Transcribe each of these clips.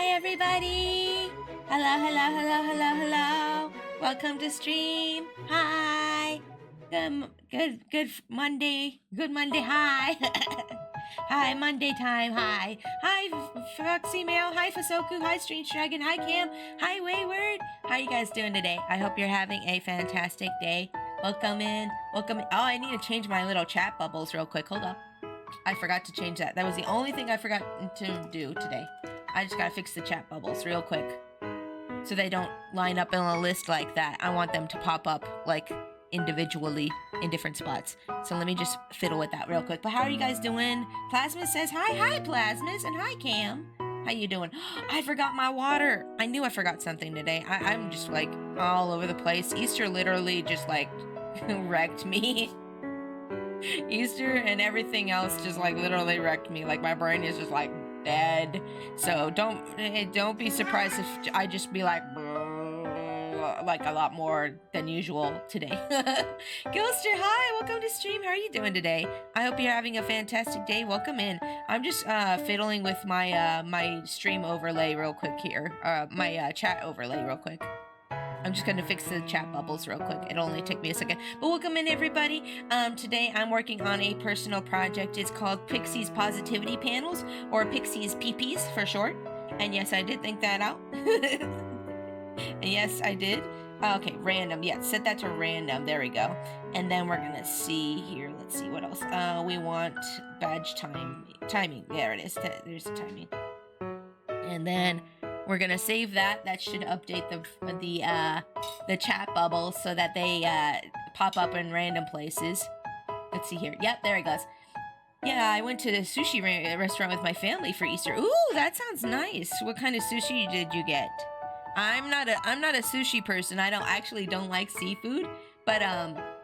Hi everybody! Hello. Welcome to stream. Hi. Good Monday. Good Monday. Hi. Hi, Monday time. Hi. Hi, Foxy Mail. Hi, Fasoku. Hi, Strange Dragon. Hi, Cam. Hi, Wayward. How you guys doing today? I hope you're having a fantastic day. Welcome in. Welcome. Oh, I need to change my little chat bubbles real quick. Hold up. I forgot to change that. That was the only thing I forgot to do today. I just gotta fix the chat bubbles real quick, so they don't line up in a list like that. I want them to pop up like individually in different spots. So let me just fiddle with that real quick. But how are you guys doing? Plasma says hi. Hi, Plasmas, and hi, Cam. How you doing? I forgot my water. I knew I forgot something today. I'm just like all over the place. Easter literally just like wrecked me. Easter and everything else just like literally wrecked me. Like my brain is just like dead. So don't be surprised if I just be like a lot more than usual today. Gilster, hi, welcome to stream. How are you doing today? I hope you're having a fantastic day. Welcome in. I'm just fiddling with my my stream overlay real quick here. My chat overlay real quick. I'm just going to fix the chat bubbles real quick. It'll only take me a second. But welcome in, everybody. Today I'm working on a personal project. It's called Pixie's Positivity Panels, or Pixie's PPs for short. And yes, I did think that out. And yes, I did. Okay, random. Yeah, set that to random. There we go. And then we're going to see here. Let's see what else. We want badge timing. There it is. There's the timing. And then we're gonna save that. That should update the chat bubbles so that they pop up in random places. Let's see here. Yep, there it goes. Yeah, I went to the sushi restaurant with my family for Easter. Ooh, that sounds nice. What kind of sushi did you get? I'm not a sushi person. I don't like seafood, but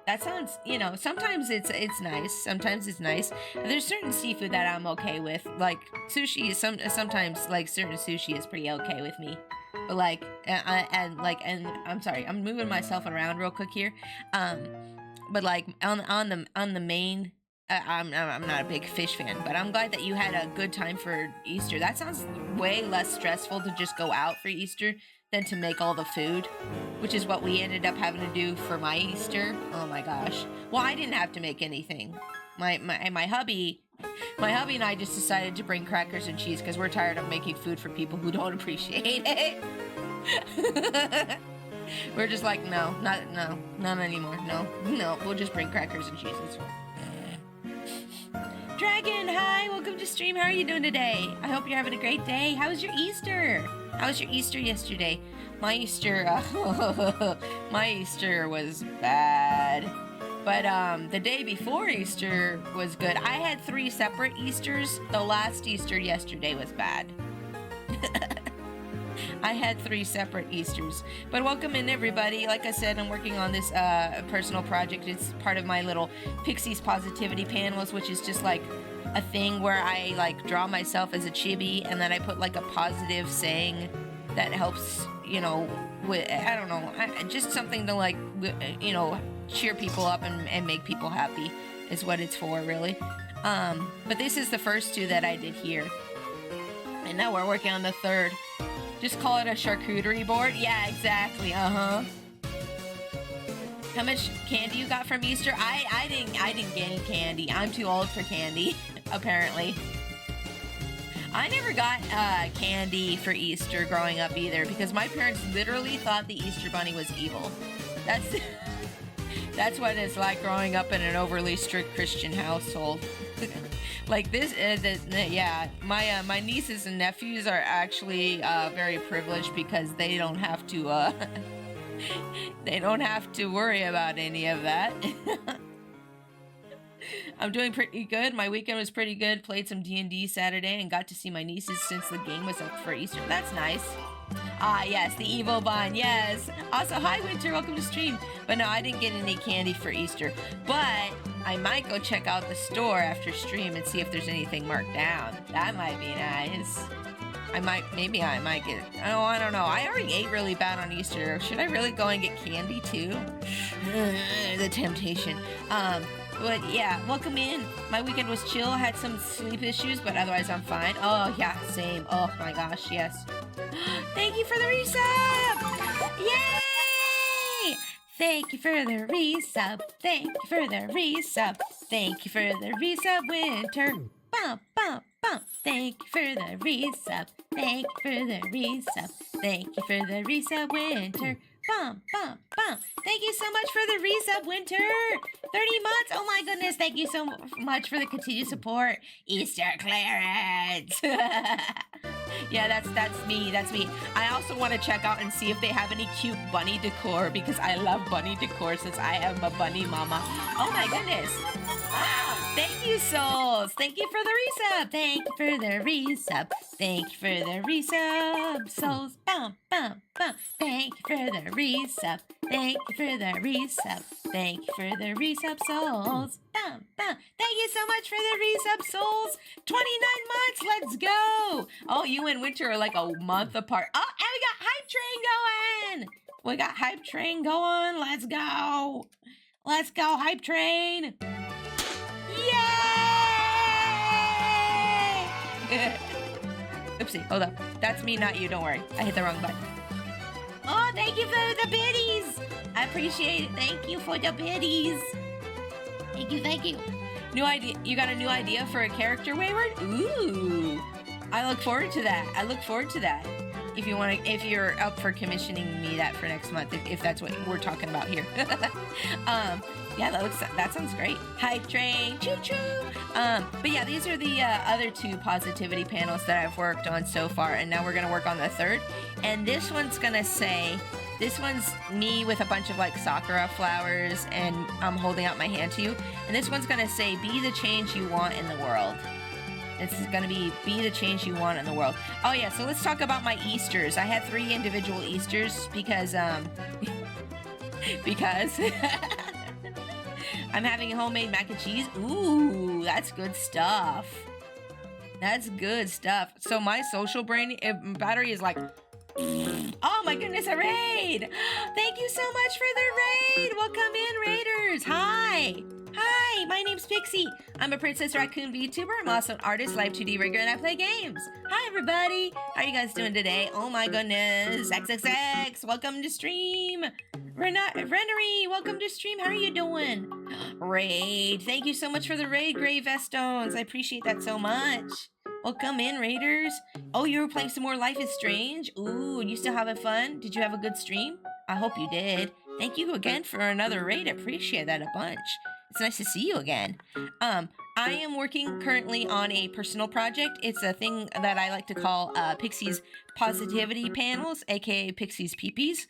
that sounds, sometimes it's nice. Sometimes it's nice. There's certain seafood that I'm okay with. Like sushi, sometimes like certain sushi is pretty okay with me. But like, and I'm sorry, I'm moving myself around real quick here. But like on the main, I'm not a big fish fan. But I'm glad that you had a good time for Easter. That sounds way less stressful to just go out for Easter than to make all the food, which is what we ended up having to do for my Easter. Oh my gosh. Well, I didn't have to make anything. My hubby and I just decided to bring crackers and cheese because we're tired of making food for people who don't appreciate it. We're just like, no, not anymore. No, we'll just bring crackers and cheese. That's fine. Dragon, hi, welcome to stream. How are you doing today? I hope you're having a great day. How was your Easter? How was your Easter yesterday? My Easter was bad. But the day before Easter was good. I had 3 separate Easters. The last Easter yesterday was bad. I had 3 separate Easters. But welcome in, everybody. Like I said, I'm working on this personal project. It's part of my little Pixie's Positivity Panels, which is just like a thing where I like draw myself as a chibi and then I put like a positive saying that helps, with, I don't know, just something to like, cheer people up and make people happy is what it's for, really. But this is the first 2 that I did here. And now we're working on the 3rd. Just call it a charcuterie board. Yeah, exactly. How much candy you got from Easter? I didn't get any candy. I'm too old for candy, apparently. I never got candy for Easter growing up either because my parents literally thought the Easter Bunny was evil. That's what it's like growing up in an overly strict Christian household. Like this, yeah. My nieces and nephews are actually very privileged because they don't have to worry about any of that. I'm doing pretty good. My weekend was pretty good. Played some D&D Saturday and got to see my nieces since the game was up for Easter. That's nice. Ah, yes, the evil bun, yes. Also, hi, Winter, welcome to stream. But no, I didn't get any candy for Easter. But I might go check out the store after stream and see if there's anything marked down. That might be nice. Maybe I might get, oh, I don't know. I already ate really bad on Easter. Should I really go and get candy too? The temptation. But yeah, welcome in. My weekend was chill. I had some sleep issues, but otherwise I'm fine. Oh yeah, same. Oh my gosh, yes. Thank you for the resub! Yay! Thank you for the resub. Thank you for the resub. Thank you for the resub, Winter. Bum, bum, bum. Thank you for the resub. Thank you for the resub. Thank you for the resub, Winter. Bum, bum, bum. Thank you so much for the resub, Winter. 30 months. Oh my goodness. Thank you so much for the continued support. Easter clearance. Yeah, that's me. That's me. I also want to check out and see if they have any cute bunny decor because I love bunny decor since I am a bunny mama. Oh my goodness. Thank you, souls. Thank you for the resub. Thank you for the resub. Thank you for the resub, souls. Bum, bum, bum. Thank you for the resub. Thank you for the resub. Thank you for the resub, souls. Bum, bum. Thank you so much for the resub, souls. 29 months. Let's go. Oh, you and Winter are like a month apart. Oh, and we got Hype Train going. We got Hype Train going. Let's go. Let's go, Hype Train. Yay! Oopsie, hold up. That's me, not you. Don't worry. I hit the wrong button. Oh, thank you for the biddies. I appreciate it. Thank you for the biddies. Thank you, thank you. New idea. You got a new idea for a character, Wayward? Ooh. I look forward to that. I look forward to that. If you want to, if you're up for commissioning me that for next month, if that's what we're talking about here. Yeah, that sounds great. Hype Train, choo choo. But yeah, these are the other two positivity panels that I've worked on so far, and now we're gonna work on the third. And this one's gonna say, this one's me with a bunch of like sakura flowers, and I'm holding out my hand to you. And this one's gonna say, "Be the change you want in the world." This is gonna be the change you want in the world. Oh yeah, so let's talk about my Easters. I had 3 individual Easters because because I'm having homemade mac and cheese. Ooh, that's good stuff. That's good stuff. So my social brain battery is like, oh my goodness, a raid! Thank you so much for the raid! Welcome in, raiders! Hi! Hi, my name's Pixie. I'm a Princess Raccoon VTuber. I'm also an artist, live 2D rigger, and I play games. Hi, everybody. How are you guys doing today? Oh my goodness. XXX, welcome to stream. Rennery, welcome to stream. How are you doing? Raid. Thank you so much for the raid, Grey Vestones. I appreciate that so much. Welcome in, raiders. Oh, you were playing some more Life is Strange? Ooh, you still having fun? Did you have a good stream? I hope you did. Thank you again for another raid. I appreciate that a bunch. It's nice to see you again. I am working currently on a personal project. It's a thing that I like to call Pixie's Positivity Panels, aka Pixie's Peepees.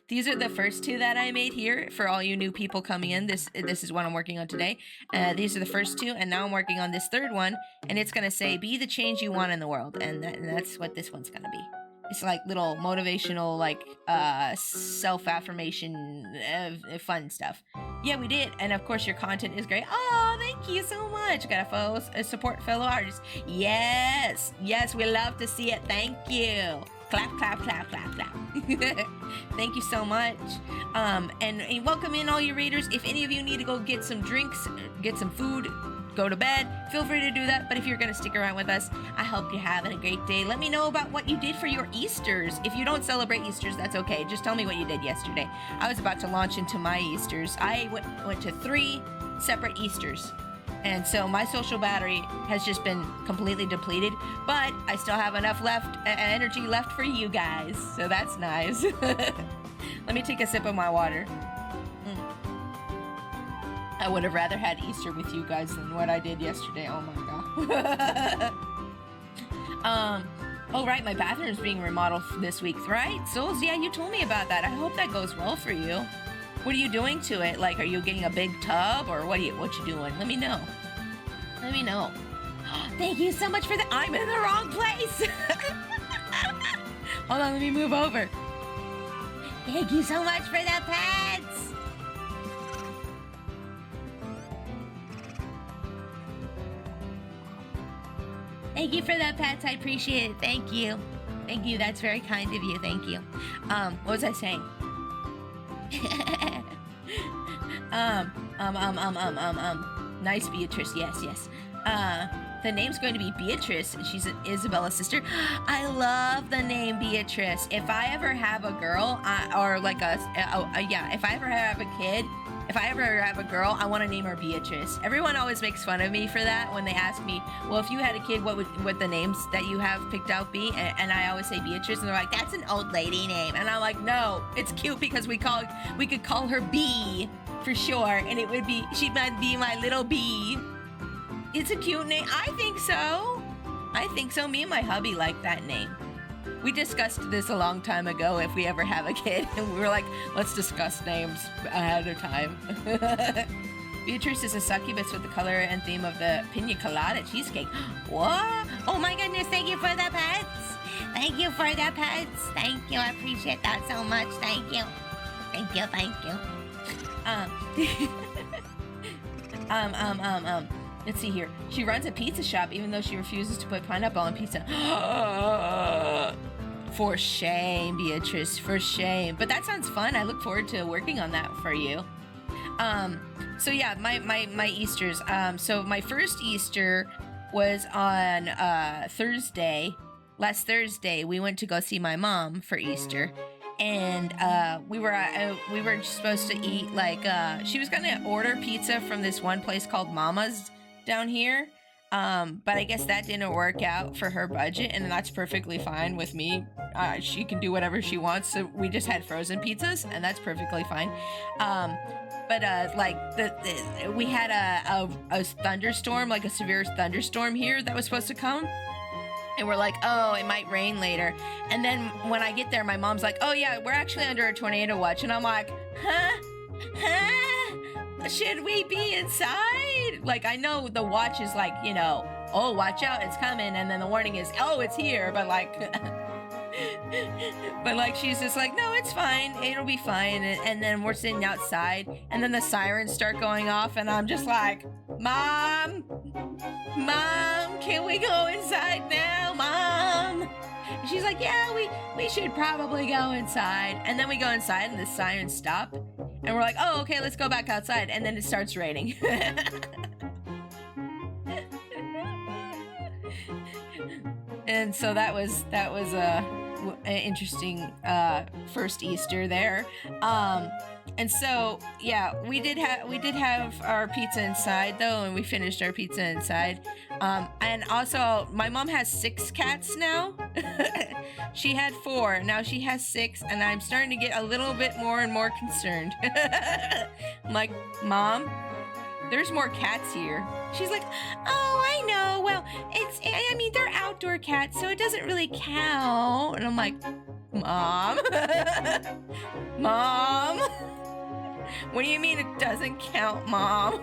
These are the first 2 that I made here for all you new people coming in. This is what I'm working on today. These are the first 2, and now I'm working on this 3rd one, and it's gonna say, "Be the change you want in the world," and that's what this one's gonna be. It's like little motivational, like, self-affirmation, fun stuff. Yeah, we did. And of course, your content is great. Oh, thank you so much. Gotta support fellow artists. Yes. Yes, we love to see it. Thank you. Clap, clap, clap, clap, clap. Thank you so much. And welcome in all you raiders. If any of you need to go get some drinks, get some food, go to bed, feel free to do that. But if you're gonna stick around with us, I hope you're having a great day. Let me know about what you did for your Easters. If you don't celebrate Easters, that's okay. Just tell me what you did yesterday. I was about to launch into my Easters. I went to 3 separate Easters. And so my social battery has just been completely depleted, but I still have enough energy left for you guys. So that's nice. Let me take a sip of my water. I would have rather had Easter with you guys than what I did yesterday. Oh my god. Oh right, my bathroom's being remodeled this week, right? Souls, yeah, you told me about that. I hope that goes well for you. What are you doing to it? Like, are you getting a big tub, or what you doing? Let me know. Let me know. Thank you so much for that. I'm in the wrong place. Hold on, let me move over. Thank you so much for the pets. Thank you for the pets. I appreciate it. Thank you. Thank you. That's very kind of you. Thank you. What was I saying? Nice, Beatrice. Yes. The name's going to be Beatrice. She's an Isabella's sister. I love the name Beatrice. If I ever have a girl, or like if I ever have a kid, if I ever have a girl, I want to name her Beatrice. Everyone always makes fun of me for that when they ask me, well, if you had a kid, what would the names that you have picked out be? And I always say Beatrice, and they're like, that's an old lady name. And I'm like, no, it's cute because we could call her Bee for sure, and she might be my little bee. It's a cute name. I think so. Me and my hubby like that name. We discussed this a long time ago if we ever have a kid, and we were like, let's discuss names ahead of time. Beatrice is a succubus with the color and theme of the pina colada cheesecake. What? Oh my goodness, thank you for the pets. Thank you for the pets. Thank you, I appreciate that so much. Thank you. Let's see here. She runs a pizza shop even though she refuses to put pineapple on pizza. For shame, Beatrice, for shame. But that sounds fun. I look forward to working on that for you. So yeah, my Easters. So my first Easter was on Thursday. Last Thursday, we went to go see my mom for Easter. And we were supposed to eat she was gonna order pizza from this one place called Mama's down here, but I guess that didn't work out for her budget, and that's perfectly fine with me. She can do whatever she wants, so we just had frozen pizzas, and that's perfectly fine. But we had a thunderstorm, like a severe thunderstorm here that was supposed to come. And we're like, oh, it might rain later. And then when I get there, my mom's like, oh yeah, we're actually under a tornado watch. And I'm like, huh? Should we be inside? Like, I know the watch is like, oh, watch out, it's coming. And then the warning is, oh, it's here. But she's just like, no, it's fine. It'll be fine. And then we're sitting outside. And then the sirens start going off. And I'm just like, Mom, can we go inside now, Mom? And she's like, yeah, we should probably go inside. And then we go inside and the sirens stop. And we're like, oh, okay, let's go back outside. And then it starts raining. And so that was an interesting first Easter there. And so yeah, we did have our pizza inside though, and we finished our pizza inside. And also my mom has 6 cats now. She had 4, now she has 6, and I'm starting to get a little bit more and more concerned. I'm like, Mom, there's more cats here. She's like, oh, I know. Well, they're outdoor cats, so it doesn't really count. And I'm like, Mom? Mom? What do you mean it doesn't count, Mom?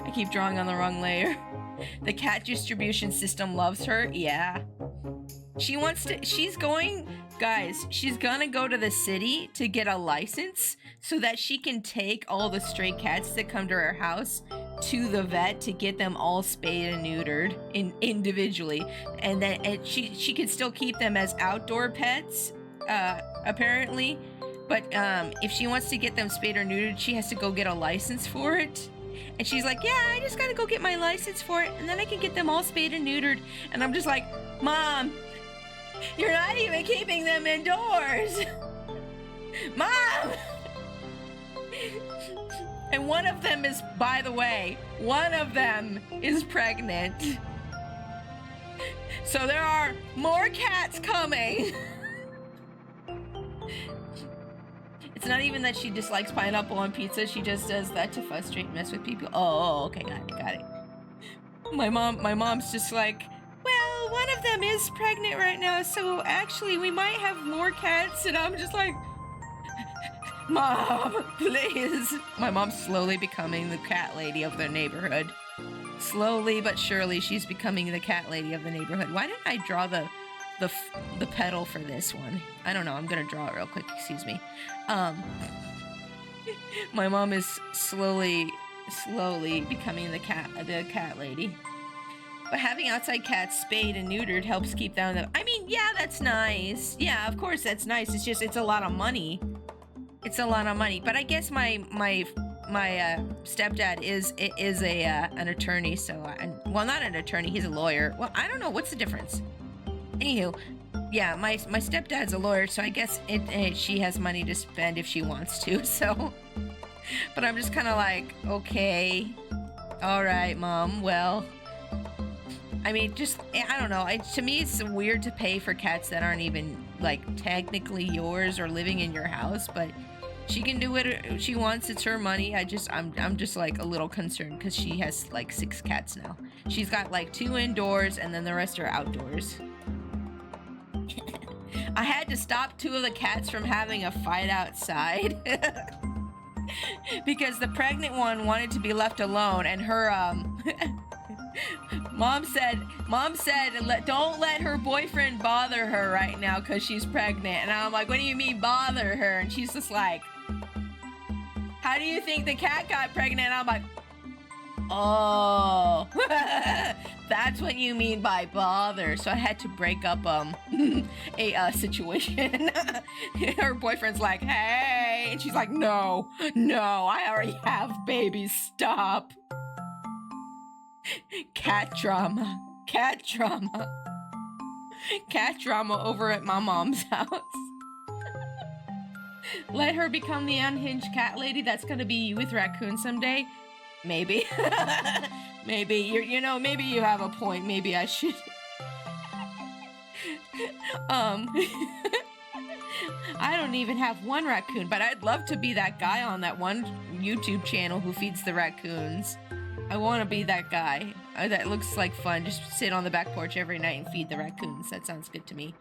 I keep drawing on the wrong layer. The cat distribution system loves her. Yeah. She's gonna go to the city to get a license so that she can take all the stray cats that come to her house to the vet to get them all spayed and neutered individually. And then she can still keep them as outdoor pets, apparently. But if she wants to get them spayed or neutered, she has to go get a license for it. And she's like, yeah, I just gotta go get my license for it, and then I can get them all spayed and neutered. And I'm just like, Mom, you're not even keeping them indoors. Mom! And one of them is, by the way, pregnant. So there are more cats coming. It's not even that she dislikes pineapple on pizza. She just does that to frustrate and mess with people. Oh, okay, got it. My mom's just like, well, one of them is pregnant right now, so actually we might have more cats. And I'm just like, Mom, please. My mom's slowly becoming the cat lady of the neighborhood. Slowly but surely, she's becoming the cat lady of the neighborhood. Why didn't I draw the pedal for this one? I don't know. I'm gonna draw it real quick. Excuse me. My mom is slowly becoming the cat lady. But having outside cats spayed and neutered helps keep down the... I mean, yeah, that's nice. Yeah, of course, that's nice. It's just, it's a lot of money. It's a lot of money. But I guess my stepdad is a an attorney, so well, not an attorney, he's a lawyer. Well, I don't know what's the difference. Anywho, yeah, my stepdad's a lawyer, so I guess she has money to spend if she wants to. So, but I'm just kind of like, okay, all right, mom. Well, I mean, just I don't know. To me, it's weird to pay for cats that aren't even like technically yours or living in your house, but she can do what she wants. It's her money. I'm just like a little concerned because she has like 6 cats now. She's got like 2 indoors and then the rest are outdoors. I had to stop 2 of the cats from having a fight outside because the pregnant one wanted to be left alone, and her mom said don't let her boyfriend bother her right now because she's pregnant. And I'm like, what do you mean bother her? And she's just like, how do you think the cat got pregnant? And I'm like, oh, that's what you mean by bother. So I had to break up a situation. Her boyfriend's like, hey, and she's like, no, I already have babies, stop. Cat drama over at my mom's house. Let her become the unhinged cat lady. That's gonna be you with raccoon someday. Maybe. Maybe maybe you have a point. Maybe I should. I don't even have 1 raccoon, but I'd love to be that guy on that one YouTube channel who feeds the raccoons. I want to be that guy. That looks like fun. Just sit on the back porch every night and feed the raccoons. That sounds good to me.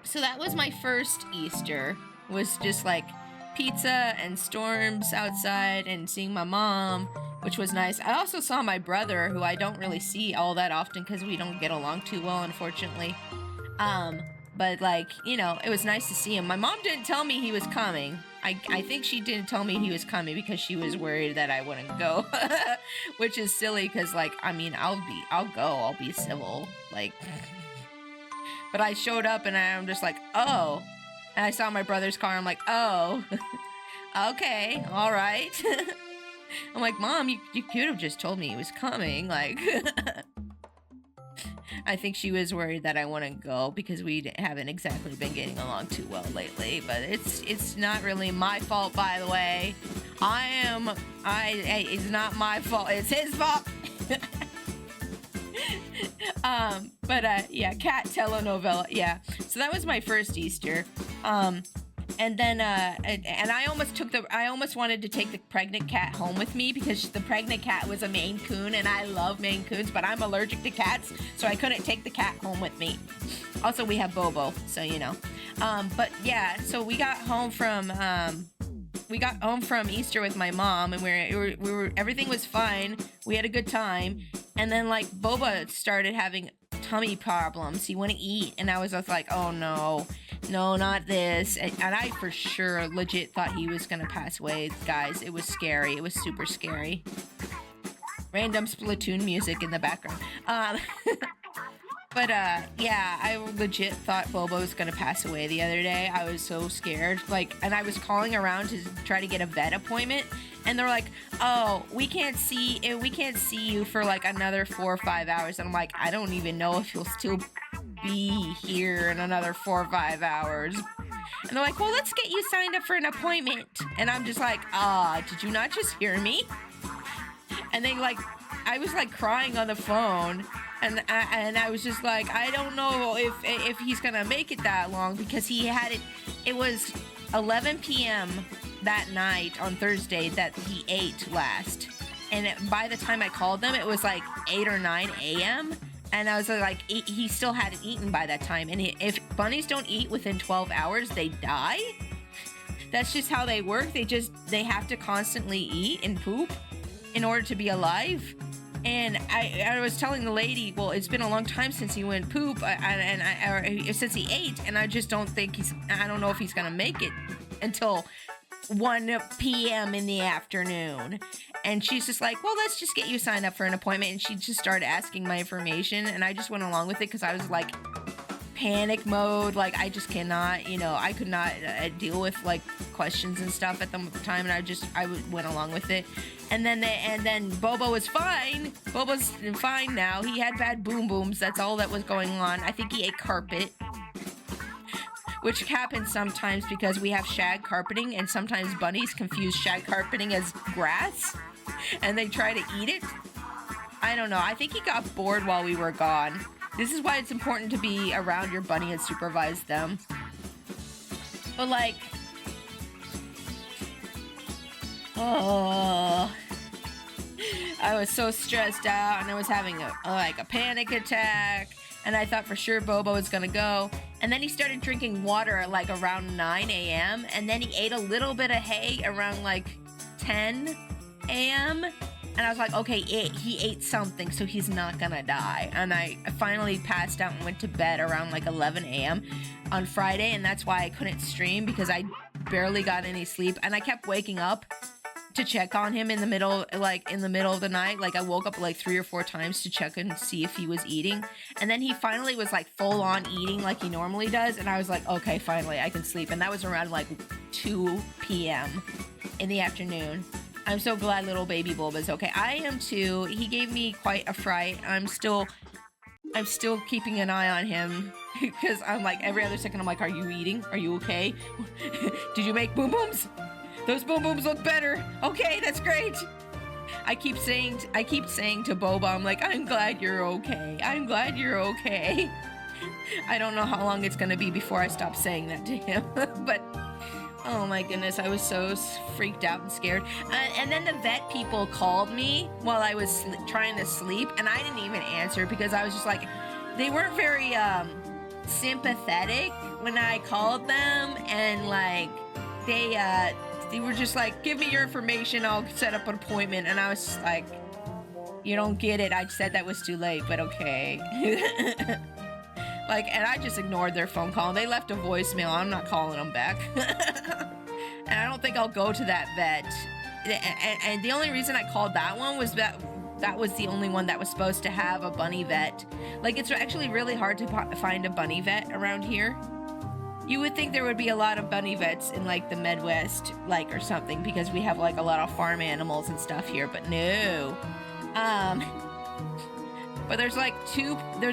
So that was my first Easter. Was just like pizza and storms outside and seeing my mom, which was nice. I also saw my brother, who I don't really see all that often because we don't get along too well, unfortunately. But like, it was nice to see him. My mom didn't tell me he was coming. I think she didn't tell me he was coming because she was worried that I wouldn't go, which is silly because, like, I mean, I'll go, I'll be civil, like, but I showed up and I'm just like, oh, and I saw my brother's car. I'm like, oh, okay, all right. I'm like, Mom, you could have just told me he was coming, like. I think she was worried that I wouldn't go because we haven't exactly been getting along too well lately, but it's not really my fault, by the way. It's not my fault, it's his fault. Yeah, cat telenovela, yeah. So that was my first Easter. And then, and I almost wanted to take the pregnant cat home with me because the pregnant cat was a Maine Coon, and I love Maine Coons, but I'm allergic to cats, so I couldn't take the cat home with me. Also, we have Bobo, so but yeah, so we got home from Easter with my mom, and we were everything was fine. We had a good time, and then like Boba started having tummy problems. He wouldn't eat, and I was just like, oh no, not this. And I for sure legit thought he was gonna pass away, guys. It was scary. It was super scary. Random Splatoon music in the background. But yeah, I legit thought Bobo was gonna pass away the other day. I was so scared. Like, and I was calling around to try to get a vet appointment, and they're like, "Oh, we can't see you for like another 4 or 5 hours." And I'm like, I don't even know if you'll still be here in another 4 or 5 hours. And they're like, "Well, let's get you signed up for an appointment." And I'm just like, did you not just hear me? And they like, I was like crying on the phone. And I was just like, I don't know if he's gonna make it that long, because he had it was 11 p.m. that night on Thursday that he ate last. And by the time I called them, it was like 8 or 9 a.m. And I was like, he still hadn't eaten by that time. And if bunnies don't eat within 12 hours, they die. That's just how they work. They have to constantly eat and poop in order to be alive. And I was telling the lady, well, it's been a long time since he went poop, or since he ate, and I just don't think I don't know if he's gonna make it until 1 p.m. in the afternoon. And she's just like, well, let's just get you signed up for an appointment. And she just started asking my information, and I just went along with it because I was like, panic mode. Like, I just cannot, you know, I could not deal with like questions and stuff at the time, and I went along with it. And then Bobo was fine. Bobo's fine now. He had bad boom booms. That's all that was going on. I think he ate carpet, which happens sometimes because we have shag carpeting, and sometimes bunnies confuse shag carpeting as grass, and they try to eat it. I don't know. I think he got bored while we were gone. This is why it's important to be around your bunny and supervise them. But like, oh, I was so stressed out, and I was having a panic attack, and I thought for sure Bobo was gonna go. And then he started drinking water at like around 9 a.m. and then he ate a little bit of hay around like 10 a.m. And I was like, okay, he ate something, so he's not gonna die. And I finally passed out and went to bed around like 11 a.m. on Friday, and that's why I couldn't stream, because I barely got any sleep, and I kept waking up to check on him in the middle of the night. Like, I woke up like 3 or 4 times to check and see if he was eating. And then he finally was like full on eating like he normally does. And I was like, okay, finally I can sleep. And that was around like 2 p.m. in the afternoon. I'm so glad little baby Bulba's okay. I am too. He gave me quite a fright. I'm still keeping an eye on him, because I'm like, every other second I'm like, are you eating? Are you okay? Did you make boom booms? Those boom booms look better. Okay, that's great. I keep saying to Boba, I'm like, I'm glad you're okay. I'm glad you're okay. I don't know how long it's gonna be before I stop saying that to him, but oh my goodness, I was so freaked out and scared. And then the vet people called me while I was trying to sleep, and I didn't even answer because I was just like, they weren't very sympathetic when I called them, and like they were just like, give me your information, I'll set up an appointment. And I was just like, you don't get it. I said that was too late, but okay. Like, and I just ignored their phone call. They left a voicemail. I'm not calling them back. And I don't think I'll go to that vet. And the only reason I called that one was that was the only one that was supposed to have a bunny vet. Like, it's actually really hard to find a bunny vet around here. You would think there would be a lot of bunny vets in like the Midwest, like, or something, because we have like a lot of farm animals and stuff here, but no. But there's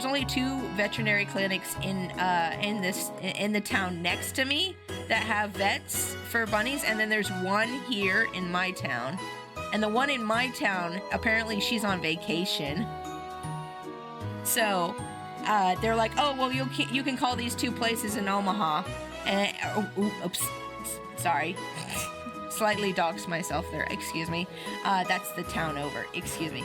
only 2 veterinary clinics in the town next to me that have vets for bunnies, and then there's one here in my town. And the one in my town, apparently she's on vacation. So they're like, oh, well, you can call these 2 places in Omaha. And oops, sorry, slightly doxed myself there. Excuse me. That's the town over. Excuse me.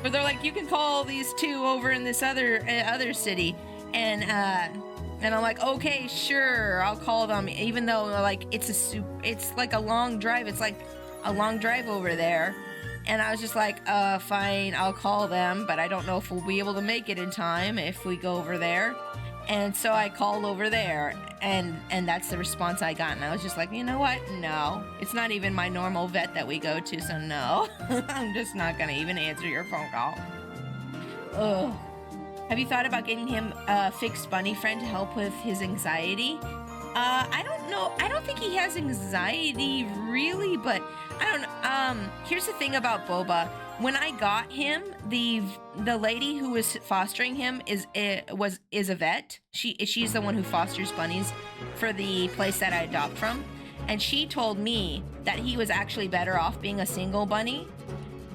But they're like, you can call these 2 over in this other city, and I'm like, okay, sure, I'll call them, even though like it's like a long drive. It's like a long drive over there. And I was just like, fine, I'll call them, but I don't know if we'll be able to make it in time if we go over there. And so I called over there, and that's the response I got. And I was just like, you know what? No. It's not even my normal vet that we go to, so no. I'm just not gonna even answer your phone call. Ugh. Have you thought about getting him a fixed bunny friend to help with his anxiety? I don't know. I don't think he has anxiety, really, but I don't know. Here's the thing about Boba. When I got him, the lady who was fostering him is a vet. She's the one who fosters bunnies for the place that I adopt from, and she told me that he was actually better off being a single bunny.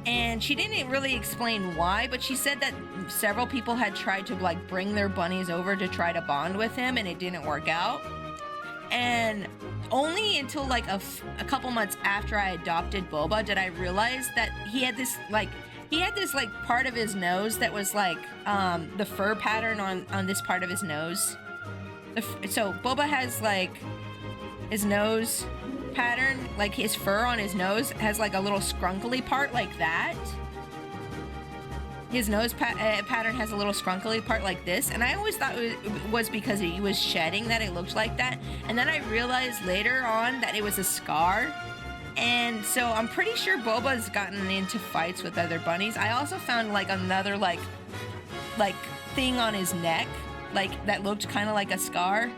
And she didn't really explain why, but she said that several people had tried to like bring their bunnies over to try to bond with him, and it didn't work out. And only until like a couple months after I adopted Boba did I realize that he had this part of his nose that was like the fur pattern on this part of his nose. So Boba has like his nose pattern, like his fur on his nose has like a little scrunkly part like that. His nose pattern has a little scrunkly part like this, and I always thought it was because he was shedding that it looked like that, and then I realized later on that it was a scar. And so I'm pretty sure Boba's gotten into fights with other bunnies. I also found like another like thing on his neck like that looked kind of like a scar.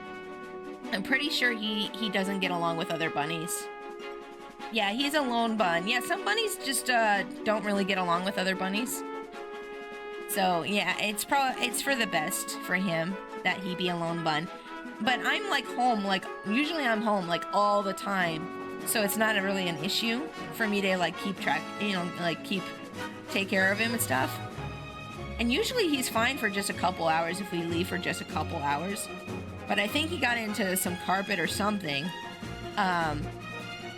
I'm pretty sure he doesn't get along with other bunnies. Yeah, he's a lone bun. Yeah, some bunnies just don't really get along with other bunnies. So yeah, it's for the best for him that he be a lone bun. But I'm like home, like usually I'm home like all the time, so it's not really an issue for me to like keep track, you know, like take care of him and stuff. And usually he's fine for just a couple hours if we leave for just a couple hours. But I think he got into some carpet or something.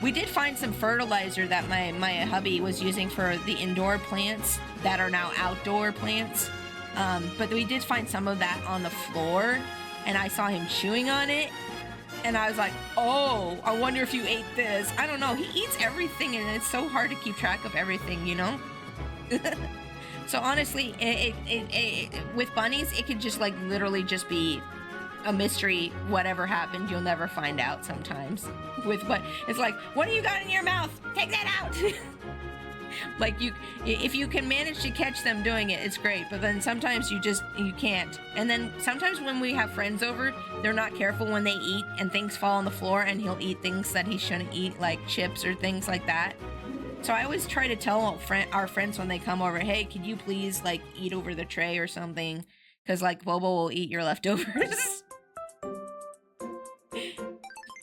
We did find some fertilizer that my hubby was using for the indoor plants that are now outdoor plants. But we did find some of that on the floor, and I saw him chewing on it. And I was like, oh, I wonder if you ate this. I don't know. He eats everything, and it's so hard to keep track of everything, you know? So honestly, with bunnies, it could just like literally just be a mystery. Whatever happened, you'll never find out sometimes. But it's like, what do you got in your mouth? Take that out. Like if you can manage to catch them doing it, it's great. But then sometimes you can't. And then sometimes when we have friends over, they're not careful when they eat and things fall on the floor, and he'll eat things that he shouldn't eat, like chips or things like that. So I always try to tell our friends when they come over, hey, could you please like eat over the tray or something? Because like Bobo will eat your leftovers.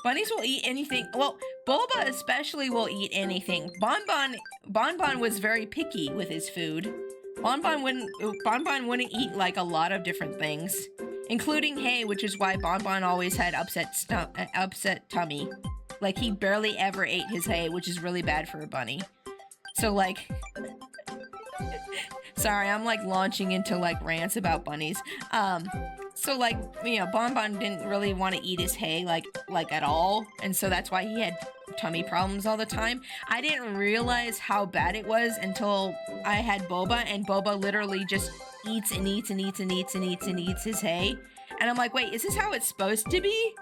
Bunnies will eat anything. Well, Boba especially will eat anything. Bonbon was very picky with his food. Bonbon wouldn't eat like a lot of different things, including hay, which is why Bonbon always had upset tummy. Like he barely ever ate his hay, which is really bad for a bunny. So like, sorry, I'm like launching into like rants about bunnies. So like, you know, Bonbon didn't really want to eat his hay like at all, and so that's why he had tummy problems all the time. I didn't realize how bad it was until I had Boba, and Boba literally just eats and eats and eats and eats and eats and eats his hay. And I'm like, wait, is this how it's supposed to be?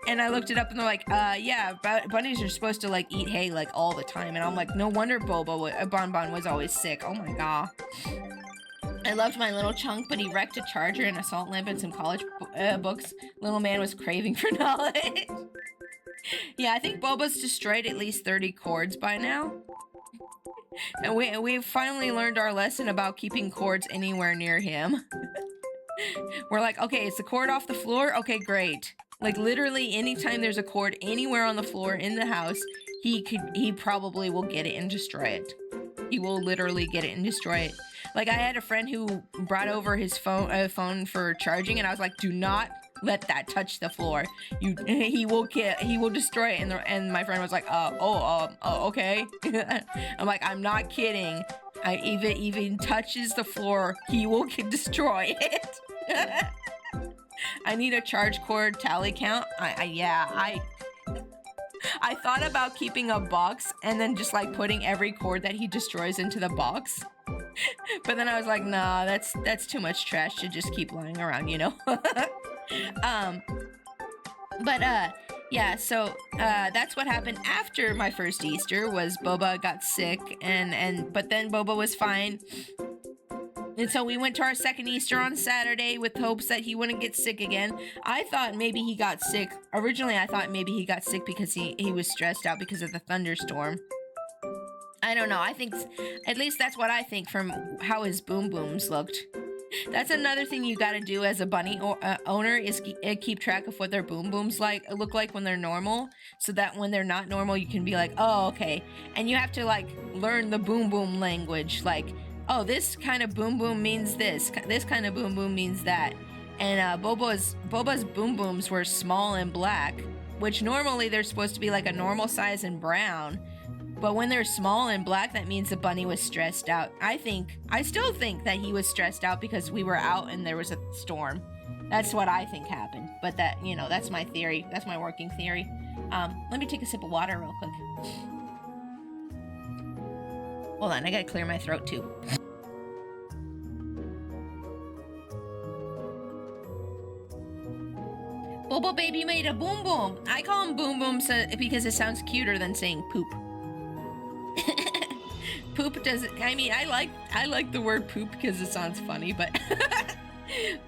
And I looked it up and they're like, yeah, bunnies are supposed to like eat hay like all the time. And I'm like, no wonder Bonbon was always sick. Oh my god. I loved my little chunk, but he wrecked a charger, an assault lamp, and some college books. Little man was craving for knowledge. Yeah, I think Boba's destroyed at least 30 cords by now. And we've finally learned our lesson about keeping cords anywhere near him. We're like, okay, is the cord off the floor? Okay, great. Like literally anytime there's a cord anywhere on the floor in the house, he probably will get it and destroy it. He will literally get it and destroy it. Like I had a friend who brought over his phone for charging, and I was like, do not let that touch the floor. He will destroy it. And my friend was like, okay. I'm like, I'm not kidding. Even touches the floor, he will destroy it. I need a charge cord tally count. I thought about keeping a box and then just like putting every cord that he destroys into the box. But then I was like, nah, that's too much trash to just keep lying around, you know? Yeah, so that's what happened after my first Easter was Boba got sick but then Boba was fine. And so we went to our second Easter on Saturday with hopes that he wouldn't get sick again. I thought maybe he got sick. Originally, I thought maybe he got sick because he was stressed out because of the thunderstorm. I don't know. I think, at least that's what I think from how his boom booms looked. That's another thing you gotta do as a bunny owner is keep track of what their boom booms look like when they're normal, so that when they're not normal, you can be like, oh, okay. And you have to like learn the boom boom language, like, oh, this kind of boom boom means this kind of boom boom means that. And Boba's boom booms were small and black, which normally they're supposed to be like a normal size and brown. But when they're small and black, that means the bunny was stressed out. I still think that he was stressed out because we were out and there was a storm. That's what I think happened. But that, you know, that's my theory. That's my working theory. Let me take a sip of water real quick. Hold on, I gotta clear my throat too. Bobo baby made a boom boom. I call him boom boom because it sounds cuter than saying poop. Poop doesn't, I mean, I like the word poop because it sounds funny, but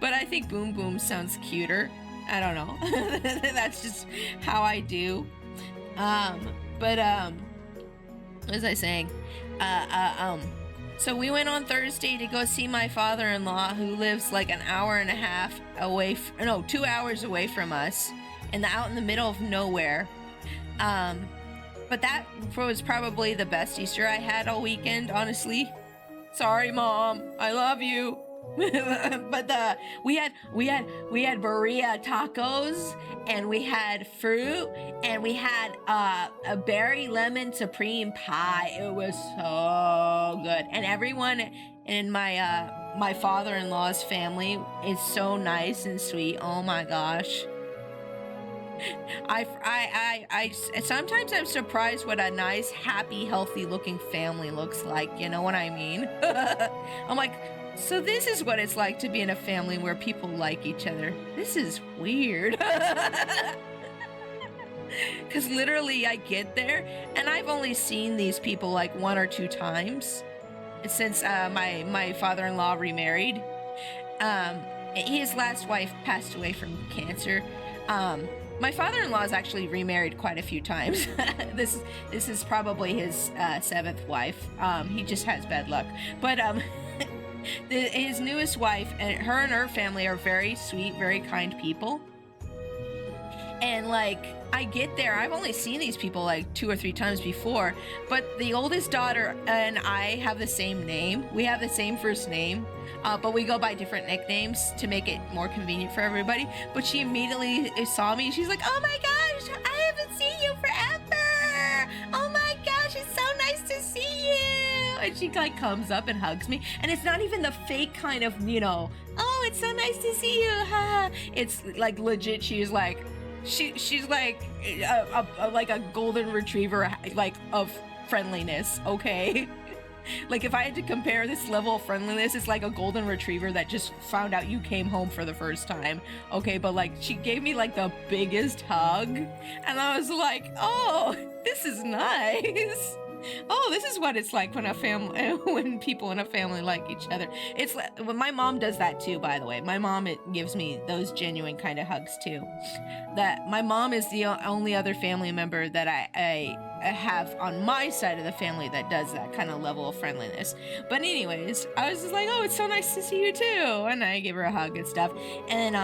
But I think Boom Boom sounds cuter. I don't know. That's just how I do. But what was I saying? So we went on Thursday to go see my father-in-law, who lives like an hour and a half away, 2 hours away from us, and out in the middle of nowhere. But that was probably the best Easter I had all weekend, honestly. Sorry, Mom. I love you. But we had burrito tacos, and we had fruit, and we had a berry lemon supreme pie. It was so good, and everyone in my father-in-law's family is so nice and sweet. Oh my gosh. I sometimes I'm surprised what a nice, happy, healthy looking family looks like. You know what I mean? I'm like, so this is what it's like to be in a family where people like each other. This is weird. Because literally I get there and I've only seen these people like 1 or 2 times since my father-in-law remarried. His last wife passed away from cancer. My father-in-law has actually remarried quite a few times. This is probably his 7th wife. He just has bad luck. But his newest wife, and her family are very sweet, very kind people. And like, I get there, I've only seen these people like 2 or 3 times before, but the oldest daughter and I have the same name. We have the same first name, but we go by different nicknames to make it more convenient for everybody. But she immediately saw me and she's like, oh my gosh, I haven't seen you forever. Oh my gosh, it's so nice to see you. And she like comes up and hugs me. And it's not even the fake kind of, oh, it's so nice to see you. It's like legit, she's like, she's like a golden retriever, like, of friendliness, okay? Like, if I had to compare this level of friendliness, it's like a golden retriever that just found out you came home for the first time, okay? But like, she gave me like the biggest hug, and I was like, oh, this is nice. Oh, this is what it's like when when people in a family like each other. It's like, when my mom does that too, by the way. My mom, it gives me those genuine kind of hugs too. That my mom is the only other family member that I have on my side of the family that does that kind of level of friendliness. But anyways, I was just like, oh, it's so nice to see you too. And I gave her a hug and stuff. And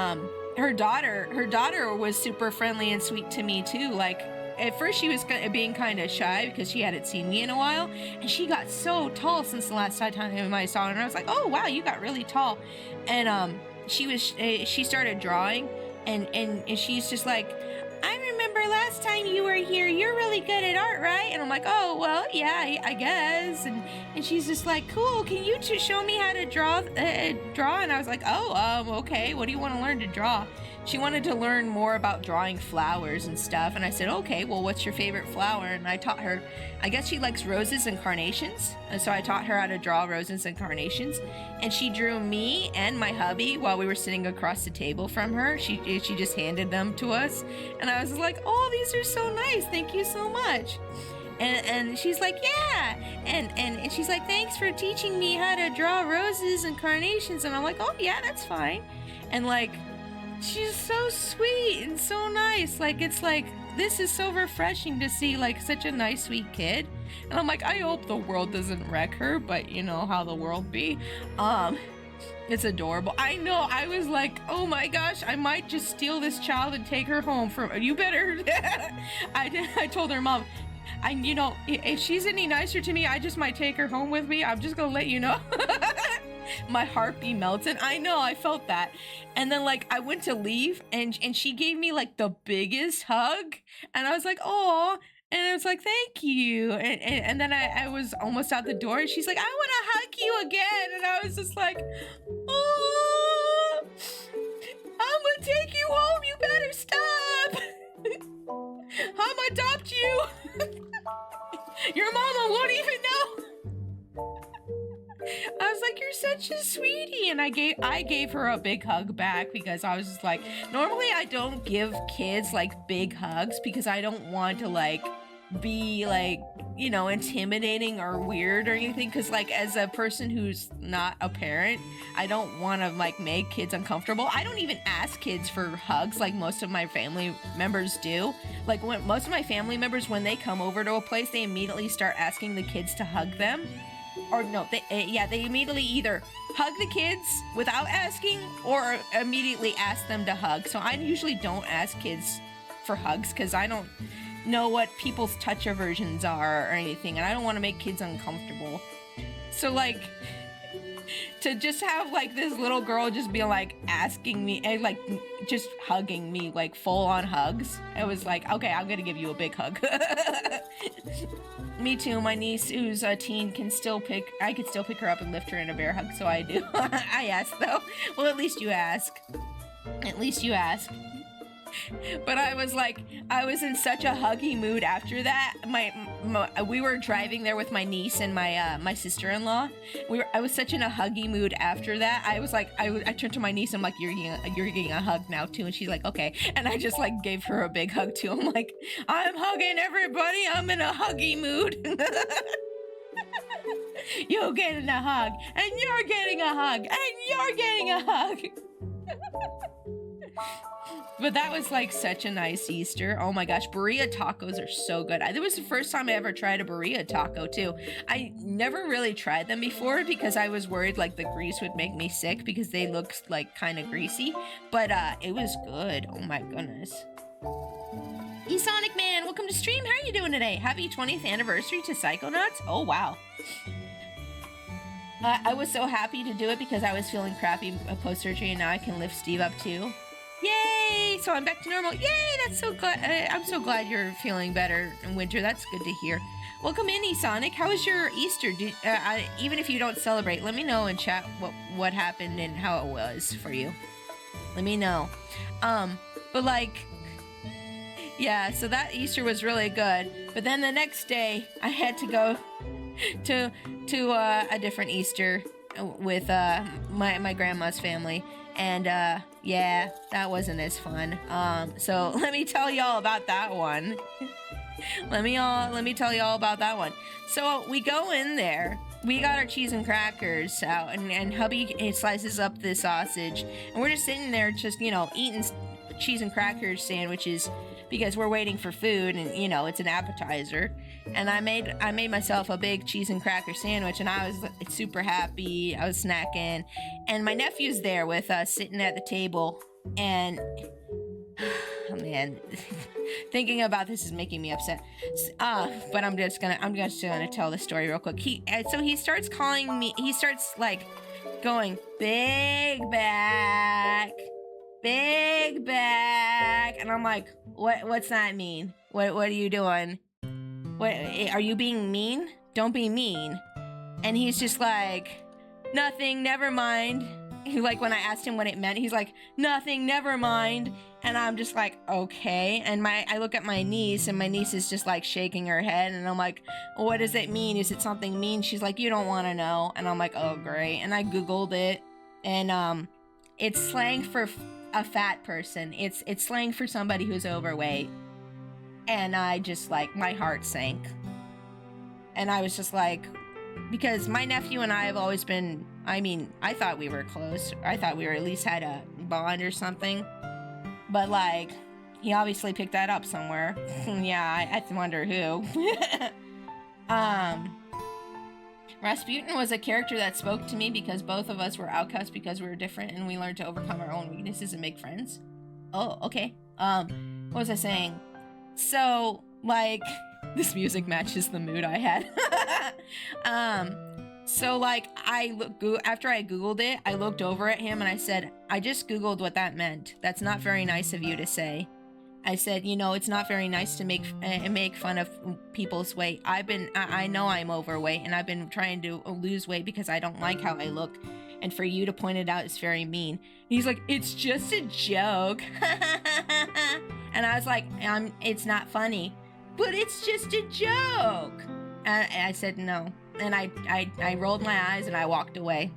her daughter was super friendly and sweet to me too. Like, at first she was being kind of shy because she hadn't seen me in a while, and she got so tall since the last time I saw her, and I was like, oh wow, you got really tall. And she started drawing, and she's just like, I remember last time you were here, you're really good at art, right? And I'm like, oh, well, yeah, I guess. And she's just like, cool, can you show me how to draw? And I was like, oh, okay, what do you want to learn to draw? She wanted to learn more about drawing flowers and stuff, and I said, okay, well, what's your favorite flower? And I taught her, I guess she likes roses and carnations, and so I taught her how to draw roses and carnations, and she drew me and my hubby while we were sitting across the table from her. She just handed them to us, and I was like, oh, these are so nice, thank you so much. And she's like, yeah, and she's like, thanks for teaching me how to draw roses and carnations, and I'm like, oh, yeah, that's fine. And like, she's so sweet and so nice. Like, it's like, this is so refreshing to see like such a nice, sweet kid. And I'm like, I hope the world doesn't wreck her, but you know how the world be. It's adorable. I know, I was like, oh my gosh, I might just steal this child and take her home from, you better. I told her mom, if she's any nicer to me, I just might take her home with me. I'm just gonna let you know. My heart be melting. I know, I felt that. And then like I went to leave and she gave me like the biggest hug, and I was like, oh, and I was like, thank you. And then I was almost out the door and she's like, I want to hug you again. And I was just like, oh, I'm gonna take you home, you better stop. I'm gonna adopt you. Your mama won't even know. I was like, you're such a sweetie. And I gave her a big hug back because I was just like, normally I don't give kids like big hugs because I don't want to like be like you know, intimidating or weird or anything, because like as a person who's not a parent, I don't want to like make kids uncomfortable. I don't even ask kids for hugs like most of my family members do. Like when most of my family members, when they come over to a place, they immediately start asking the kids to hug them. Or no, they immediately either hug the kids without asking or immediately ask them to hug. So I usually don't ask kids for hugs because I don't know what people's touch aversions are or anything, and I don't want to make kids uncomfortable. So like, to just have like this little girl just be like asking me and like just hugging me, like full on hugs, it was like, okay, I'm gonna give you a big hug. Me too. My niece, who's a teen, I could still pick her up and lift her in a bear hug, so I do. I ask though. Well, at least you ask. At least you ask. But I was in such a huggy mood after that. We were driving there with my niece and my sister-in-law. I was such in a huggy mood after that. I was like, I turned to my niece. I'm like, you're getting a hug now too, and she's like, okay. And I just like gave her a big hug too. I'm like, I'm hugging everybody. I'm in a huggy mood. You're getting a hug, and you're getting a hug, and you're getting a hug. But that was like such a nice Easter. Oh my gosh, burrito tacos are so good. That was the first time I ever tried a burrito taco too. I never really tried them before because I was worried like the grease would make me sick because they looked like kind of greasy. But it was good. Oh my goodness. Sonic Man, welcome to stream. How are you doing today? Happy 20th anniversary to Psychonauts. Oh wow. I was so happy to do it because I was feeling crappy post-surgery, and now I can lift Steve up too. Yay! So I'm back to normal. Yay! That's so glad. I'm so glad you're feeling better in winter. That's good to hear. Welcome in, Sonic. How was your Easter? Even if you don't celebrate, let me know in chat what happened and how it was for you. Let me know. But like, yeah. So that Easter was really good. But then the next day, I had to go to a different Easter with my grandma's family. And yeah, that wasn't as fun. So let me tell y'all about that one. let me tell y'all about that one. So we go in there. We got our cheese and crackers out, and hubby slices up the sausage, and we're just sitting there, just eating cheese and crackers sandwiches because we're waiting for food, and it's an appetizer. And I made myself a big cheese and cracker sandwich, and I was super happy. I was snacking, and my nephew's there with us, sitting at the table. And oh man, thinking about this is making me upset. But I'm just gonna tell the story real quick. He starts calling me. He starts like going big back, and I'm like, what's that mean? What are you doing? What, are you being mean? Don't be mean. And he's just like, nothing, never mind. Like when I asked him what it meant, he's like, nothing, never mind. And I'm just like, okay. And I look at my niece, and my niece is just like shaking her head, and I'm like, what does it mean? Is it something mean? She's like, you don't want to know. And I'm like, oh great. And I Googled it, and it's slang for a fat person. It's slang for somebody who's overweight. And I just like, my heart sank. And I was just like, because my nephew and I have always been, I thought we were close. I thought we were at least had a bond or something. But like, he obviously picked that up somewhere. Yeah, I wonder who. Rasputin was a character that spoke to me because both of us were outcasts because we were different, and we learned to overcome our own weaknesses and make friends. Oh, okay. What was I saying? So, like, this music matches the mood I had. So, like, after I Googled it, I looked over at him and I said, I just Googled what that meant. That's not very nice of you to say. I said, it's not very nice to make fun of people's weight. I know I'm overweight, and I've been trying to lose weight because I don't like how I look. And for you to point it out is very mean. And he's like, it's just a joke. And I was like, it's not funny, but it's just a joke. And I said no. And I rolled my eyes and I walked away.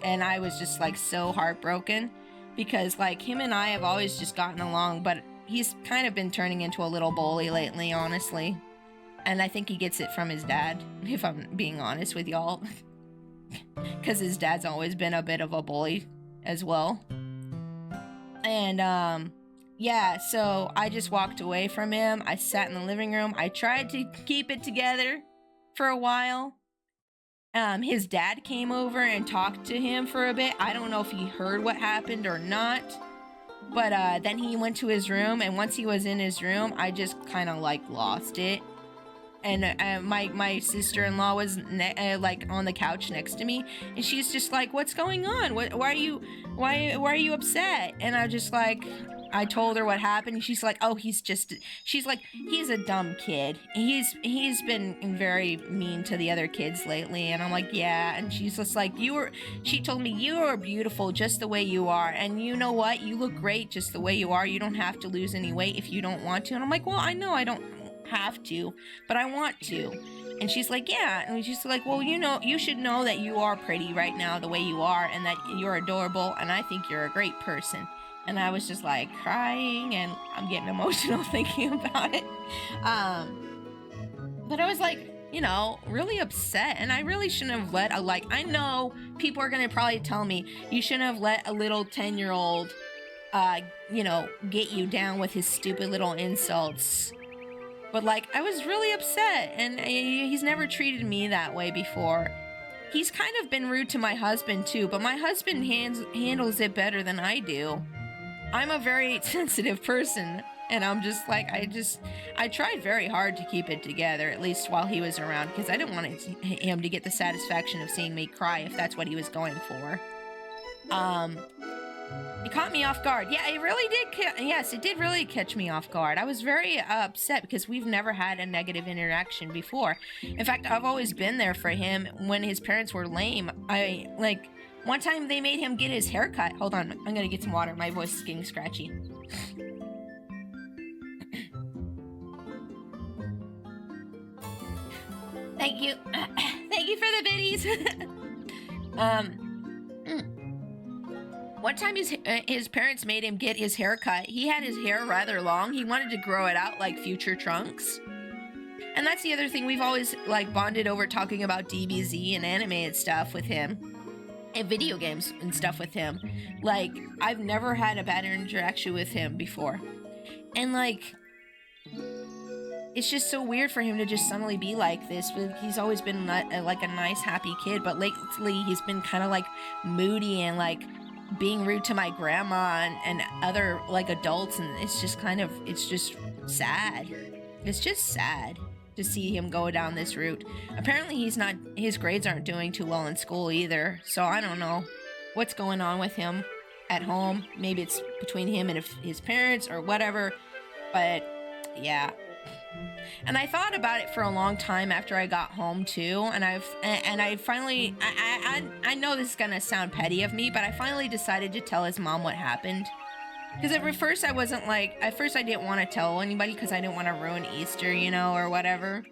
And I was just like so heartbroken because like him and I have always just gotten along, but he's kind of been turning into a little bully lately, honestly. And I think he gets it from his dad, if I'm being honest with y'all. Because his dad's always been a bit of a bully as well. And, yeah, so I just walked away from him. I sat in the living room. I tried to keep it together for a while. His dad came over and talked to him for a bit. I don't know if he heard what happened or not. But then he went to his room, and once he was in his room, I just kind of like lost it. And my sister-in-law was like on the couch next to me, and she's just like, "What's going on? Why are you upset?" And I just like, I told her what happened, and she's like, "Oh, she's like, he's a dumb kid. He's been very mean to the other kids lately." And I'm like, "Yeah." And she's just like, she told me, "You are beautiful just the way you are, and you know what? You look great just the way you are. You don't have to lose any weight if you don't want to." And I'm like, "Well, I know I don't have to, but I want to." And she's like, "Yeah." And she's like, "Well, you should know that you are pretty right now the way you are, and that you're adorable, and I think you're a great person." And I was just like crying, and I'm getting emotional thinking about it. But I was like, really upset, and I really shouldn't have let I know people are gonna probably tell me you shouldn't have let a little 10-year-old get you down with his stupid little insults. But I was really upset, and he's never treated me that way before. He's kind of been rude to my husband too, but my husband handles it better than I do. I'm a very sensitive person, and I'm just like, I tried very hard to keep it together, at least while he was around, because I didn't want him to get the satisfaction of seeing me cry if that's what he was going for. It caught me off guard. Yeah, it really did. Yes, it did really catch me off guard. I was very upset because we've never had a negative interaction before. In fact, I've always been there for him when his parents were lame. One time they made him get his hair cut. Hold on, I'm gonna get some water. My voice is getting scratchy. Thank you. Thank you for the biddies. One time his parents made him get his hair cut. He had his hair rather long. He wanted to grow it out like future Trunks. And that's the other thing. We've always bonded over talking about DBZ and animated stuff with him. And video games and stuff with him. I've never had a bad interaction with him before. And it's just so weird for him to just suddenly be like this. But he's always been a nice, happy kid. But lately he's been kind of moody and being rude to my grandma and other adults. And it's just sad. It's just sad to see him go down this route. Apparently his grades aren't doing too well in school either. So I don't know what's going on with him at home. Maybe it's between him and his parents or whatever. But yeah. And I thought about it for a long time after I got home too, and I finally I know this is gonna sound petty of me, but I finally decided to tell his mom what happened. Because at first I didn't want to tell anybody because I didn't want to ruin Easter, or whatever.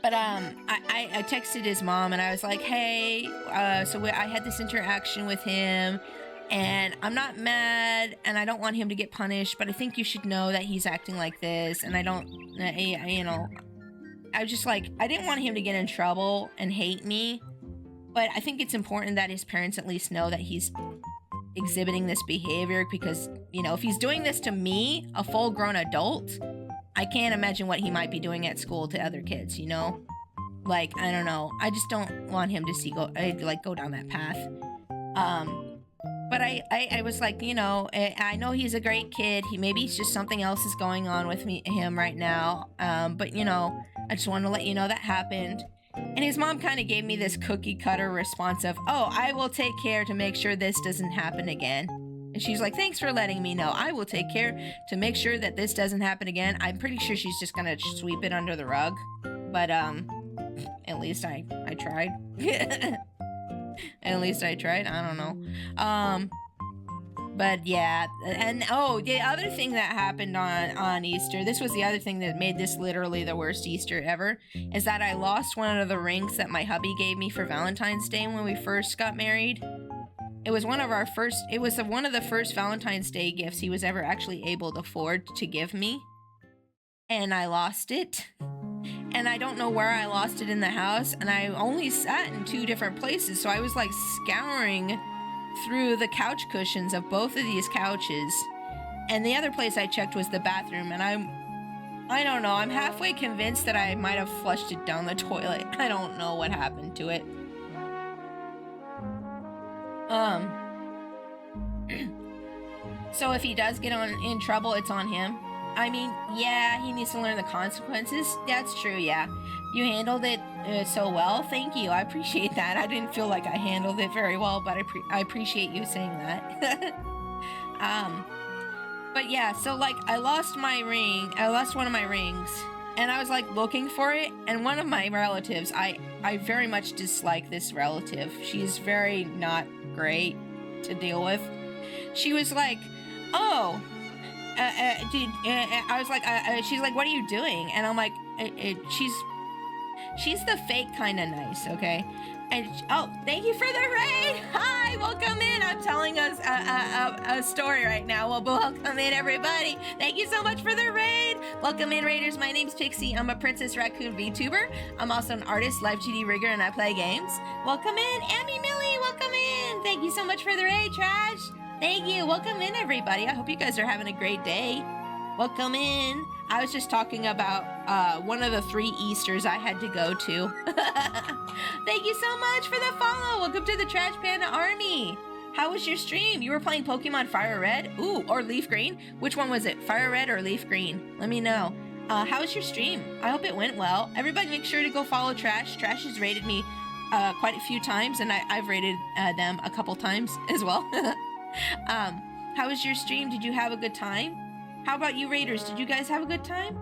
But I texted his mom and I was like, "Hey, I had this interaction with him, and I'm not mad, and I don't want him to get punished, but I think you should know that he's acting like this, and I was just I didn't want him to get in trouble and hate me, but I think it's important that his parents at least know that he's exhibiting this behavior, because, if he's doing this to me, a full-grown adult, I can't imagine what he might be doing at school to other kids, I don't know. I just don't want him to go down that path. But I was like, I know he's a great kid. Maybe it's just something else is going on with him right now. But I just wanted to let you know that happened. And his mom kind of gave me this cookie cutter response of, "Oh, I will take care to make sure this doesn't happen again." And she's like, "Thanks for letting me know. I will take care to make sure that this doesn't happen again." I'm pretty sure she's just gonna sweep it under the rug. But at least I tried. At least I tried. I don't know. But yeah, and the other thing that happened on Easter, this was the other thing that made this literally the worst Easter ever, is that I lost one of the rings that my hubby gave me for Valentine's Day when we first got married. It was one of the first Valentine's Day gifts he was ever actually able to afford to give me. and I lost it. And I don't know where I lost it in the house, and I only sat in 2 different places, so I was like scouring through the couch cushions of both of these couches. And the other place I checked was the bathroom, and I don't know, I'm halfway convinced that I might have flushed it down the toilet. I don't know what happened to it. So if he does get in trouble, it's on him. I mean, yeah, he needs to learn the consequences. That's true, yeah. You handled it so well. Thank you. I appreciate that. I didn't feel like I handled it very well, but I appreciate you saying that. But yeah, so like I lost my ring. I lost one of my rings, and I was like looking for it. And one of my relatives, I very much dislike this relative. She's very not great to deal with. She was like, oh. I was like, she's like, what are you doing? And I'm like, she's the fake kind of nice, okay? And oh, thank you for the raid. Hi, welcome in. I'm telling us a story right now. Well, welcome in, everybody. Thank you so much for the raid. Welcome in, raiders. My name's Pixie. I'm a Princess Raccoon VTuber. I'm also an artist, live 2D rigger, and I play games. Welcome in, Amy Millie. Welcome in. Thank you so much for the raid, Trash. Thank you. Welcome in, everybody. I hope you guys are having a great day. Welcome in. I was just talking about one of the 3 Easters I had to go to. Thank you so much for the follow. Welcome to the Trash Panda Army. How was your stream? You were playing Pokemon Fire Red? Ooh, or Leaf Green? Which one was it? Fire Red or Leaf Green? Let me know. How was your stream? I hope it went well. Everybody make sure to go follow Trash. Trash has rated me quite a few times, and I've rated them a couple times as well. How was your stream? Did you have a good time? How about you, raiders? Did you guys have a good time?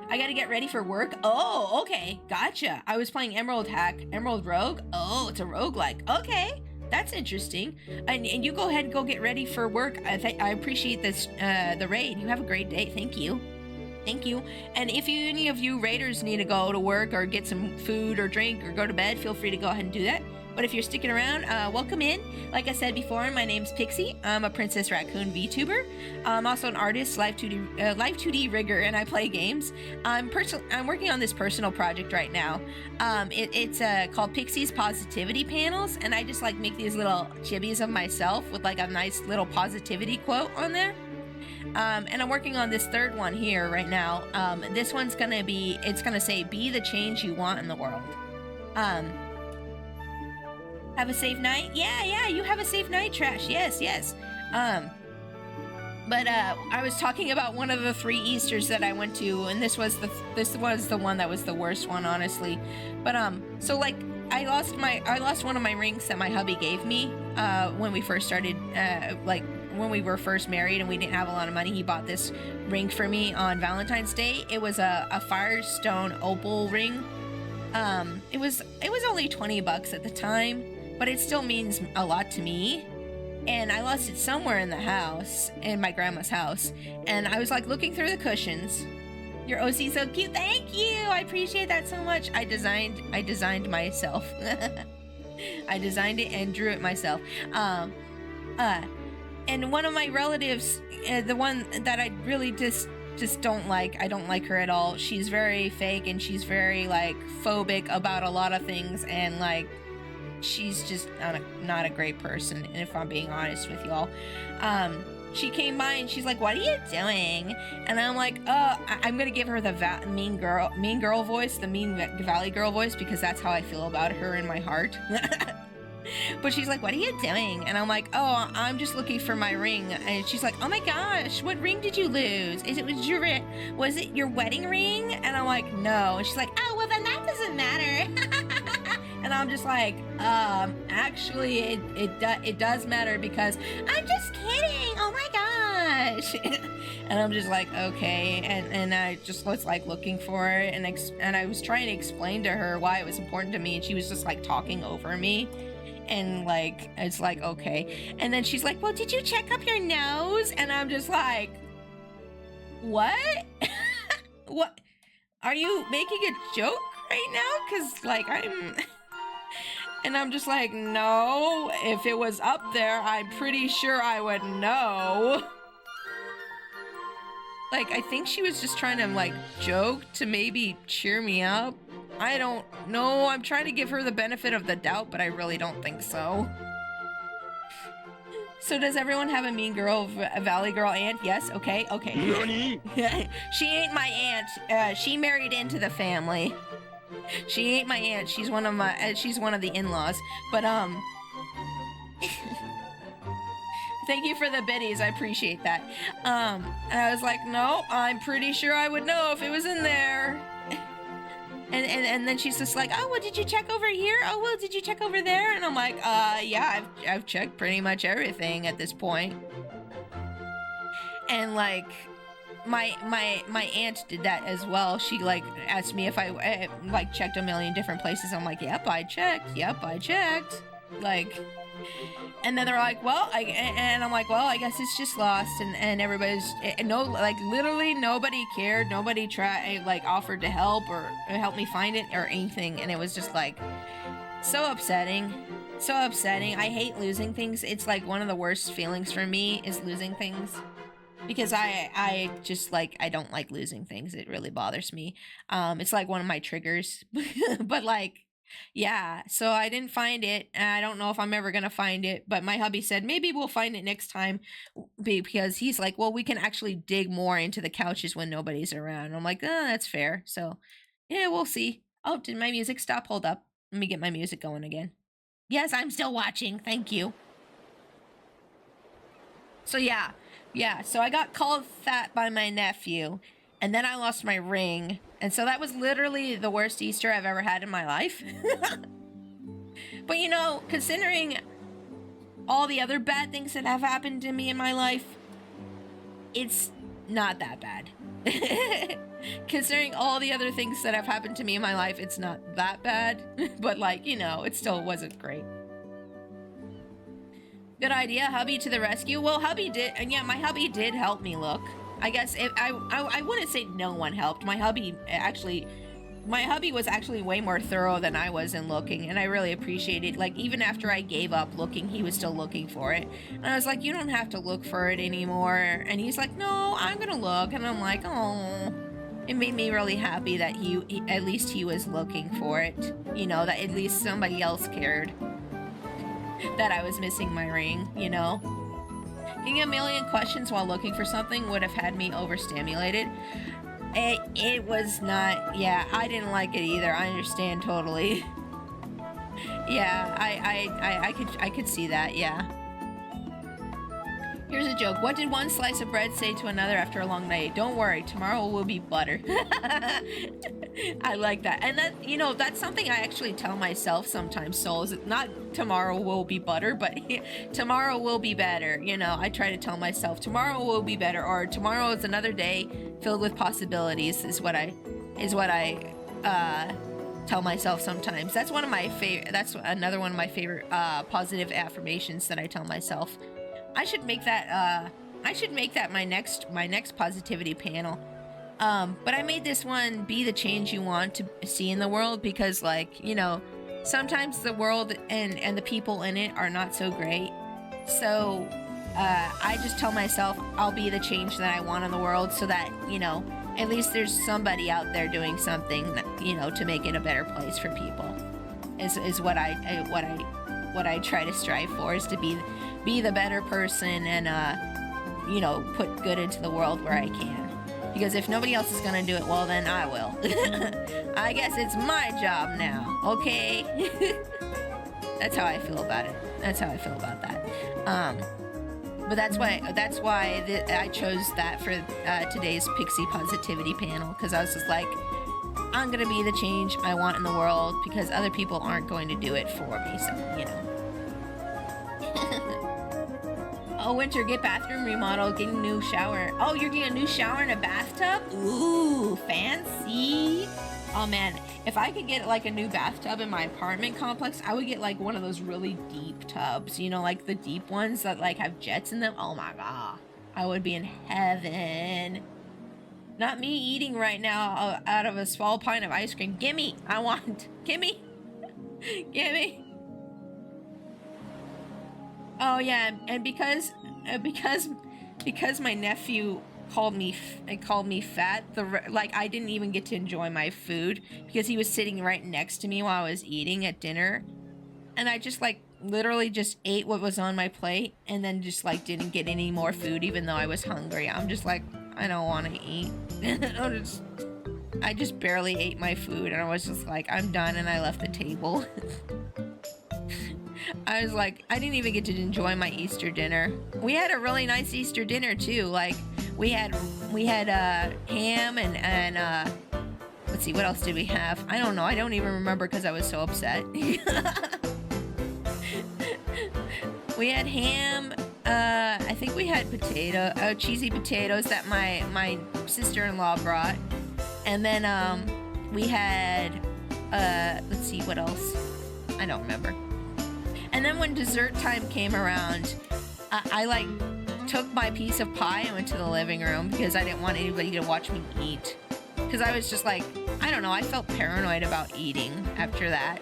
I gotta get ready for work. Oh, okay. Gotcha. I was playing Emerald Hack. Emerald Rogue? Oh, it's a roguelike. Okay. That's interesting. And you go ahead and go get ready for work. I appreciate this, the raid. You have a great day. Thank you. Thank you. And if any of you raiders need to go to work or get some food or drink or go to bed, feel free to go ahead and do that. But if you're sticking around, welcome in. Like I said before, my name's Pixie. I'm a Princess Raccoon VTuber. I'm also an artist, live 2D rigger, and I play games. I'm working on this personal project right now. It's called Pixie's Positivity Panels, and I just like make these little chibis of myself with like a nice little positivity quote on there. And I'm working on this 3rd one here right now. This one's gonna be, it's gonna say, be the change you want in the world. Have a safe night? Yeah, you have a safe night, Trash. Yes. But I was talking about one of the 3 Easters that I went to, and this was the one that was the worst one, honestly. But so like I lost one of my rings that my hubby gave me when we first started, like when we were first married and we didn't have a lot of money. He bought this ring for me on Valentine's Day. It was a Firestone opal ring. It was only $20 at the time, but it still means a lot to me. And I lost it somewhere in the house, in my grandma's house. And I was like looking through the cushions. Your OC's so cute. Thank you. I appreciate that so much. I designed myself. I designed it and drew it myself. And one of my relatives, the one that I really just don't like, I don't like her at all. She's very fake and she's very like phobic about a lot of things, and like she's just not a great person, if I'm being honest with y'all. She came by and she's like, what are you doing? And I'm like, I'm gonna give her the mean girl voice, the mean valley girl voice, because that's how I feel about her in my heart. But she's like, what are you doing? And I'm like, oh, I'm just looking for my ring. And she's like, oh my gosh, what ring did you lose? Was it your wedding ring? And I'm like, no. And she's like, oh, well then that doesn't matter. And I'm just like, actually it does matter, because I'm just kidding. Oh my gosh. And I'm just like, okay. And I just was like looking for it, and I was trying to explain to her why it was important to me, and she was just like talking over me. And like, it's like, okay. And then she's like, well, did you check up your nose? And I'm just like, what? What? Are you making a joke right now? Cause like and I'm just like, no, if it was up there, I'm pretty sure I would know. Like, I think she was just trying to, like, joke to maybe cheer me up. I don't know. I'm trying to give her the benefit of the doubt, but I really don't think so. So does everyone have a mean girl, a valley girl aunt? Yes? Okay, okay. She ain't my aunt. She married into the family. She ain't my aunt. She's one of the in-laws. But, thank you for the biddies. I appreciate that. And I was like, no, I'm pretty sure I would know if it was in there. And then she's just like, oh, well, did you check over here? Oh, well, did you check over there? And I'm like, yeah, I've checked pretty much everything at this point. And like, my aunt did that as well. She like asked me if I like checked a million different places. I'm like, yep, I checked. Yep, I checked. Like, and then they're like, well, and I'm like, well, I guess it's just lost, and everybody's no, like literally nobody cared, nobody tried, like offered to help or help me find it or anything, and it was just like so upsetting, so upsetting. I hate losing things. It's like one of the worst feelings for me is losing things, because I just like, I don't like losing things. It really bothers me. It's like one of my triggers, but like. Yeah, so I didn't find it, and I don't know if I'm ever gonna find it, but my hubby said maybe we'll find it next time, because he's like, well, we can actually dig more into the couches when nobody's around. I'm like, oh, that's fair. So yeah, we'll see. Oh, did my music stop? Hold up. Let me get my music going again. Yes, I'm still watching. Thank you. So yeah, so I got called fat by my nephew, and then I lost my ring. And so that was literally the worst Easter I've ever had in my life. But you know, considering all the other bad things that have happened to me in my life, it's not that bad. Considering all the other things that have happened to me in my life, it's not that bad. But like, you know, it still wasn't great. Good idea, hubby to the rescue. Well, hubby did, and yeah, my hubby did help me look. I guess I wouldn't say no one helped. My hubby was actually way more thorough than I was in looking, and I really appreciate it. Like, even after I gave up looking, he was still looking for it. And I was like, you don't have to look for it anymore. And he's like, no, I'm gonna look. And I'm like, oh. It made me really happy that he at least he was looking for it. You know, that at least somebody else cared that I was missing my ring, you know? Getting a million questions while looking for something would have had me overstimulated. It was not, yeah, I didn't like it either. I understand totally. Yeah, I could see that, yeah. Here's a joke. What did one slice of bread say to another after a long night? Don't worry, tomorrow will be butter. I like that. And that, you know, that's something I actually tell myself sometimes, souls. Not tomorrow will be butter, but tomorrow will be better. You know, I try to tell myself tomorrow will be better, or tomorrow is another day filled with possibilities is what I tell myself sometimes. That's one of my favorite, that's another one of my favorite positive affirmations that I tell myself. I should make that my next positivity panel. But I made this one, be the change you want to see in the world, because like, you know, sometimes the world and the people in it are not so great. So I just tell myself I'll be the change that I want in the world, so that, you know, at least there's somebody out there doing something that, you know, to make it a better place for people. Is what I try to strive for, is to be the better person and you know, put good into the world where I can. Because if nobody else is gonna do it, well, then I will. I guess it's my job now, okay? That's how I feel about it. That's how I feel about that. But that's why I chose that for today's Pixie Positivity panel, because I was just like, I'm gonna be the change I want in the world, because other people aren't going to do it for me, so, you know. Oh, Winter, get bathroom remodel, getting a new shower. Oh, you're getting a new shower and a bathtub? Ooh, fancy. Oh man, if I could get like a new bathtub in my apartment complex, I would get like one of those really deep tubs, you know, like the deep ones that like have jets in them. Oh my god, I would be in heaven. Not me eating right now out of a small pint of ice cream. Gimme, I want, gimme, gimme. Oh yeah, and because my nephew called me fat. Like I didn't even get to enjoy my food because he was sitting right next to me while I was eating at dinner, and I just like literally just ate what was on my plate and then just like didn't get any more food even though I was hungry. I'm just like, I don't want to eat. I just barely ate my food and I was just like, I'm done, and I left the table. I was like, I didn't even get to enjoy my Easter dinner. We had a really nice Easter dinner too. Like we had ham and let's see, what else did we have? I don't know. I don't even remember because I was so upset. We had ham. I think we had cheesy potatoes that my sister-in-law brought, and then we had let's see, what else? I don't remember. And then when dessert time came around, I like took my piece of pie and went to the living room because I didn't want anybody to watch me eat. Because I was just like, I don't know, I felt paranoid about eating after that.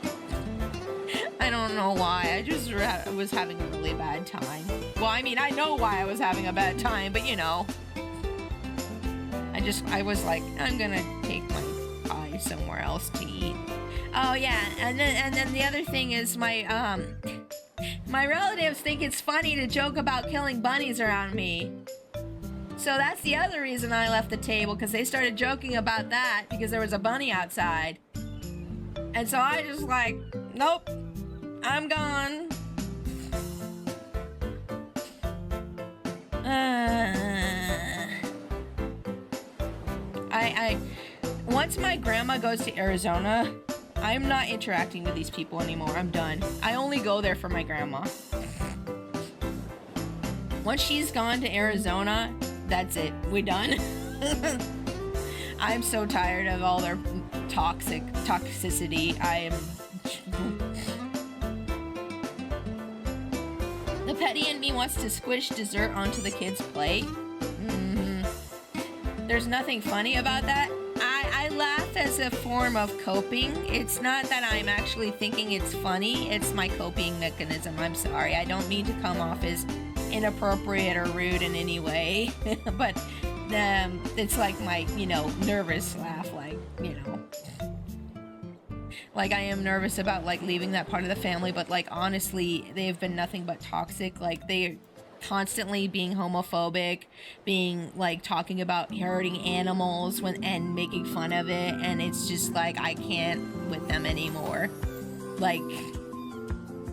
I don't know why. I just was having a really bad time. Well, I mean, I know why I was having a bad time, but you know. I was like, I'm gonna take my pie somewhere else to eat. Oh yeah, and then the other thing is my relatives think it's funny to joke about killing bunnies around me. So that's the other reason I left the table, because they started joking about that because there was a bunny outside. And so I just like, nope, I'm gone. Once my grandma goes to Arizona, I'm not interacting with these people anymore. I'm done. I only go there for my grandma. Once she's gone to Arizona, that's it. We're done. I'm so tired of all their toxicity. The petty in me wants to squish dessert onto the kid's plate. There's nothing funny about that. I laugh as a form of coping. It's not that I'm actually thinking it's funny. It's my coping mechanism. I'm sorry. I don't mean to come off as inappropriate or rude in any way. But it's like my, nervous laugh. Like, like I am nervous about like leaving that part of the family. But like honestly, they've been nothing but toxic. Like they're constantly being homophobic, being like talking about hurting animals and making fun of it, and it's just like I can't with them anymore. Like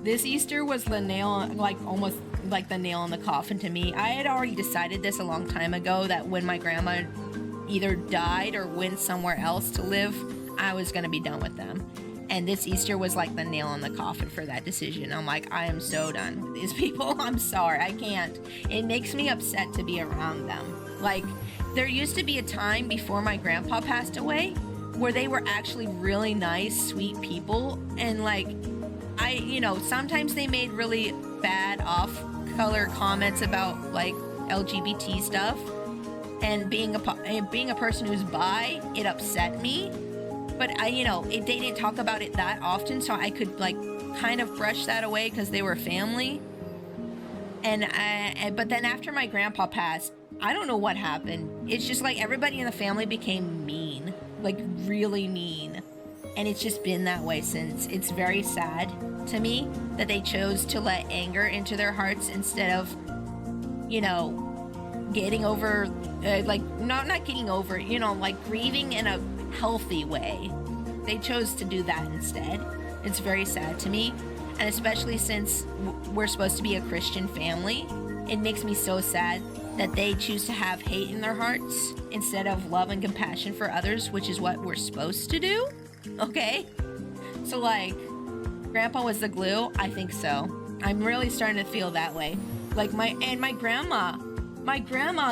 this Easter was the nail, like almost like the nail in the coffin to me. I had already decided this a long time ago that when my grandma either died or went somewhere else to live, I was gonna be done with them. And this Easter was like the nail in the coffin for that decision. I'm like, I am so done with these people. I'm sorry, I can't. It makes me upset to be around them. Like, there used to be a time before my grandpa passed away where they were actually really nice, sweet people. And like, sometimes they made really bad off-color comments about like LGBT stuff. And being a person who's bi, it upset me. But they didn't talk about it that often, so I could like kind of brush that away because they were family. But then after my grandpa passed, I don't know what happened. It's just like everybody in the family became mean, like really mean, and it's just been that way since. It's very sad to me that they chose to let anger into their hearts instead of, getting over, not getting over, like grieving in a healthy way. They chose to do that instead. It's very sad to me, and especially since we're supposed to be a Christian family, it makes me so sad that they choose to have hate in their hearts instead of love and compassion for others, which is what we're supposed to do. Okay? So like, Grandpa was the glue? I think so. I'm really starting to feel that way. Like my grandma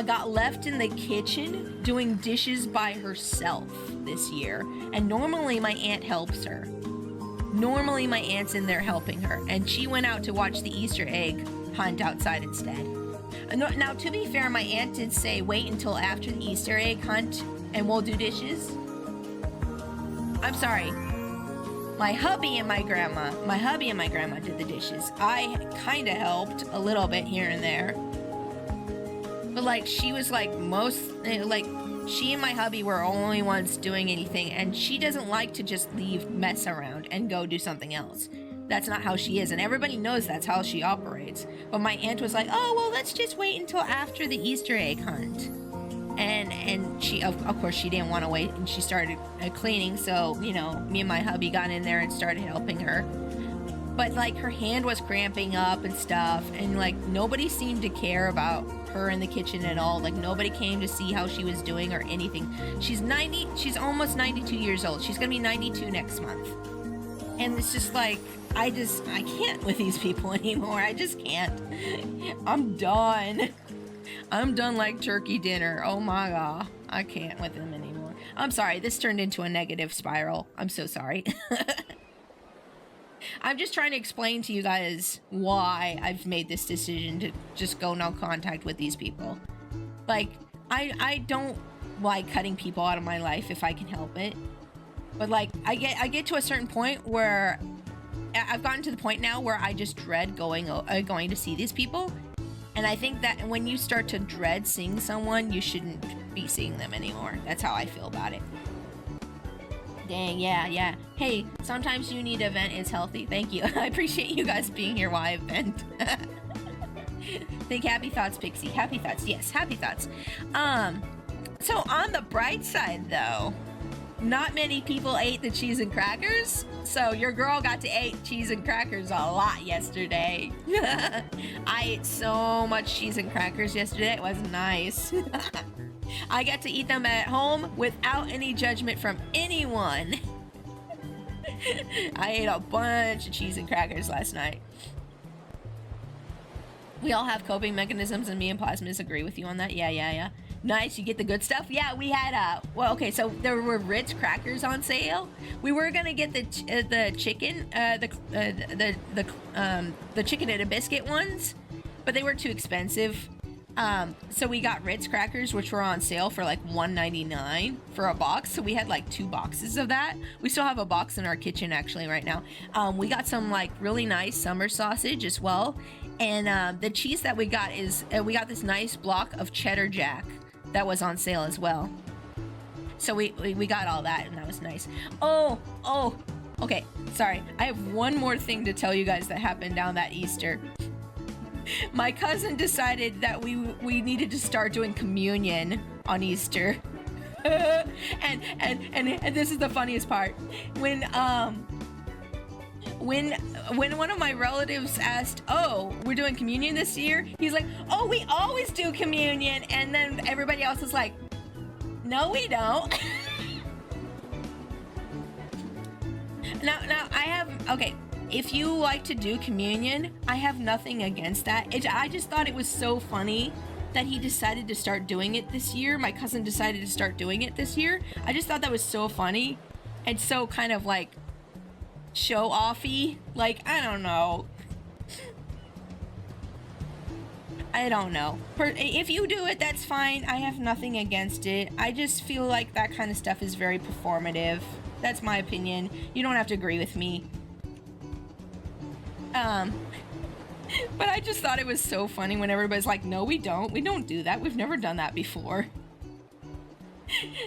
got left in the kitchen doing dishes by herself this year. And normally my aunt helps her. Normally my aunt's in there helping her. And she went out to watch the Easter egg hunt outside instead. Now, to be fair, my aunt did say wait until after the Easter egg hunt and we'll do dishes. I'm sorry. My hubby and my grandma did the dishes. I kind of helped a little bit here and there. But like she was like like she and my hubby were only ones doing anything, and she doesn't like to just leave mess around and go do something else. That's not how she is, and everybody knows that's how she operates. But my aunt was like, oh, well, let's just wait until after the Easter egg hunt. And she, of course, she didn't want to wait, and she started cleaning, so, you know, me and my hubby got in there and started helping her. But, like, her hand was cramping up and stuff, and, like, nobody seemed to care about her in the kitchen at all. Like, nobody came to see how she was doing or anything. She's almost 92 years old. She's gonna be 92 next month. And it's just like, I can't with these people anymore. I just can't. I'm done. I'm done like turkey dinner. Oh my god. I can't with them anymore. I'm sorry. This turned into a negative spiral. I'm so sorry. I'm just trying to explain to you guys why I've made this decision to just go no contact with these people. Like, I don't like cutting people out of my life if I can help it. But like, I get to a certain point where I've gotten to the point now where I just dread going to see these people. And I think that when you start to dread seeing someone, you shouldn't be seeing them anymore. That's how I feel about it. Dang, yeah. Hey, sometimes you need a vent is healthy. Thank you. I appreciate you guys being here while I vent. Think happy thoughts, Pixie. Happy thoughts. Yes, happy thoughts. So on the bright side, though, not many people ate the cheese and crackers, so your girl got to eat cheese and crackers a lot yesterday. I ate so much cheese and crackers yesterday, it was nice. I got to eat them at home without any judgment from anyone. I ate a bunch of cheese and crackers last night. We all have coping mechanisms, and me and Plasmas agree with you on that. Yeah. Nice, you get the good stuff. Yeah, we had well, okay, so there were Ritz crackers on sale. We were gonna get the chicken, the chicken and a biscuit ones, but they were too expensive. So we got Ritz crackers, which were on sale for like $1.99 for a box. So we had like 2 boxes of that. We still have a box in our kitchen actually right now. We got some like really nice summer sausage as well. And the cheese that we got is, we got this nice block of cheddar jack that was on sale as well. So we got all that, and that was nice. Oh, okay, sorry. I have one more thing to tell you guys that happened down that Easter. My cousin decided that we needed to start doing communion on Easter. and this is the funniest part. When one of my relatives asked, oh, we're doing communion this year, he's like, oh, we always do communion. And then everybody else is like, no, we don't. now I have, okay, if you like to do communion, I have nothing against that. I just thought it was so funny that he decided to start doing it this year. My cousin decided to start doing it this year. I just thought that was so funny and so kind of like show-offy. Like, I don't know. If you do it, that's fine. I have nothing against it. I just feel like that kind of stuff is very performative. That's my opinion. You don't have to agree with me. But I just thought it was so funny when everybody's like, no, we don't do that. We've never done that before.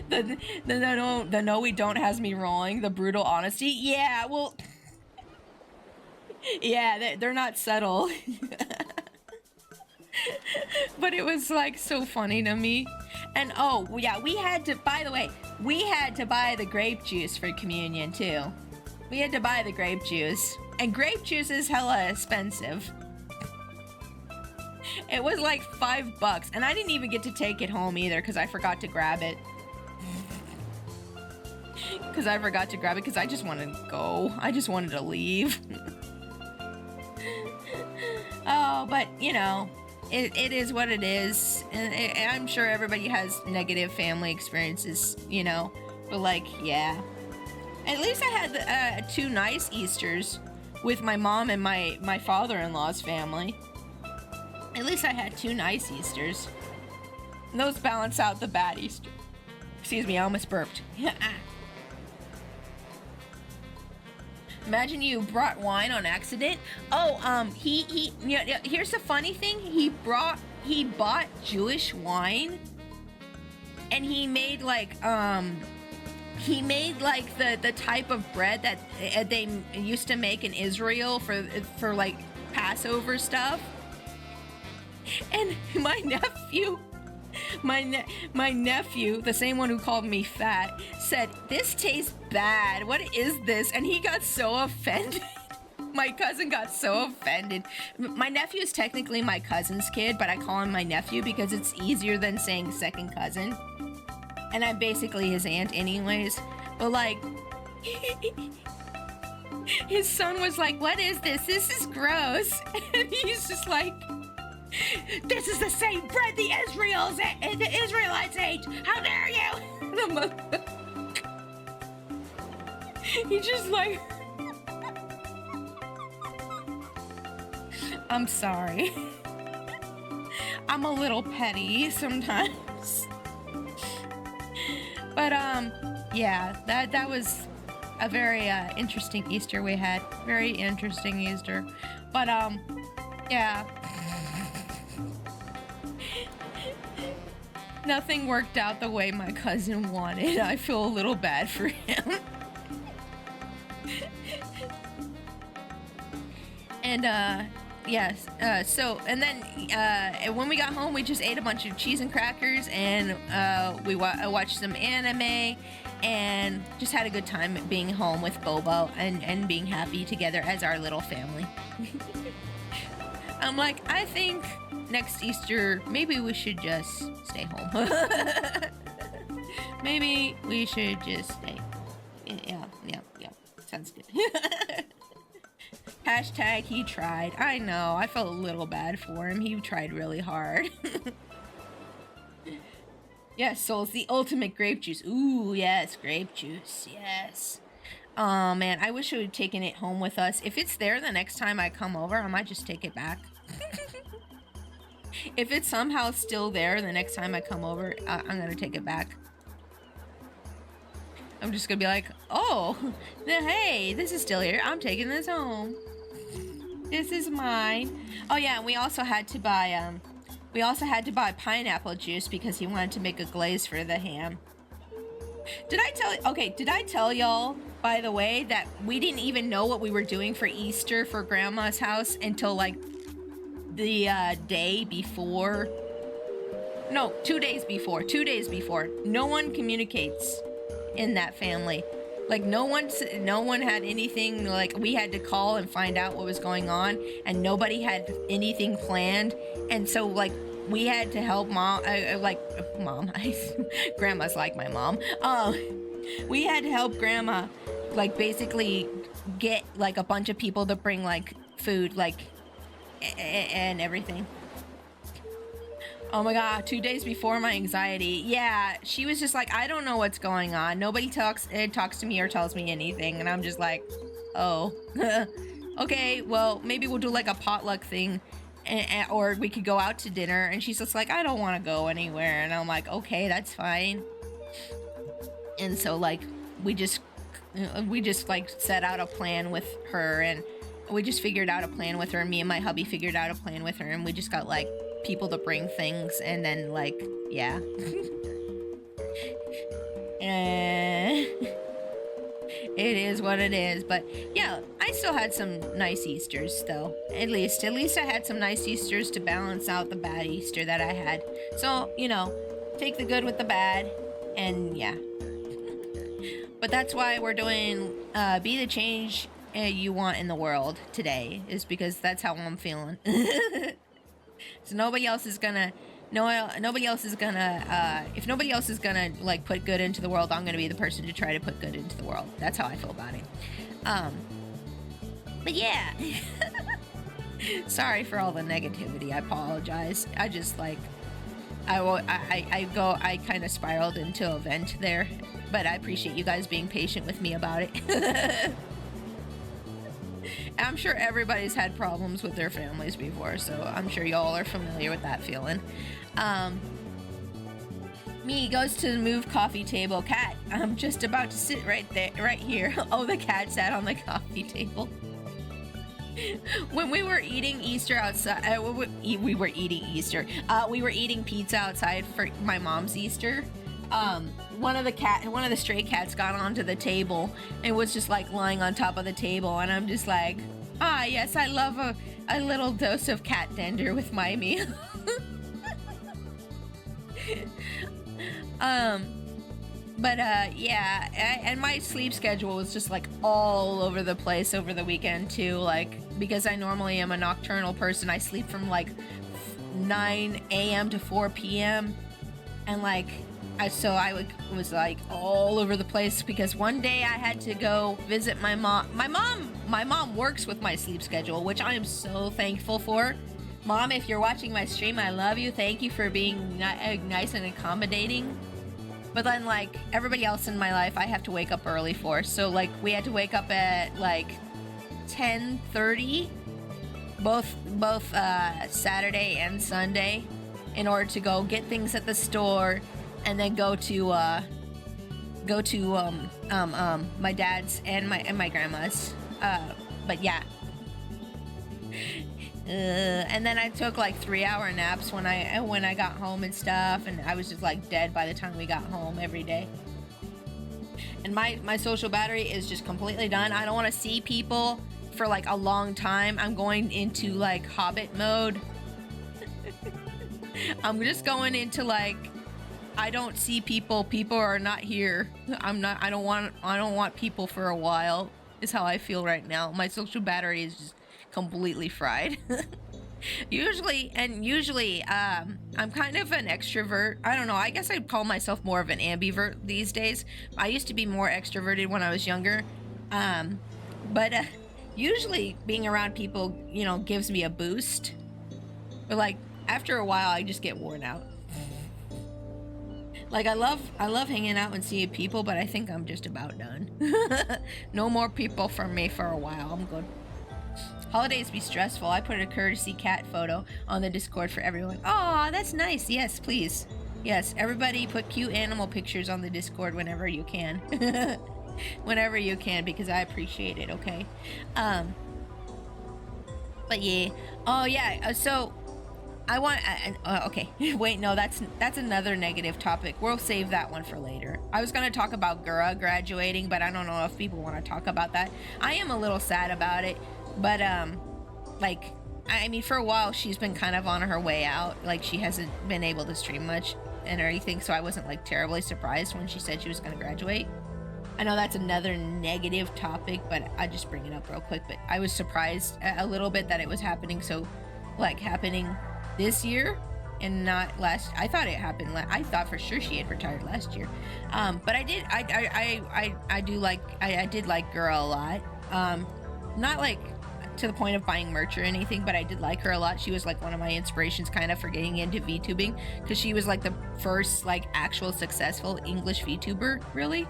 The no, we don't has me rolling. The brutal honesty. Yeah, well, yeah, they're not subtle. But it was like so funny to me. And oh, yeah, we had to buy the grape juice for communion too. We had to buy the grape juice. And grape juice is hella expensive. It was like $5, and I didn't even get to take it home either because I forgot to grab it. Because I just wanted to go. I just wanted to leave. Oh, but you know, it is what it is. And I'm sure everybody has negative family experiences, you know. But like, yeah. At least I had 2 nice Easters with my mom and my father-in-law's family. At least I had 2 nice Easters. And those balance out the bad Easter. Excuse me, I almost burped. Imagine you brought wine on accident. Oh, he you know, here's the funny thing. He he bought Jewish wine, and he made like the type of bread that they used to make in Israel for like Passover stuff. And my nephew, the same one who called me fat, said, "This tastes bad. What is this?" And he got so offended. My cousin got so offended. My nephew is technically my cousin's kid, but I call him my nephew because it's easier than saying second cousin. And I'm basically his aunt anyways. But like, his son was like, "What is this? This is gross." And he's just like, "This is the same bread the Israelites ate. How dare you?" He just like, I'm sorry. I'm a little petty sometimes. But yeah, that was a very interesting Easter we had. Very interesting Easter. But yeah. Nothing worked out the way my cousin wanted. I feel a little bad for him. And yes, so, and then when we got home, we just ate a bunch of cheese and crackers, and we watched some anime, and just had a good time being home with Bobo and being happy together as our little family. I'm like, I think next Easter, maybe we should just stay home. Maybe we should just stay. Yeah. Sounds good. Hashtag he tried. I know, I felt a little bad for him. He tried really hard. Yes, so it's the ultimate grape juice. Ooh, yes, grape juice. Yes. Oh man, I wish we had taken it home with us. If it's there the next time I come over, I might just take it back. If it's somehow still there the next time I come over, I'm gonna take it back. I'm just gonna be like, "Oh, hey, this is still here. I'm taking this home. This is mine." Oh yeah, and we also had to buy pineapple juice because he wanted to make a glaze for the ham. Did I tell y'all, by the way, that we didn't even know what we were doing for Easter for Grandma's house until like the day before? No, 2 days before. 2 days before. No one communicates in that family. Like no one had anything. Like we had to call and find out what was going on, and nobody had anything planned. And so like we had to help mom. Grandma's like my mom. We had to help Grandma, like basically get like a bunch of people to bring like food, like and everything. Oh my god, 2 days before my anxiety. Yeah, she was just like, I don't know what's going on. Nobody talks to me or tells me anything. And I'm just like, oh. Okay, well, maybe we'll do like a potluck thing. Or we could go out to dinner. And she's just like, I don't want to go anywhere. And I'm like, okay, that's fine. And so like, we just like set out a plan with her. And we just figured out a plan with her. And me and my hubby figured out a plan with her. And we just got like people to bring things, and then like, yeah. It is what it is. But yeah, I still had some nice Easters though. At least I had some nice Easters to balance out the bad Easter that I had. So, you know, take the good with the bad, and yeah. But that's why we're doing be the change you want in the world today, is because that's how I'm feeling. So if nobody else is gonna like put good into the world, I'm gonna be the person to try to put good into the world. That's how I feel about it. But yeah. Sorry for all the negativity. I apologize. I just like, I kind of spiraled into a vent there, but I appreciate you guys being patient with me about it. I'm sure everybody's had problems with their families before, so I'm sure y'all are familiar with that feeling. Me goes to the move coffee table. Cat, I'm just about to sit right here. Oh, the cat sat on the coffee table. When we were eating Easter outside, we were eating Easter. We were eating pizza outside for my mom's Easter. One of the stray cats got onto the table and was just like lying on top of the table, and I'm just like, yes, I love a little dose of cat tender with my meal. Yeah, and my sleep schedule was just like all over the place over the weekend too, like, because I normally am a nocturnal person. I sleep from like 9 a.m. to 4 p.m. and like I was like all over the place because one day I had to go visit my mom. My mom works with my sleep schedule, which I am so thankful for. Mom, if you're watching my stream, I love you. Thank you for being nice and accommodating. But then, like, everybody else in my life, I have to wake up early for. So, like, we had to wake up at, like, 10:30, both Saturday and Sunday, in order to go get things at the store, and then go to my dad's and my grandma's. But yeah. And then I took like 3-hour naps when I got home and stuff, and I was just like dead by the time we got home every day. And my social battery is just completely done. I don't want to see people for like a long time. I'm going into like Hobbit mode. I'm just going into like, I don't see people. People are not here. I don't want people for a while. Is how I feel right now. My social battery is just completely fried. Usually, I'm kind of an extrovert. I don't know, I guess I'd call myself more of an ambivert these days. I used to be more extroverted when I was younger. But usually being around people, you know, gives me a boost. But like, after a while, I just get worn out. Like, I love hanging out and seeing people, but I think I'm just about done. No more people for me for a while. I'm good. Holidays be stressful. I put a courtesy cat photo on the Discord for everyone. Aw, that's nice. Yes, please. Yes, everybody put cute animal pictures on the Discord whenever you can. Whenever you can, because I appreciate it, okay? But yeah. Oh, yeah. So, I want... okay. Wait, no, that's another negative topic. We'll save that one for later. I was going to talk about Gura graduating, but I don't know if people want to talk about that. I am a little sad about it. But, like, I mean, for a while, she's been kind of on her way out. Like, she hasn't been able to stream much and everything, so I wasn't, like, terribly surprised when she said she was going to graduate. I know that's another negative topic, but I just bring it up real quick. But I was surprised a little bit that it was happening happening this year and not last. I thought it happened. I thought for sure she had retired last year. But I did. I did like Girl a lot. Not like to the point of buying merch or anything, but I did like her a lot. She was like one of my inspirations kind of for getting into VTubing, because she was like the first like actual successful English VTuber, really.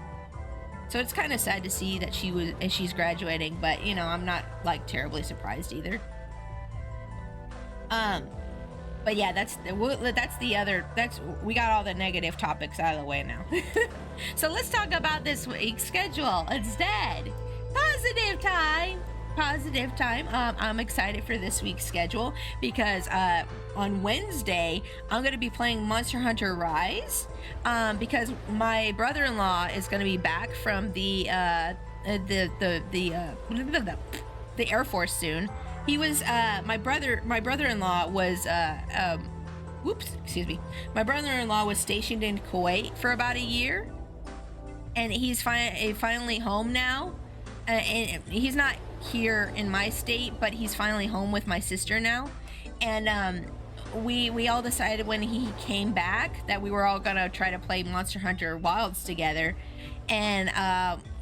So it's kind of sad to see that she's graduating, but you know, I'm not like terribly surprised either. But yeah, we got all the negative topics out of the way now. So let's talk about this week's schedule instead. Positive time. I'm excited for this week's schedule because on Wednesday I'm going to be playing Monster Hunter Rise because my brother-in-law is going to be back from the Air Force soon. He was my brother-in-law was my brother-in-law was stationed in Kuwait for about a year, and he's finally home now. And he's not here in my state, but he's finally home with my sister now. And we all decided when he came back that we were all gonna try to play Monster Hunter Wilds together. And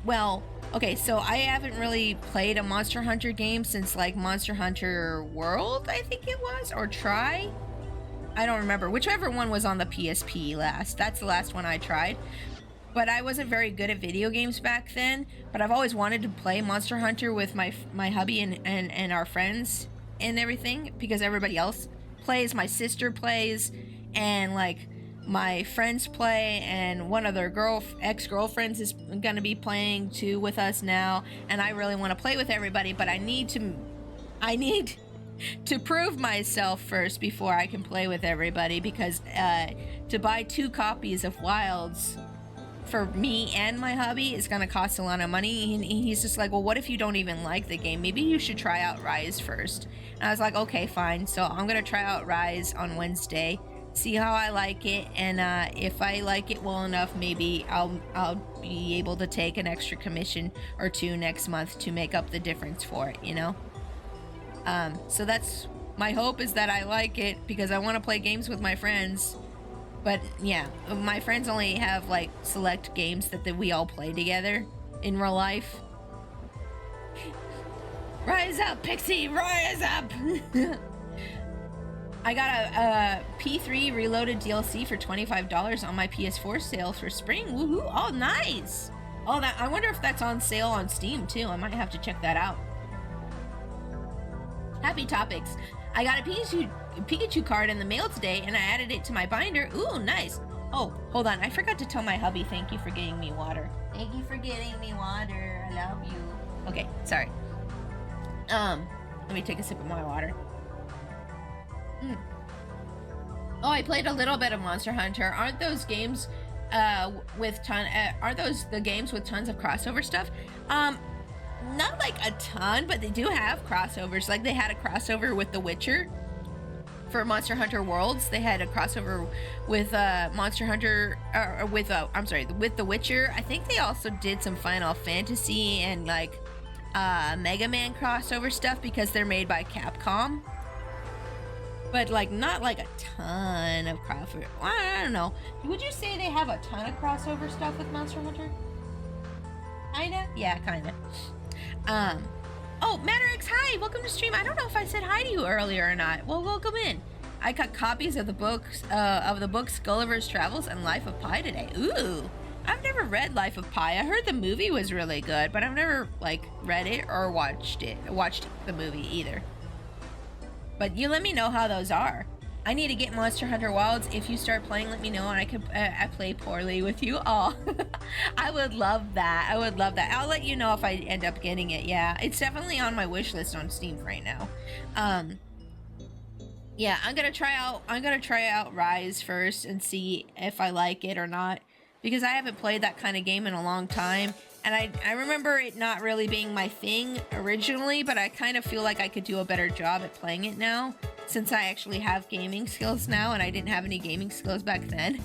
well, okay, so I haven't really played a Monster Hunter game since like Monster Hunter World, I think it was, or Try. I don't remember. Whichever one was on the PSP last. That's the last one I tried. But I wasn't very good at video games back then, but I've always wanted to play Monster Hunter with my hubby and our friends and everything, because everybody else plays. My sister plays, and like my friends play, and one of their ex-girlfriends is gonna be playing too with us now, and I really want to play with everybody, but I need to I need to prove myself first before I can play with everybody, because to buy 2 copies of Wilds for me and my hubby is gonna cost a lot of money. And he's just like, well, what if you don't even like the game? Maybe you should try out Rise first. And I was like, okay, fine. So I'm gonna try out Rise on Wednesday, see how I like it, and if I like it well enough, maybe I'll be able to take an extra commission or 2 next month to make up the difference for it, you know? So that's my hope, is that I like it, because I want to play games with my friends. But yeah, my friends only have like select games that we all play together in real life. Rise up, Pixie, rise up! I got a P3 Reloaded DLC for $25 on my PS4 sale for spring. Woohoo! Oh, nice! Oh, I wonder if that's on sale on Steam too. I might have to check that out. Happy topics. I got a Pikachu card in the mail today, and I added it to my binder. Ooh, nice. Oh, hold on. I forgot to tell my hubby thank you for getting me water. Thank you for getting me water. I love you. Okay, sorry. Let me take a sip of my water. Oh, I played a little bit of Monster Hunter. Aren't those games aren't those the games with tons of crossover stuff? Not like a ton, but they do have crossovers. Like, they had a crossover with The Witcher for Monster Hunter Worlds. They had a crossover with Monster Hunter, with The Witcher. I think they also did some Final Fantasy and like Mega Man crossover stuff, because they're made by Capcom. But like, not like a ton of crossover. I don't know. Would you say they have a ton of crossover stuff with Monster Hunter? Kinda? Yeah, kinda. Oh, Matterix, hi! Welcome to stream. I don't know if I said hi to you earlier or not. Well, welcome in. I got copies of the books, Gulliver's Travels and Life of Pi today. Ooh! I've never read Life of Pi. I heard the movie was really good, but I've never, like, read it or watched the movie either. But you let me know how those are. I need to get Monster Hunter Wilds. If you start playing, let me know, and I can I play poorly with you. Oh, I would love that. I would love that. I'll let you know if I end up getting it. Yeah, it's definitely on my wish list on Steam right now. Yeah, I'm gonna try out Rise first and see if I like it or not, because I haven't played that kind of game in a long time. And I remember it not really being my thing originally, but I kind of feel like I could do a better job at playing it now, since I actually have gaming skills now, and I didn't have any gaming skills back then.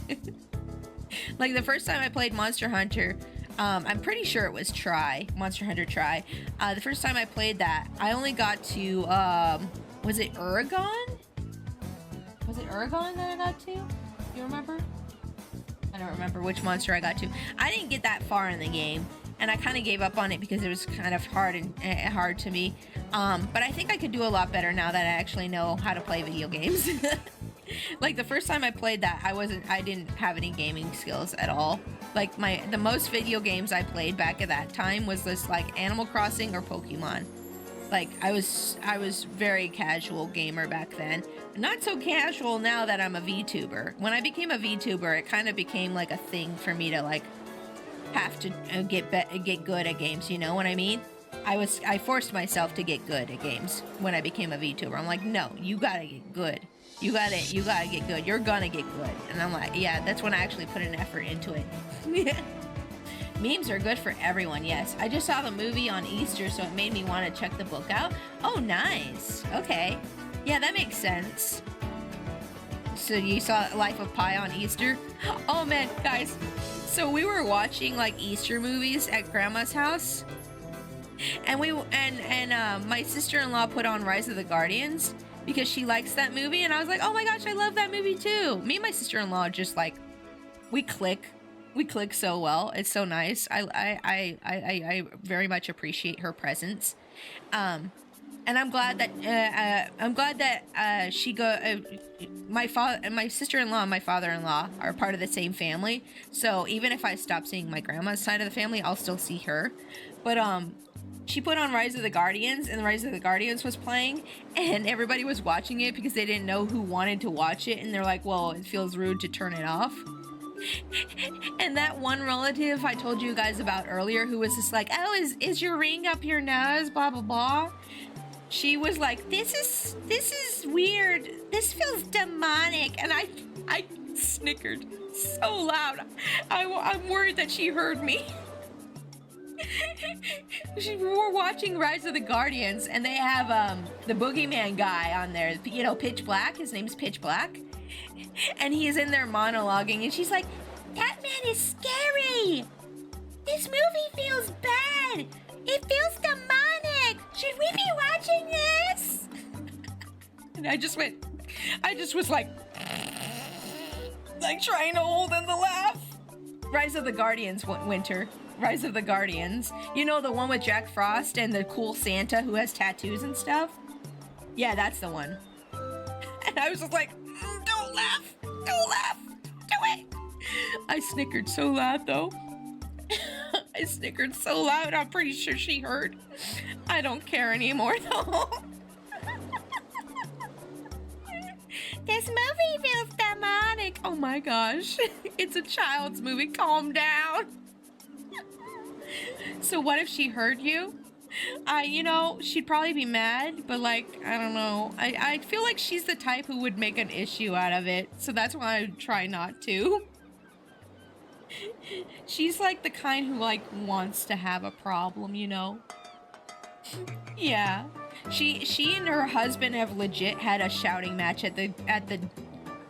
Like, the first time I played Monster Hunter, I'm pretty sure it was Monster Hunter Try. The first time I played that, I only got to, was it Uragon? Was it Uragon that I got to? Do you remember? I don't remember which monster I got to. I didn't get that far in the game, and I kind of gave up on it because it was kind of hard to me. But I think I could do a lot better now that I actually know how to play video games. Like, the first time I played that, I didn't have any gaming skills at all. Like, the most video games I played back at that time was this, like, Animal Crossing or Pokemon. Like, I was very casual gamer back then. Not so casual now that I'm a VTuber. When I became a VTuber, it kind of became like a thing for me to, like, have to get good at games, you know what I mean? I forced myself to get good at games when I became a VTuber. I'm like, no, you gotta get good. You gotta get good. You're gonna get good. And I'm like, yeah, that's when I actually put an effort into it. Memes are good for everyone, yes. I just saw the movie on Easter, so it made me want to check the book out. Oh, nice. Okay. Yeah, that makes sense. So you saw Life of Pi on Easter? Oh man, guys. So we were watching like Easter movies at Grandma's house. And my sister-in-law put on Rise of the Guardians because she likes that movie, and I was like, oh my gosh, I love that movie too. Me and my sister-in-law just like, we click so well. It's so nice. I very much appreciate her presence. And I'm glad that my sister-in-law and my father-in-law are part of the same family. So even if I stop seeing my grandma's side of the family, I'll still see her. But she put on Rise of the Guardians, and Rise of the Guardians was playing, and everybody was watching it because they didn't know who wanted to watch it, and they're like, well, it feels rude to turn it off. And that one relative I told you guys about earlier, who was just like, oh, is your ring up your nose, blah blah blah. she was like, this is weird. This feels demonic. And I snickered so loud. I'm worried that she heard me. We were watching Rise of the Guardians, and they have the boogeyman guy on there. You know, Pitch Black. His name's Pitch Black. And he's in there monologuing, and she's like, that man is scary. This movie feels bad. It feels demonic. Should we be watching this? And I just was like trying to hold in the laugh. Rise of the Guardians, Winter. Rise of the Guardians. You know, the one with Jack Frost and the cool Santa who has tattoos and stuff? Yeah, that's the one. And I was just like, don't laugh. Don't laugh. Do it. I snickered so loud, though. I snickered so loud, I'm pretty sure she heard. I don't care anymore, though. This movie feels demonic. Oh my gosh. It's a child's movie. Calm down. So what if she heard you? You know, she'd probably be mad, but like, I don't know. I feel like she's the type who would make an issue out of it. So that's why I try not to. She's like the kind who like wants to have a problem, you know? Yeah. She and her husband have legit had a shouting match at the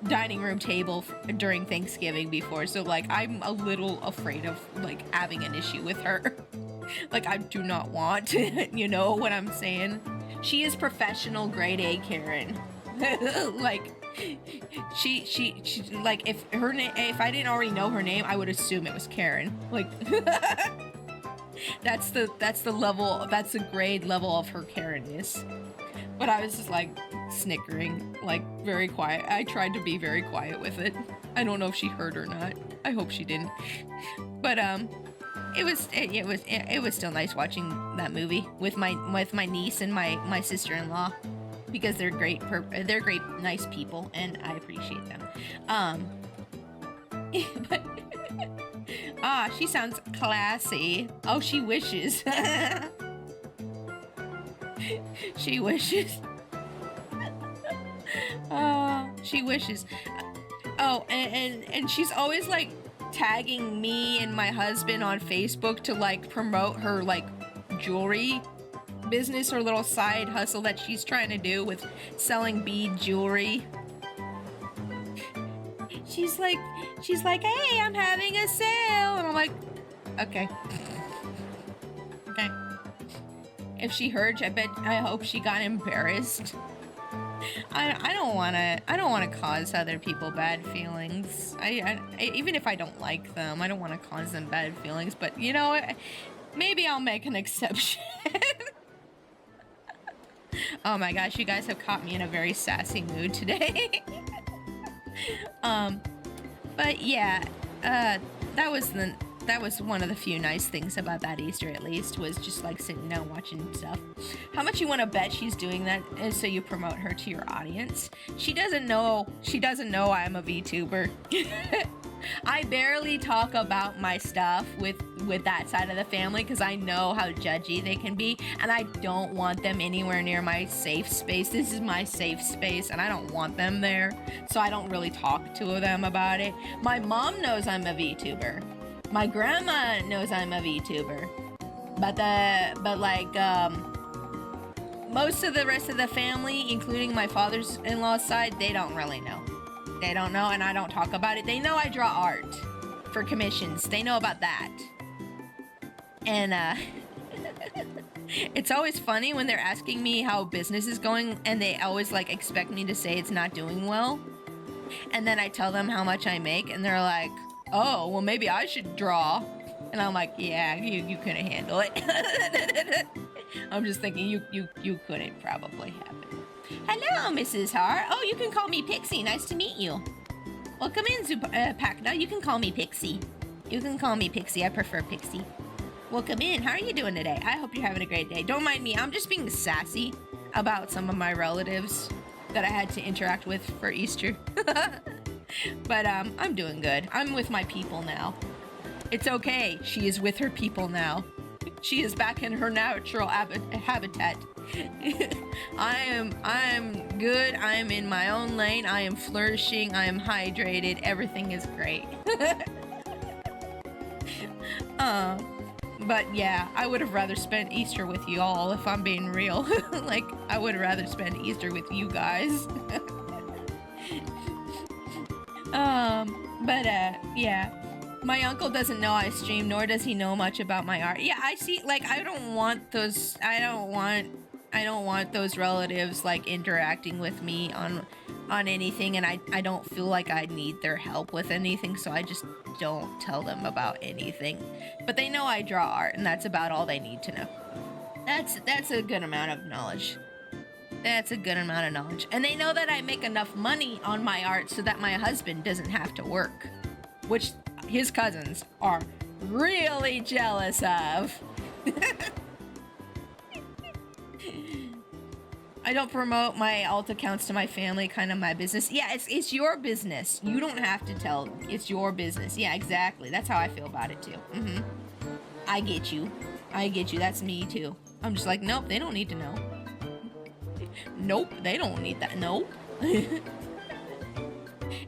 dining room table during Thanksgiving before. So like I'm a little afraid of like having an issue with her. Like I do not want, you know what I'm saying? She is professional grade A Karen. Like she like if I didn't already know her name, I would assume it was Karen. Like that's the level, that's the grade level of her Karen-ness. But I was just like snickering, like very quiet. I tried to be very quiet with it. I don't know if she heard or not. I hope she didn't. But it was still nice watching that movie with my niece and my sister-in-law, because they're great nice people, and I appreciate them. But she sounds classy. Oh, she wishes. She wishes. She wishes. Oh, and she's always like tagging me and my husband on Facebook to like promote her like jewelry business or little side hustle that she's trying to do with selling bead jewelry. She's like, hey, I'm having a sale. And I'm like, okay. Okay. If she heard, I hope she got embarrassed. I don't want to cause other people bad feelings. I even if I don't like them, I don't want to cause them bad feelings. But you know what? Maybe I'll make an exception. Oh my gosh, you guys have caught me in a very sassy mood today. But yeah, that was one of the few nice things about that Easter, at least, was just like sitting down watching stuff. How much you want to bet she's doing that so you promote her to your audience? She doesn't know I'm a VTuber. I barely talk about my stuff with that side of the family because I know how judgy they can be, and I don't want them anywhere near my safe space. This is my safe space, and I don't want them there, so I don't really talk to them about it. My mom knows I'm a VTuber. My grandma knows I'm a VTuber. But like most of the rest of the family, including my father's-in-law's side, they don't really know. They don't know, and I don't talk about it. They know I draw art for commissions. They know about that. And it's always funny when they're asking me how business is going, and they always like expect me to say it's not doing well. And then I tell them how much I make, and they're like, oh, well, maybe I should draw. And I'm like, yeah, you couldn't handle it. I'm just thinking you couldn't probably have it. Hello, Mrs. Hart. Oh, you can call me Pixie. Nice to meet you. Welcome in, Pacna. You can call me Pixie. You can call me Pixie. I prefer Pixie. Welcome in. How are you doing today? I hope you're having a great day. Don't mind me. I'm just being sassy about some of my relatives that I had to interact with for Easter. But I'm doing good. I'm with my people now. It's okay. She is with her people now. She is back in her natural habitat. I'm good. I am in my own lane. I am flourishing. I am hydrated. Everything is great. But yeah, I would have rather spent Easter with you all if I'm being real. Like, I would rather spend Easter with you guys. Yeah. My uncle doesn't know I stream, nor does he know much about my art. Yeah, I see, like, I don't want those relatives, like, interacting with me on anything, and I don't feel like I need their help with anything, so I just don't tell them about anything. But they know I draw art, and that's about all they need to know. That's a good amount of knowledge. That's a good amount of knowledge. And they know that I make enough money on my art so that my husband doesn't have to work, which his cousins are really jealous of. I don't promote my alt accounts to my family, kind of my business. Yeah, it's your business. You don't have to tell. It's your business. Yeah, exactly. That's how I feel about it too. I get you. That's me too. I'm just like, nope, they don't need to know. Nope, they don't need that. Nope.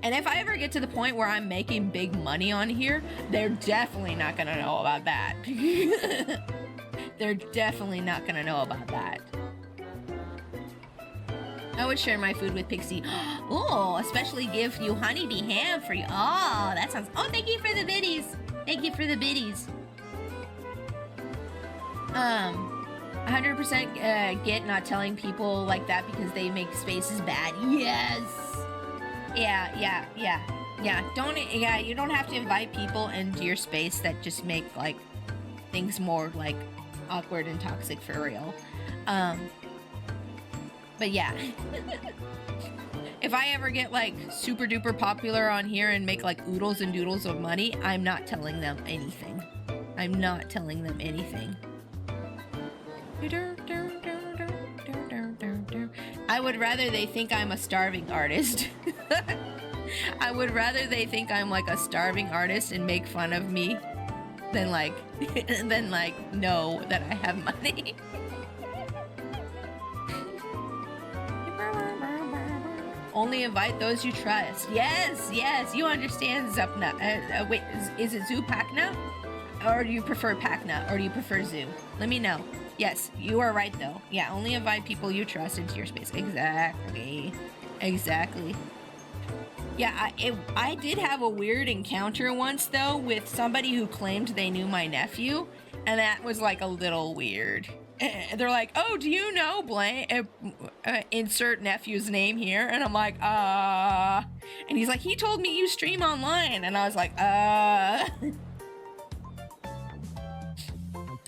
And if I ever get to the point where I'm making big money on here, they're definitely not gonna know about that. They're definitely not gonna know about that. I would share my food with Pixie. Oh, especially give you honeybee ham for you. Oh, that sounds... Oh, thank you for the biddies. Thank you for the biddies. 100% get not telling people like that because they make spaces bad. Yes. Yeah. You don't have to invite people into your space that just make, like, things more, like, awkward and toxic for real. But yeah. If I ever get, like, super duper popular on here and make, like, oodles and doodles of money, I'm not telling them anything. I'm not telling them anything. I would rather they think I'm a starving artist. I would rather they think I'm like a starving artist and make fun of me than like know that I have money. Only invite those you trust. Yes, you understand, Zupna. Wait, is it Zoo Pacna? Or do you prefer Pacna? Or do you prefer Zoo? Let me know. Yes, you are right though. Yeah, only invite people you trust into your space. Exactly. Yeah, I did have a weird encounter once though with somebody who claimed they knew my nephew, and that was like a little weird. They're like, oh, do you know blank? Insert nephew's name here, and I'm like, and he's like, he told me you stream online, and I was like, I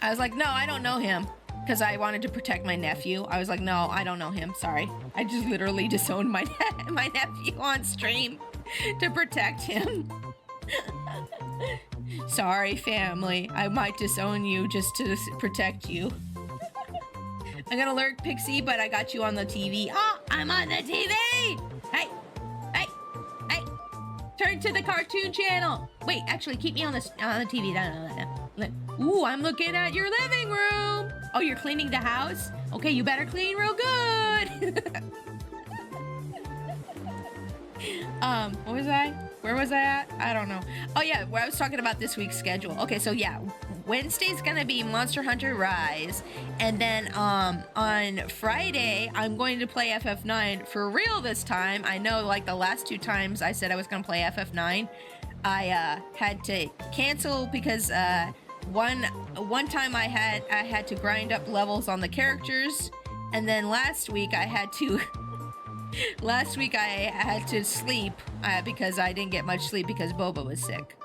was like, no, I don't know him, because I wanted to protect my nephew. I was like, no, I don't know him. Sorry. I just literally disowned my nephew on stream to protect him. Sorry, family. I might disown you just to protect you. I'm gonna lurk, Pixie, but I got you on the TV. Oh, I'm on the TV! Hey! Turn to the cartoon channel! Wait, actually, keep me on the TV. No. Ooh, I'm looking at your living room! Oh, you're cleaning the house? Okay, you better clean real good! What was I? Where was I at? I don't know. Oh yeah, where I was talking about this week's schedule. Okay, so yeah, Wednesday's gonna be Monster Hunter Rise, and then on Friday I'm going to play FF9 for real this time. I know, like the last two times I said I was gonna play FF9, I had to cancel because one time I had to grind up levels on the characters, and then last week I had to sleep because I didn't get much sleep because Boba was sick.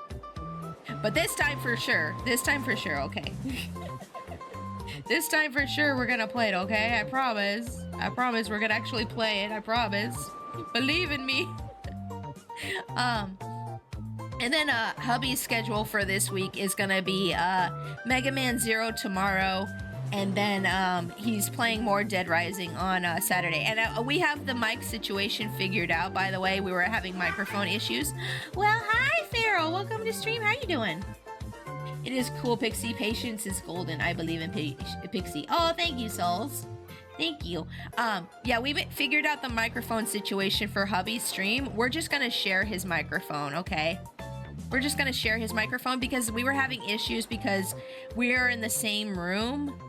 But this time for sure, okay. This time for sure we're gonna play it, okay? I promise we're gonna actually play it, I promise. Believe in me. And then hubby's schedule for this week is gonna be Mega Man Zero tomorrow, and then he's playing more Dead Rising on Saturday. And we have the mic situation figured out, by the way. We were having microphone issues. Well, hi, Farrell. Welcome to stream. How are you doing? It is cool, Pixie. Patience is golden. I believe in Pixie. Oh, thank you, souls. Thank you. Yeah, we figured out the microphone situation for hubby's stream. We're just gonna share his microphone, okay? We're just gonna share his microphone because we were having issues because we're in the same room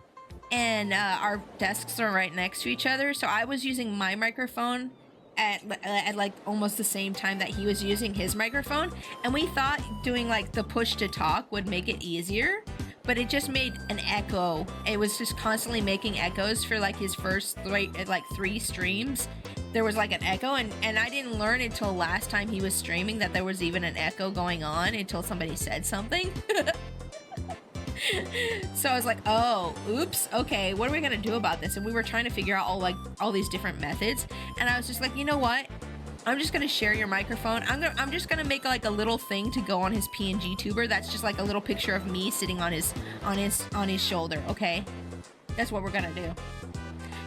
and our desks are right next to each other. So I was using my microphone at like almost the same time that he was using his microphone, and we thought doing like the push to talk would make it easier, but it just made an echo. It was just constantly making echoes for like his first three streams. There was like an echo, and I didn't learn until last time he was streaming that there was even an echo going on until somebody said something. So I was like, oh, oops, okay, what are we gonna do about this? And we were trying to figure out all these different methods, and I was just like, you know what? I'm just gonna share your microphone. I'm just gonna make like a little thing to go on his PNG tuber. That's just like a little picture of me sitting on his shoulder. Okay, that's what we're gonna do.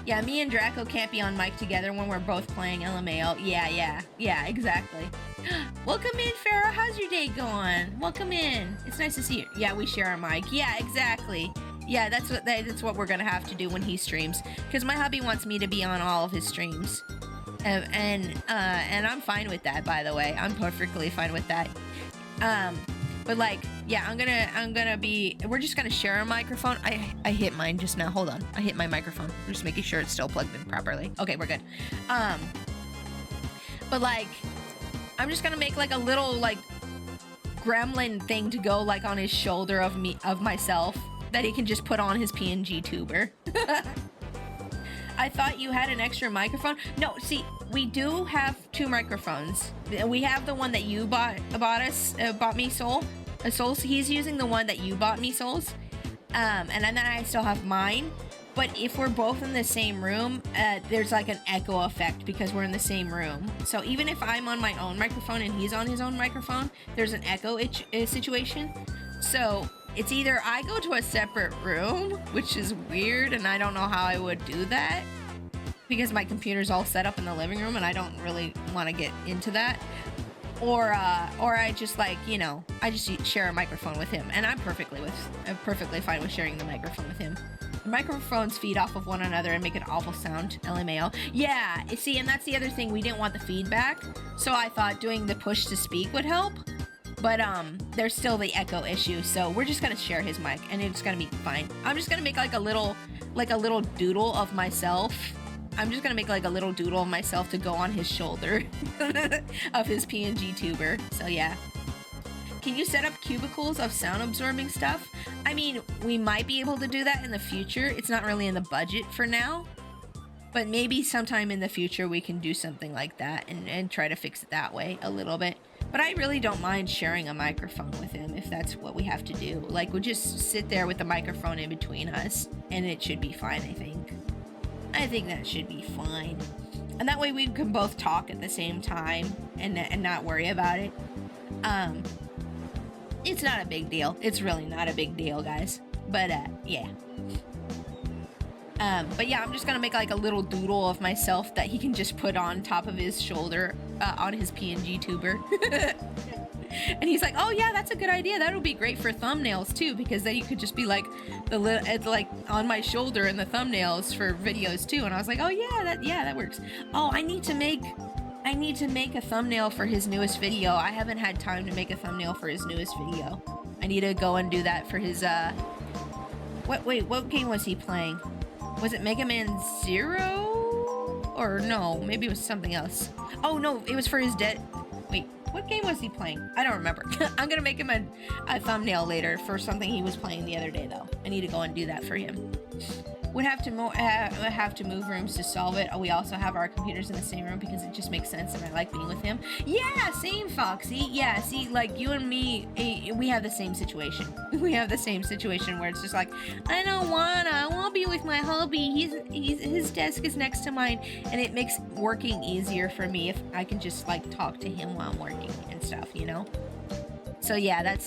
Yeah, me and Draco can't be on mic together when we're both playing LMAO. Yeah, exactly. Welcome in, Farrah. How's your day going? Welcome in. It's nice to see you. Yeah, we share a mic. Yeah, exactly. Yeah, that's what we're gonna have to do when he streams. Because my hubby wants me to be on all of his streams, and I'm fine with that. By the way, I'm perfectly fine with that. But like, yeah, we're just gonna share a microphone. I hit mine just now. Hold on, I hit my microphone. I'm just making sure it's still plugged in properly. Okay, we're good. But like, I'm just gonna make like a little like gremlin thing to go like on his shoulder of myself that he can just put on his PNG tuber. I thought you had an extra microphone. No, see, we do have two microphones. We have the one that you bought me, Souls. He's using the one that you bought me, Souls. And then I still have mine. But if we're both in the same room, there's like an echo effect because we're in the same room. So even if I'm on my own microphone and he's on his own microphone, there's an echo situation. So it's either I go to a separate room, which is weird, and I don't know how I would do that because my computer's all set up in the living room and I don't really want to get into that. Or I just like, you know, I just share a microphone with him, and I'm perfectly fine with sharing the microphone with him. The microphones feed off of one another and make an awful sound, LMAO. Yeah, see, and that's the other thing, we didn't want the feedback, so I thought doing the push to speak would help. But there's still the echo issue, so we're just gonna share his mic, and it's gonna be fine. I'm just gonna make like a little doodle of myself. I'm just gonna make like a little doodle of myself to go on his shoulder of his PNG tuber. So yeah. Can you set up cubicles of sound absorbing stuff? I mean, we might be able to do that in the future. It's not really in the budget for now, but maybe sometime in the future we can do something like that and try to fix it that way a little bit. But I really don't mind sharing a microphone with him if that's what we have to do. Like, we'll just sit there with the microphone in between us and it should be fine, I think. I think that should be fine. And that way we can both talk at the same time and not worry about it. It's not a big deal. It's really not a big deal, guys. But, yeah. But yeah, I'm just gonna make like a little doodle of myself that he can just put on top of his shoulder on his PNG tuber. And he's like, oh yeah, that's a good idea. That would be great for thumbnails too, because then you could just be like it's like on my shoulder in the thumbnails for videos too. And I was like, oh yeah, that works. Oh, I need to make a thumbnail for his newest video. I haven't had time to make a thumbnail for his newest video. I need to go and do that for his what game was he playing? Was it Mega Man Zero? Or no, maybe it was something else. Oh no, it was for his wait, what game was he playing? I don't remember. I'm gonna make him a thumbnail later for something he was playing the other day though. I need to go and do that for him. Would have to move rooms to solve it. Oh, we also have our computers in the same room because it just makes sense and I like being with him. Yeah, same, Foxy. Yeah, see, like you and me, we have the same situation. We have the same situation where it's just like, I want to be with my hubby. His desk is next to mine, and it makes working easier for me if I can just like talk to him while I'm working and stuff, you know? So yeah,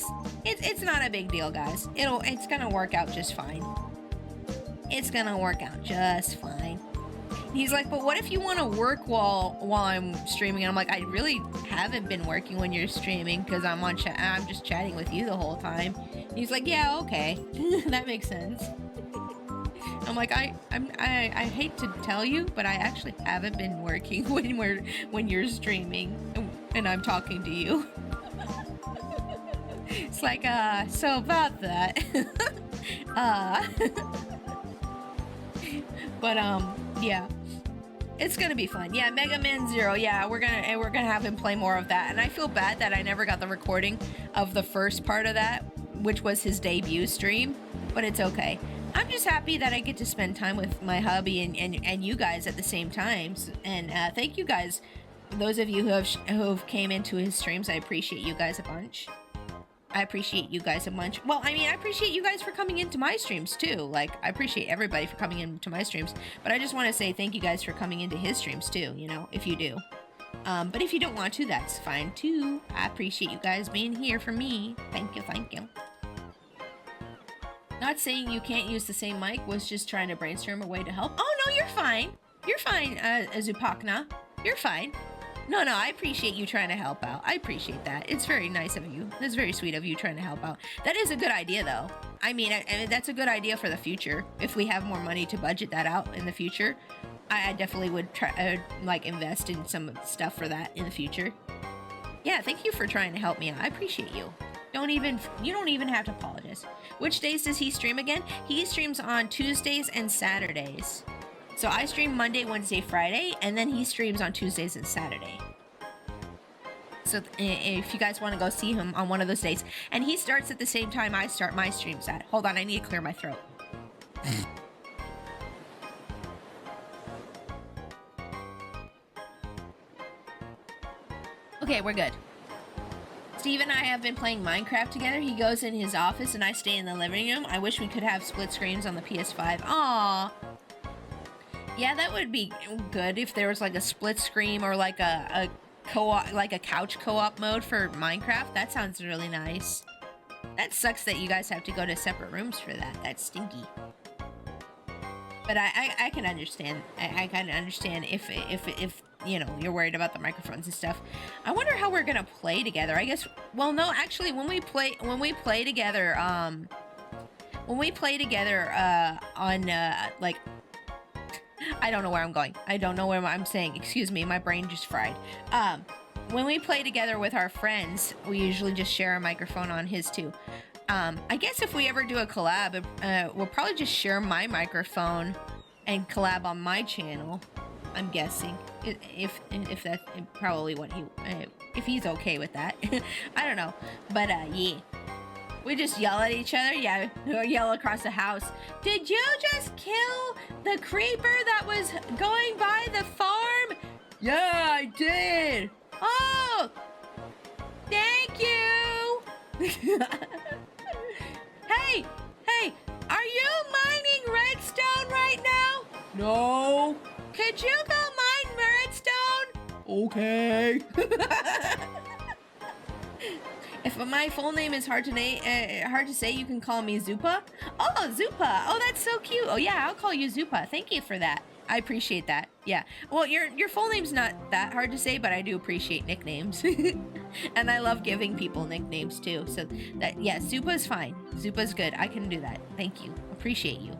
it's not a big deal, guys. It's gonna work out just fine. It's gonna work out just fine. He's like, but what if you want to work while I'm streaming? And I'm like, I really haven't been working when you're streaming because I'm just chatting with you the whole time. And he's like, yeah, okay. That makes sense. I'm like, I hate to tell you, but I actually haven't been working when you're streaming and I'm talking to you. It's like, so about that. But yeah. It's gonna be fun. Yeah, Mega Man Zero. Yeah, we're gonna have him play more of that. And I feel bad that I never got the recording of the first part of that, which was his debut stream. But it's okay. I'm just happy that I get to spend time with my hubby and you guys at the same time. And thank you guys, those of you who have came into his streams. I appreciate you guys a bunch. I appreciate you guys a bunch. Well, I mean, I appreciate you guys for coming into my streams too. Like, I appreciate everybody for coming into my streams. But I just want to say thank you guys for coming into his streams too, you know, if you do. But if you don't want to, that's fine too. I appreciate you guys being here for me. Thank you, thank you. Not saying you can't use the same mic, was just trying to brainstorm a way to help. Oh, no, you're fine. You're fine, Zupakna. You're fine. No, I appreciate you trying to help out. I appreciate that. It's very nice of you. That's very sweet of you trying to help out. That is a good idea, though. I mean, that's a good idea for the future. If we have more money to budget that out in the future, I definitely would try, like, invest in some stuff for that in the future. Yeah, thank you for trying to help me out. I appreciate you. You don't even have to apologize. Which days does he stream again? He streams on Tuesdays and Saturdays. So I stream Monday, Wednesday, Friday, and then he streams on Tuesdays and Saturday. So if you guys want to go see him on one of those days. And he starts at the same time I start my streams at. Hold on, I need to clear my throat. Okay, we're good. Steve and I have been playing Minecraft together. He goes in his office and I stay in the living room. I wish we could have split screens on the PS5. Aww. Yeah, that would be good if there was like a split screen or like a co-op, like a couch co-op mode for Minecraft. That sounds really nice. That sucks that you guys have to go to separate rooms for that. That's stinky. But I can understand. I kind of understand if you know you're worried about the microphones and stuff. I wonder how we're gonna play together. I guess. Well, no, actually, when we play together, on like. I don't know where I'm going. I don't know what I'm saying. Excuse me, my brain just fried. When we play together with our friends, we usually just share a microphone on his too. I guess if we ever do a collab, we'll probably just share my microphone and collab on my channel. I'm guessing if that's probably what if he's okay with that. I don't know, but yeah. We just yell at each other. Yeah, yell across the house. Did you just kill the creeper that was going by the farm? Yeah, I did. Oh, thank you. Hey, are you mining redstone right now? No. Could you go mine redstone? Okay. If my full name is hard to say, you can call me Zupa. Oh, Zupa. Oh, that's so cute. Oh, yeah, I'll call you Zupa. Thank you for that. I appreciate that. Yeah. Well, your full name's not that hard to say, but I do appreciate nicknames. And I love giving people nicknames, too. So, that yeah, Zupa's fine. Zupa's good. I can do that. Thank you. Appreciate you.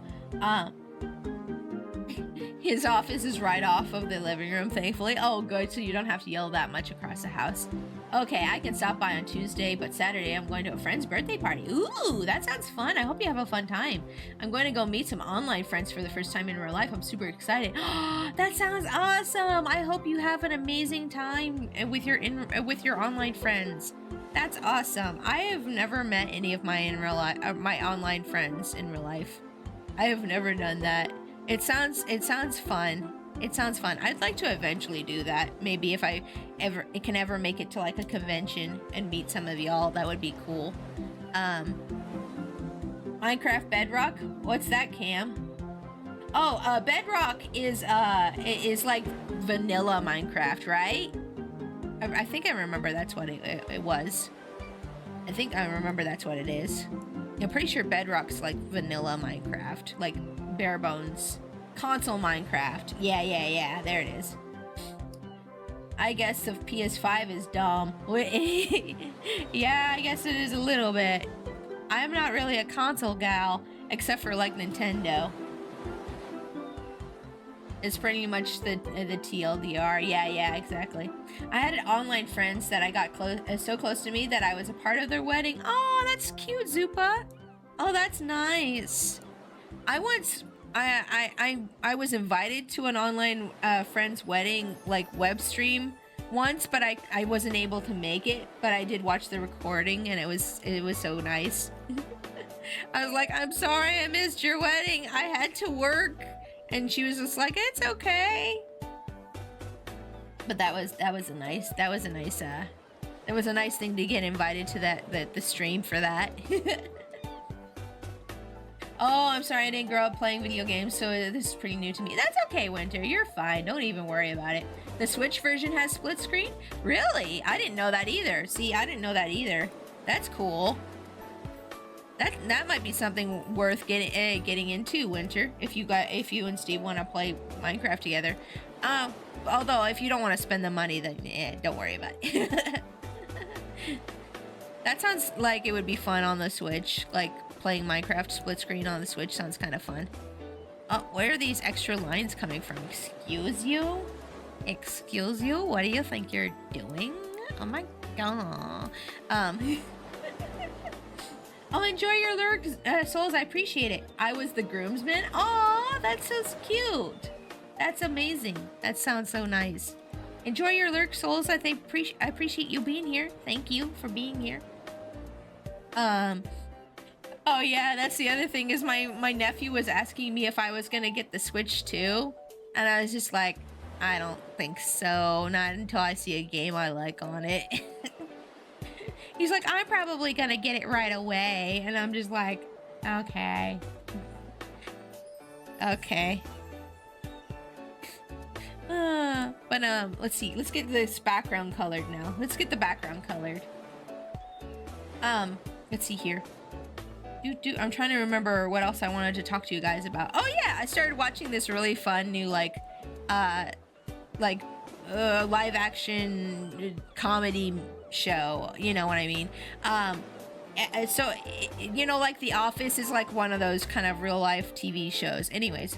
His office is right off of the living room, thankfully. Oh, good, so you don't have to yell that much across the house. Okay, I can stop by on Tuesday, but Saturday I'm going to a friend's birthday party. Ooh, that sounds fun. I hope you have a fun time. I'm going to go meet some online friends for the first time in real life. I'm super excited. That sounds awesome. I hope you have an amazing time with your online friends. That's awesome. I have never met any of my my online friends in real life. I have never done that. It sounds fun. It sounds fun. I'd like to eventually do that. Maybe if I can ever make it to like a convention and meet some of y'all, that would be cool. Minecraft Bedrock? What's that, Cam? Oh, Bedrock is like vanilla Minecraft, right? I think I remember that's what it was. I think I remember that's what it is. I'm pretty sure Bedrock's like vanilla Minecraft, like bare bones. Console Minecraft. Yeah, there it is. I guess the PS5 is dumb. Yeah, I guess it is a little bit. I'm not really a console gal, except for like Nintendo. It's pretty much the TLDR. Yeah, exactly. I had online friends that I got so close to me that I was a part of their wedding. Oh, that's cute, Zupa. Oh, that's nice. I was invited to an online friend's wedding like web stream once, but I wasn't able to make it. But I did watch the recording, and it was so nice. I was like, I'm sorry I missed your wedding. I had to work. And she was just like, it's okay. But that was a nice thing to get invited to the stream for that. Oh, I'm sorry I didn't grow up playing video games, so this is pretty new to me. That's okay, Winter. You're fine. Don't even worry about it. The Switch version has split screen? Really? I didn't know that either. See, I didn't know that either. That's cool. That might be something worth getting into, Winter. If you and Steve want to play Minecraft together. Although if you don't want to spend the money, then don't worry about it. That sounds like it would be fun on the Switch. Like playing Minecraft split screen on the Switch sounds kind of fun. Oh, where are these extra lines coming from? Excuse you? Excuse you? What do you think you're doing? Oh my god. Oh, enjoy your lurks, souls. I appreciate it. I was the groomsman. Oh, that's so cute. That's amazing. That sounds so nice. Enjoy your lurk, souls. I appreciate you being here. Thank you for being here. Oh yeah, that's the other thing is my nephew was asking me if I was gonna get the Switch too, and I was just like, I don't think so. Not until I see a game I like on it. He's like, I'm probably gonna get it right away. And I'm just like, okay. Okay. But let's see. Let's get this background colored now. Let's get the background colored. Let's see here. I'm trying to remember what else I wanted to talk to you guys about. Oh yeah, I started watching this really fun new live action comedy show, you know what I mean? So you know, like The Office is like one of those kind of real life TV shows. Anyways,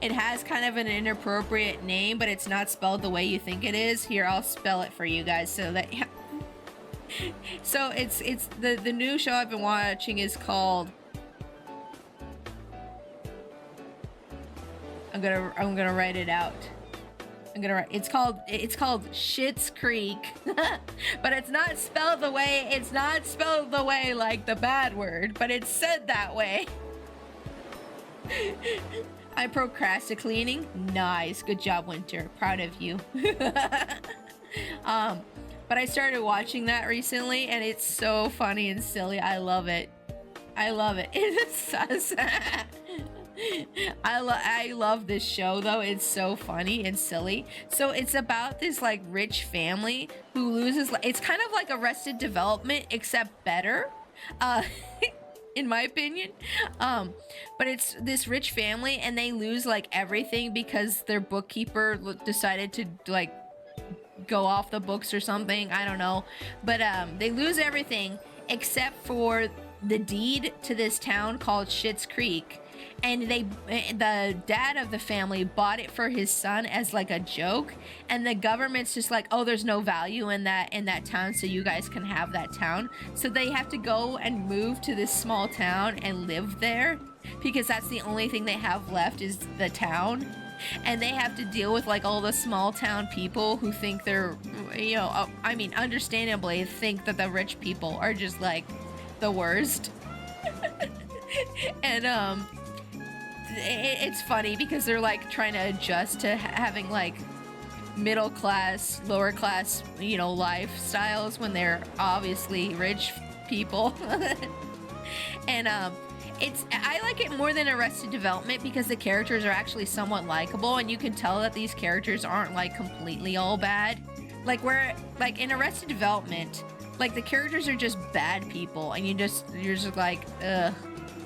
it has kind of an inappropriate name, but it's not spelled the way you think it is. Here, I'll spell it for you guys so that so it's the new show I've been watching is called I'm gonna write it out. It's called Schitt's Creek. But it's not spelled the way like the bad word, but it's said that way. I procrastinating. Nice. Good job, Winter. Proud of you. But I started watching that recently, and it's so funny and silly. I love it. It's I love this show though. It's so funny and silly. So it's about this like rich family who loses, it's kind of like Arrested Development except better. In my opinion. But it's this rich family and they lose like everything because their bookkeeper decided to like go off the books or something. I don't know. But they lose everything except for the deed to this town called Schitt's Creek. And the dad of the family bought it for his son as like a joke, and the government's just like, oh, there's no value in that town, so you guys can have that town. So they have to go and move to this small town and live there because that's the only thing they have left is the town. And they have to deal with like all the small town people who think they're, you know, I mean, understandably think that the rich people are just like the worst. And it's funny because they're like trying to adjust to having like middle class, lower class, you know, lifestyles when they're obviously rich people. And I like it more than Arrested Development because the characters are actually somewhat likable, and you can tell that these characters aren't like completely all bad. Like where like in Arrested Development, like the characters are just bad people, and you're just like, ugh,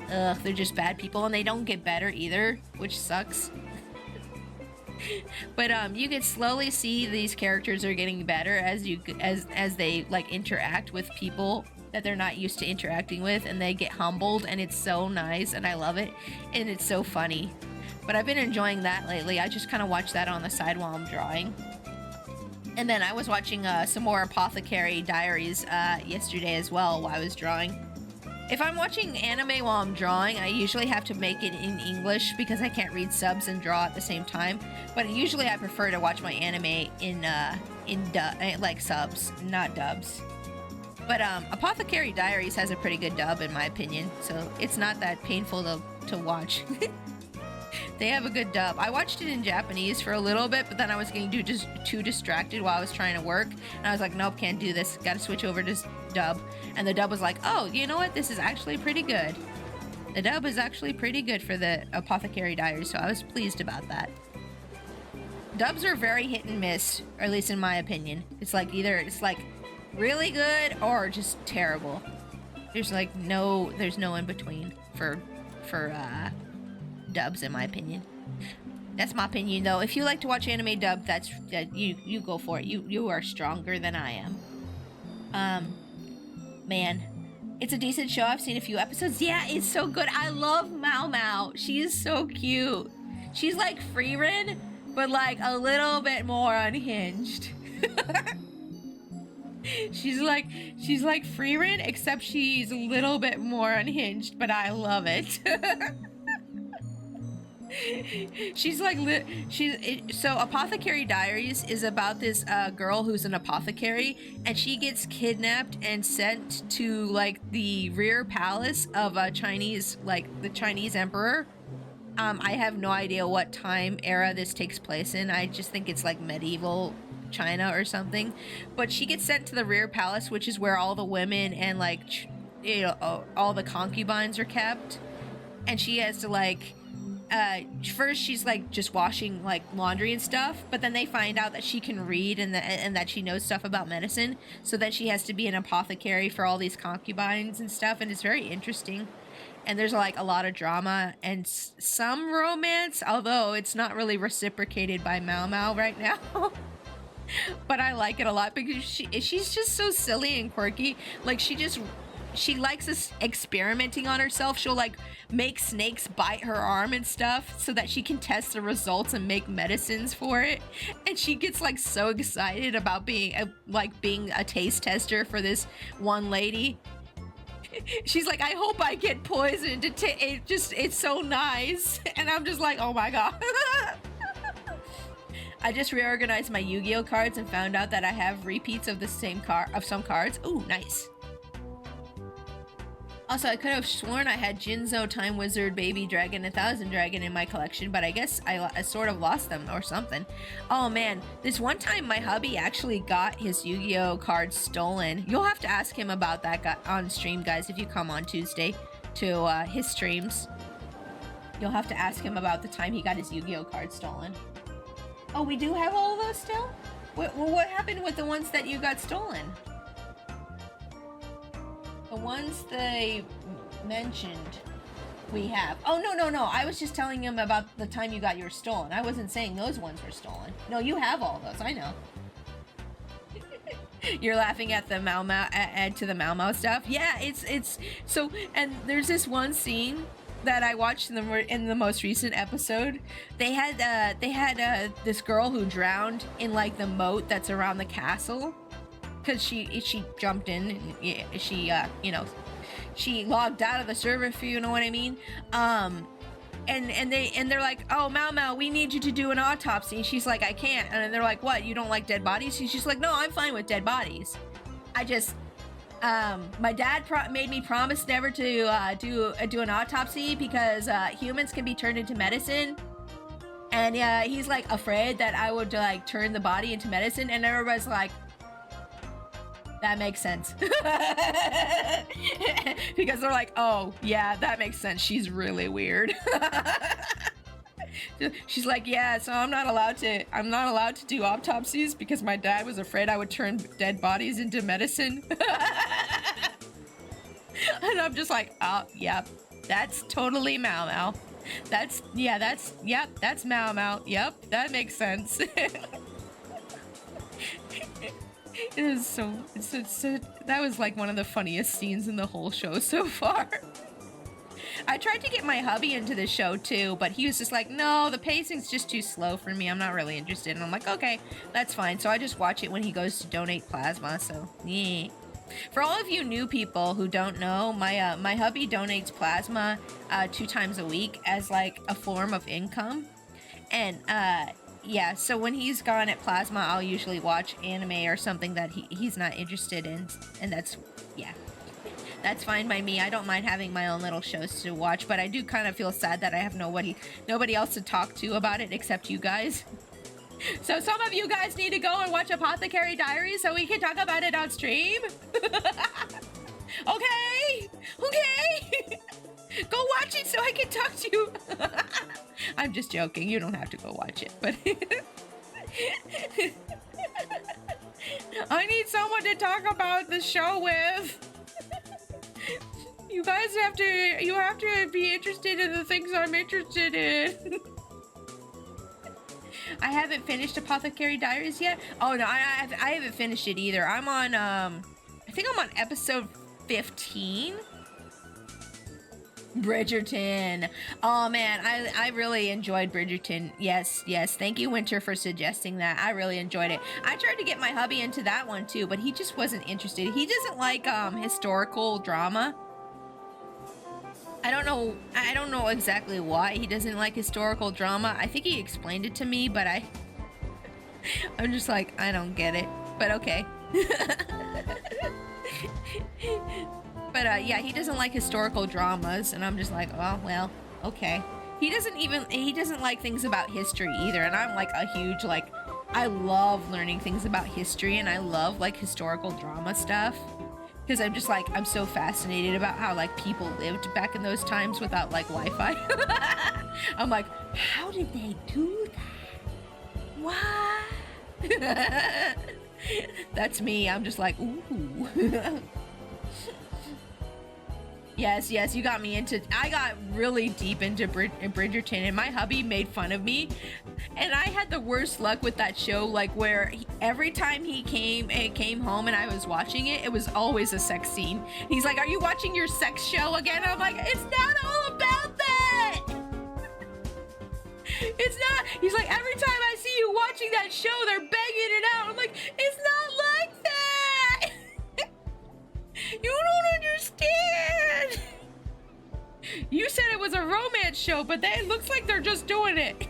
they're just bad people, and they don't get better either, which sucks. But you can slowly see these characters are getting better as they like interact with people that they're not used to interacting with, and they get humbled, and it's so nice, and I love it, and it's so funny. But I've been enjoying that lately. I just kind of watch that on the side while I'm drawing. And then I was watching some more Apothecary Diaries yesterday as well while I was drawing. If I'm watching anime while I'm drawing, I usually have to make it in English because I can't read subs and draw at the same time. But usually I prefer to watch my anime in like subs, not dubs. But Apothecary Diaries has a pretty good dub in my opinion, so it's not that painful to watch. They have a good dub. I watched it in Japanese for a little bit, but then I was getting too distracted while I was trying to work. And I was like, nope, can't do this. Gotta switch over to dub. And the dub was like, oh, you know what? This is actually pretty good. The dub is actually pretty good for the Apothecary Diaries, so I was pleased about that. Dubs are very hit and miss, or at least in my opinion. It's like either it's like really good or just terrible. There's no in between for dubs in my opinion. That's my opinion though. If you like to watch anime dub, you go for it. You are stronger than I am. Man, it's a decent show. I've seen a few episodes. Yeah, it's so good. I love Mao Mao. She is so cute. She's like Frieren, but like a little bit more unhinged. She's like Frieren, except she's a little bit more unhinged, but I love it. So Apothecary Diaries is about this girl who's an apothecary, and she gets kidnapped and sent to like the rear palace of a Chinese, like the Chinese emperor. I have no idea what time era this takes place in. I just think it's like medieval China or something. But she gets sent to the rear palace, which is where all the women and like all the concubines are kept, and she has to like first she's like just washing like laundry and stuff, but then they find out that she can read and that she knows stuff about medicine, so then she has to be an apothecary for all these concubines and stuff, and it's very interesting. And there's like a lot of drama and some romance, although it's not really reciprocated by Mao Mao right now. But I like it a lot because she's just so silly and quirky. Like she likes experimenting on herself. She'll like make snakes bite her arm and stuff so that she can test the results and make medicines for it. And she gets like so excited about being a taste tester for this one lady. She's like, I hope I get poisoned. It's so nice. And I'm just like, oh my god. I just reorganized my Yu-Gi-Oh cards and found out that I have repeats of the same of some cards. Ooh, nice. Also, I could have sworn I had Jinzo, Time Wizard, Baby Dragon, and Thousand Dragon in my collection, but I guess I sort of lost them or something. Oh man, this one time my hubby actually got his Yu-Gi-Oh cards stolen. You'll have to ask him about that on stream, guys, if you come on Tuesday to his streams. You'll have to ask him about the time he got his Yu-Gi-Oh cards stolen. Oh, we do have all of those still? What happened with the ones that you got stolen? The ones they mentioned we have. Oh, no. I was just telling him about the time you got yours stolen. I wasn't saying those ones were stolen. No, you have all those. I know. You're laughing at the Mao Mao, to the Mao Mao stuff. Yeah, it's so, and there's this one scene that I watched in the most recent episode. They had this girl who drowned in like the moat that's around the castle. Because she jumped in and she logged out of the server, if you know what I mean. And they're like, oh, Mao Mao, we need you to do an autopsy. And she's like, I can't. And they're like, what? You don't like dead bodies? She's like, no, I'm fine with dead bodies. I just my dad made me promise never to do an autopsy because humans can be turned into medicine. And he's like afraid that I would like turn the body into medicine. And everybody's like, that makes sense. Because they're like, oh, yeah, that makes sense. She's really weird. She's like, yeah, so I'm not allowed to do autopsies because my dad was afraid I would turn dead bodies into medicine. And I'm just like, oh, yep, that's totally Mao Mao. That's Mao Mao. Yep, that makes sense. It is so that was like one of the funniest scenes in the whole show so far. I tried to get my hubby into the show too, but he was just like, no, the pacing's just too slow for me. I'm not really interested. And I'm like, okay, that's fine. So I just watch it when he goes to donate plasma. So, yeah. For all of you new people who don't know, my hubby donates plasma 2 times a week as like a form of income. And yeah, so when he's gone at plasma, I'll usually watch anime or something that he's not interested in. And that's, yeah. That's fine by me. I don't mind having my own little shows to watch, but I do kind of feel sad that I have nobody else to talk to about it except you guys. So some of you guys need to go and watch Apothecary Diaries so we can talk about it on stream. Okay? Okay? Go watch it so I can talk to you. I'm just joking. You don't have to go watch it, but I need someone to talk about the show with. You guys have to be interested in the things I'm interested in. I haven't finished Apothecary Diaries yet. Oh no, I haven't finished it either. I'm on I think I'm on episode 15. Bridgerton. Oh man, I really enjoyed Bridgerton. Yes, thank you Winter for suggesting that. I really enjoyed it. I tried to get my hubby into that one too, but he just wasn't interested. He doesn't like historical drama. I don't know exactly why he doesn't like historical drama. I think he explained it to me, but I'm just like, I don't get it. But okay. But yeah, he doesn't like historical dramas, and I'm just like, oh well, okay. He doesn't like things about history either, and I'm like a huge like, I love learning things about history, and I love like historical drama stuff. Because I'm just like, I'm so fascinated about how like people lived back in those times without like Wi-Fi. I'm like, how did they do that? What? That's me. I'm just like, ooh. Yes, you got me into, I got really deep into Bridgerton, and my hubby made fun of me, and I had the worst luck with that show, like where every time he came home and I was watching it, it was always a sex scene. He's like, are you watching your sex show again? I'm like, it's not all about that. It's not. He's like, every time I see you watching that show, they're banging it out. I'm like, it's not like that. You don't understand. You said it was a romance show, but it looks like they're just doing it.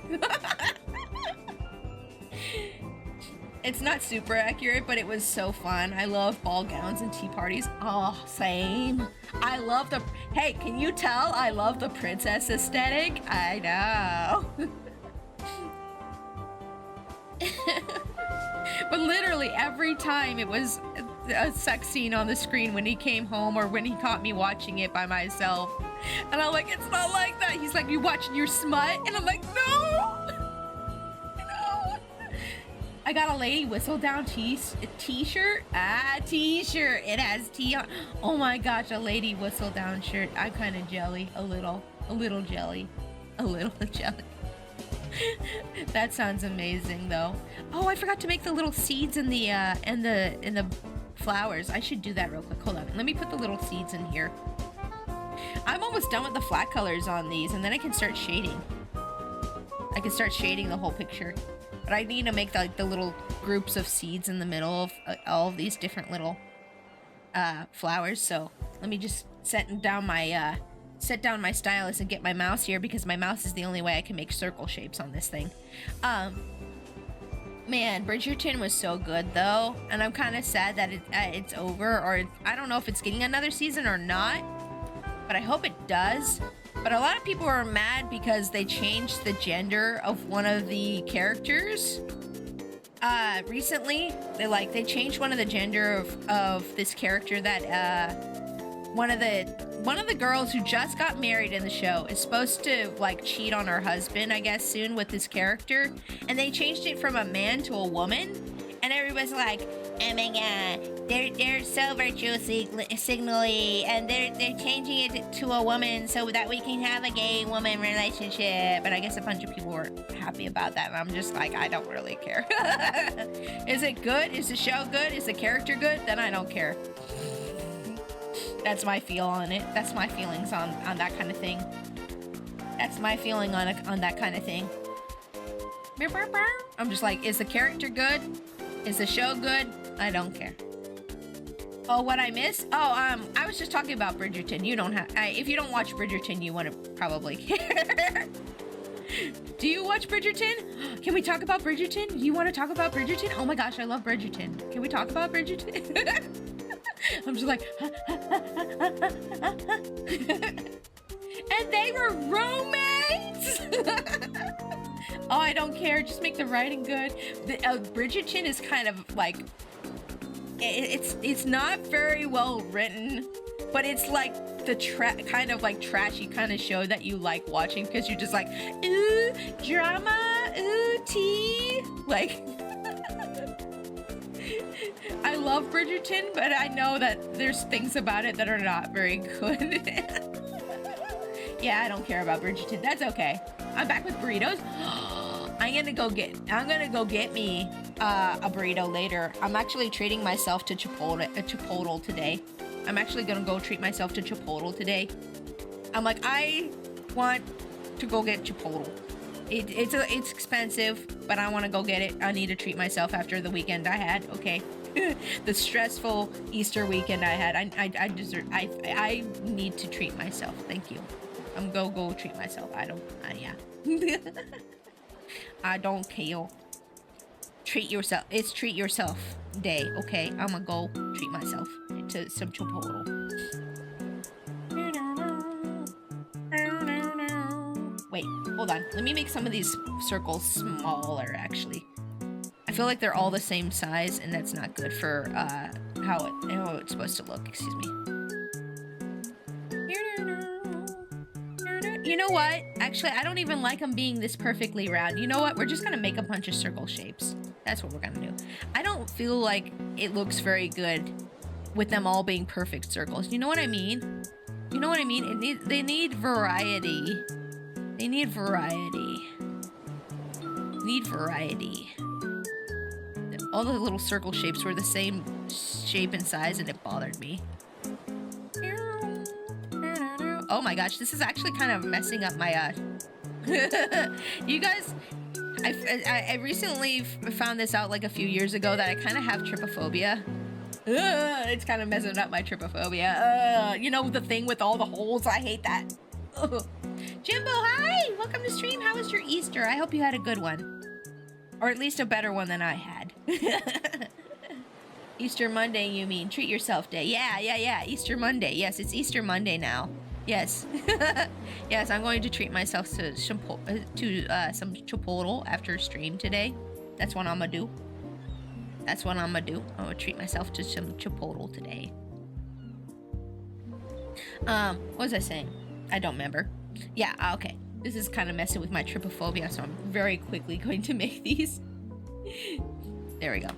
It's not super accurate, but it was so fun. I love ball gowns and tea parties. Oh, same. I love the... Hey, can you tell I love the princess aesthetic? I know. But literally every time it was a sex scene on the screen when he came home or when he caught me watching it by myself. And I'm like, it's not like that. He's like, you watching your smut? And I'm like, no. No. I got a lady whistle down t-shirt. T-shirt. It has T on. Oh my gosh, a lady whistle down shirt. I'm kind of jelly. A little jelly. A little jelly. That sounds amazing though. Oh, I forgot to make the little seeds in the flowers. I should do that real quick. Hold on. Let me put the little seeds in here. I'm almost done with the flat colors on these, and then I can start shading. I can start shading the whole picture. But I need to make the little groups of seeds in the middle of all of these different little flowers. So let me just set down my stylus and get my mouse here, because my mouse is the only way I can make circle shapes on this thing. Man, Bridgerton was so good though, and I'm kind of sad that it's over, or I don't know if it's getting another season or not, but I hope it does. But a lot of people are mad because they changed the gender of one of the characters recently. They changed one of the gender of this character that one of the girls who just got married in the show is supposed to like cheat on her husband, I guess, soon with this character, and they changed it from a man to a woman, and everybody's like, oh my god, they're so virtue signally, and they're changing it to a woman so that we can have a gay woman relationship. But I guess a bunch of people were happy about that, and I'm just like, I don't really care. Is it good? Is the show good? Is the character good? Then I don't care. That's my feel on it. That's my feelings on that kind of thing. That's my feeling on that kind of thing. I'm just like, is the character good? Is the show good? I don't care. Oh, what I miss? Oh, I was just talking about Bridgerton. You don't have, if you don't watch Bridgerton, you want to probably care. Do you watch Bridgerton? Can we talk about Bridgerton? You want to talk about Bridgerton? Oh my gosh, I love Bridgerton. Can we talk about Bridgerton? I'm just like, and they were roommates. Oh, I don't care. Just make the writing good. Bridgerton is kind of like, it's not very well written, but it's like the kind of like trashy kind of show that you like watching because you're just like, ooh, drama, ooh, tea. Like, I love Bridgerton, but I know that there's things about it that are not very good. Yeah, I don't care about Bridgerton. That's okay. I'm back with burritos. I'm gonna go get me a burrito later. I'm actually treating myself to Chipotle today. I'm actually gonna go treat myself to Chipotle today. I'm like, I want to go get Chipotle. It's expensive, but I want to go get it. I need to treat myself after the weekend I had. Okay, the stressful Easter weekend I had. I need to treat myself. Thank you. I'm go treat myself. Yeah. I don't care. Treat yourself. It's treat yourself day, okay? I'm gonna go treat myself to some Chipotle. Wait, hold on. Let me make some of these circles smaller, actually. I feel like they're all the same size, and that's not good for how it's supposed to look. Excuse me. You know what? Actually, I don't even like them being this perfectly round. You know what? We're just gonna make a bunch of circle shapes. That's what we're gonna do. I don't feel like it looks very good with them all being perfect circles. You know what I mean? You know what I mean? They need variety. They need variety. Need variety. All the little circle shapes were the same shape and size, and it bothered me. Oh my gosh, this is actually kind of messing up my, you guys, I recently found this out like a few years ago that I kind of have trypophobia. It's kind of messing up my trypophobia. You know, the thing with all the holes, I hate that. Jimbo, hi! Welcome to stream. How was your Easter? I hope you had a good one. Or at least a better one than I had. Easter Monday, you mean? Treat yourself day. Yeah. Easter Monday. Yes, it's Easter Monday now. Yes. Yes, I'm going to treat myself to some Chipotle after stream today. That's what I'm gonna do. That's what I'm gonna do. I'm gonna treat myself to some Chipotle today. What was I saying? I don't remember. Yeah, okay. This is kind of messing with my trypophobia, so I'm very quickly going to make these. There we go.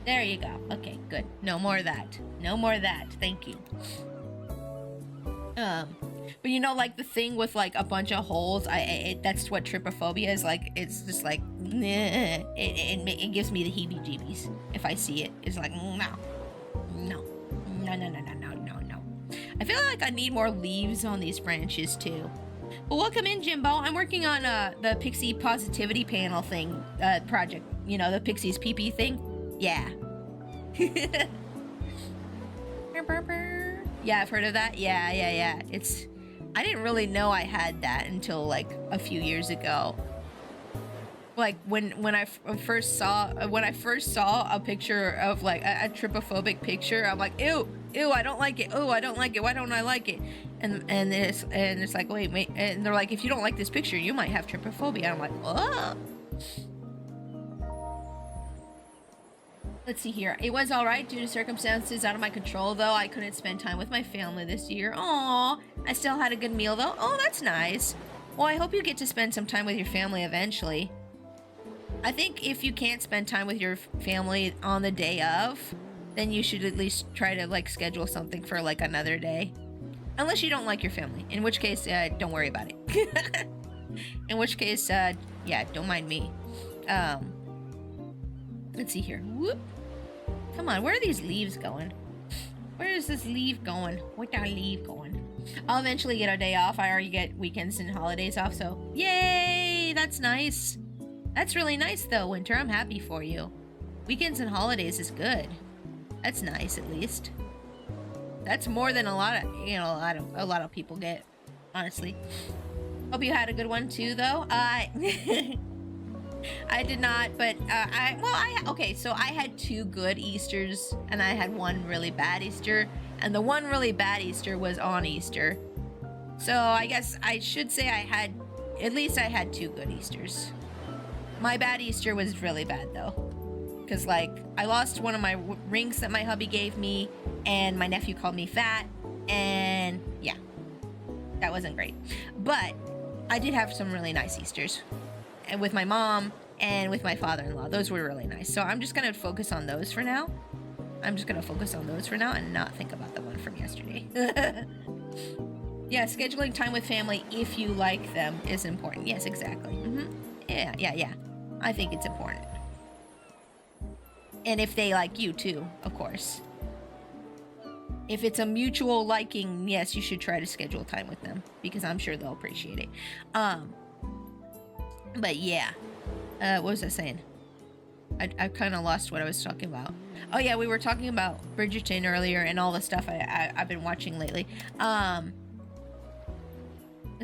There you go. Okay, good. No more of that. No more of that. Thank you. But you know, like the thing with like a bunch of holes, that's what trypophobia is like. It's just like, it gives me the heebie-jeebies if I see it. It's like, no. I feel like I need more leaves on these branches too. Well, welcome in, Jimbo. I'm working on the Pixie positivity panel thing project. You know, the Pixie's PP thing. Yeah. Yeah, I've heard of that. Yeah. I didn't really know I had that until like a few years ago. Like when I first saw a picture of like a trypophobic picture, I'm like, ew, I don't like it. Oh, I don't like it. Why don't I like it? And it's like, wait, and they're like, if you don't like this picture, you might have trypophobia. I'm like, oh. Let's see here. It was all right due to circumstances out of my control, though. I couldn't spend time with my family this year. Aw, I still had a good meal, though. Oh, that's nice. Well, I hope you get to spend some time with your family eventually. I think if you can't spend time with your family on the day of, then you should at least try to, like, schedule something for, like, another day. Unless you don't like your family, in which case, don't worry about it. In which case, yeah, don't mind me. Let's see here. Whoop. Come on, where are these leaves going? Where is this leave going? Where's our leave going? I'll eventually get a day off. I already get weekends and holidays off, so yay! That's nice. That's really nice though, Winter. I'm happy for you. Weekends and holidays is good. That's nice, at least. That's more than a lot of, you know, a lot of people get, honestly. Hope you had a good one too, though. I did not, but okay, so I had 2 good Easters and I had 1 really bad Easter, and the 1 really bad Easter was on Easter. So I guess I should say at least I had 2 good Easters. My bad Easter was really bad though, because like I lost one of my rings that my hubby gave me, and my nephew called me fat, and yeah, that wasn't great. But I did have some really nice Easters. And with my mom and with my father-in-law. Those were really nice. So I'm just gonna focus on those for now. And not think about the one from yesterday. Yeah, scheduling time with family if you like them is important. Yes, exactly. Yeah. I think it's important. And if they like you too, of course. If it's a mutual liking, yes, you should try to schedule time with them, because I'm sure they'll appreciate it. But yeah, what was I saying? I kind of lost what I was talking about. Oh yeah, we were talking about Bridgerton earlier and all the stuff I've been watching lately. Let's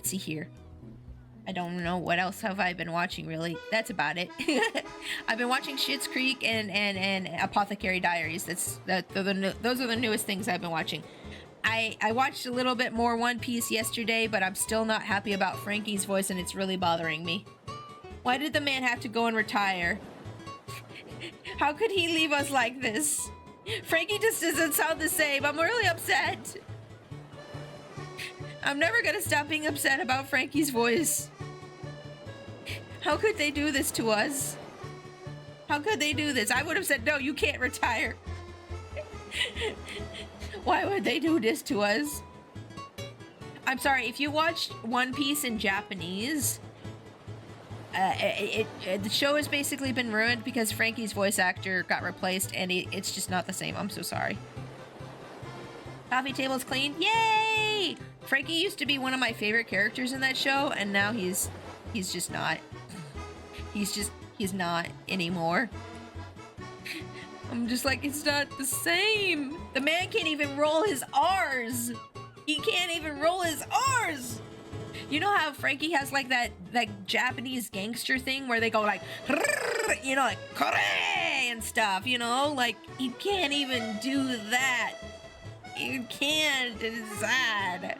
see here. I don't know what else have I been watching, really. That's about it. I've been watching Schitt's Creek and Apothecary Diaries. Those are the newest things I've been watching. I watched a little bit more One Piece yesterday, but I'm still not happy about Frankie's voice, and it's really bothering me. Why did the man have to go and retire? How could he leave us like this? Frankie just doesn't sound the same. I'm really upset. I'm never gonna stop being upset about Frankie's voice. How could they do this to us? How could they do this? I would have said, no, you can't retire. Why would they do this to us? I'm sorry, if you watched One Piece in Japanese, the show has basically been ruined because Frankie's voice actor got replaced, and it's just not the same. I'm so sorry. Coffee table's clean. Yay! Frankie used to be one of my favorite characters in that show, and now he's just not. He's not anymore. I'm just like, it's not the same. The man can't even roll his R's. He can't even roll his R's. You know how Frankie has like that Japanese gangster thing where they go like, you know, like kore and stuff, you know? Like, he can't even do that. You can't. It's sad.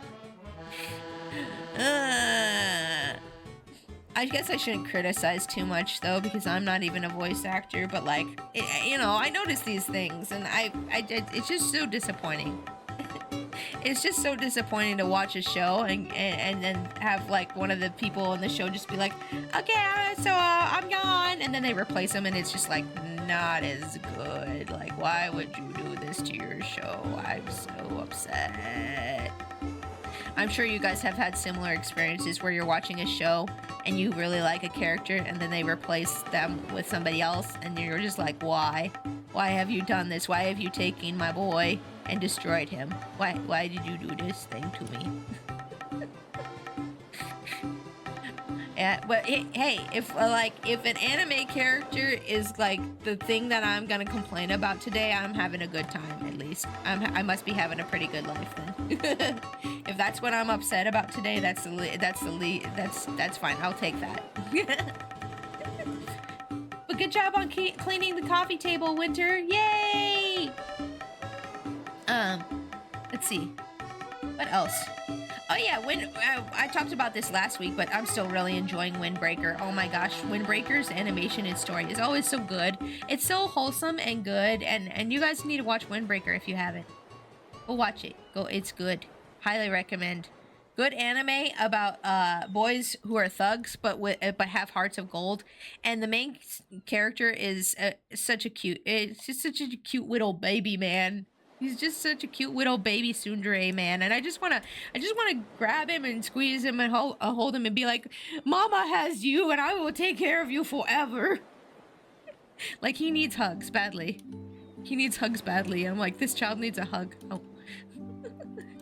I guess I shouldn't criticize too much though, because I'm not even a voice actor, but like, you know, I notice these things, and it's just so disappointing. It's just so disappointing to watch a show and then have like one of the people on the show just be like, okay, so I'm gone, and then they replace them, and it's just like not as good. Like, why would you do this to your show? I'm so upset. I'm sure you guys have had similar experiences where you're watching a show and you really like a character, and then they replace them with somebody else, and you're just like, why? Why have you done this? Why have you taken my boy and destroyed him? Why did you do this thing to me? Yeah, but hey, if an anime character is like the thing that I'm gonna complain about today, I'm having a good time at least. I must be having a pretty good life then. If that's what I'm upset about today, that's fine. I'll take that. But good job on cleaning the coffee table, Winter. Yay! Let's see. What else? Oh yeah, I talked about this last week, but I'm still really enjoying Windbreaker. Oh my gosh, Windbreaker's animation and story is always so good. It's so wholesome and good, and you guys need to watch Windbreaker if you haven't. Go watch it. It's good. Highly recommend. Good anime about boys who are thugs but have hearts of gold, and the main character is such a cute little baby man. He's just such a cute little baby tsundere man, and I just wanna grab him and squeeze him and hold him and be like, "Mama has you, and I will take care of you forever." Like, he needs hugs badly. He needs hugs badly. I'm like, this child needs a hug. Oh.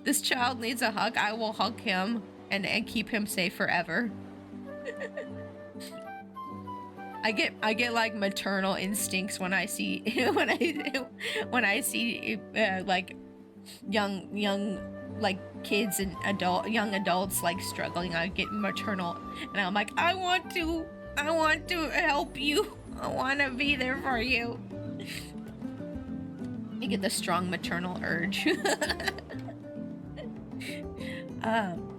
This child needs a hug. I will hug him and keep him safe forever. I get like maternal instincts when I see when I see like young like kids and young adults like struggling. I get maternal, and I'm like, I want to help you. I want to be there for you. I get the strong maternal urge.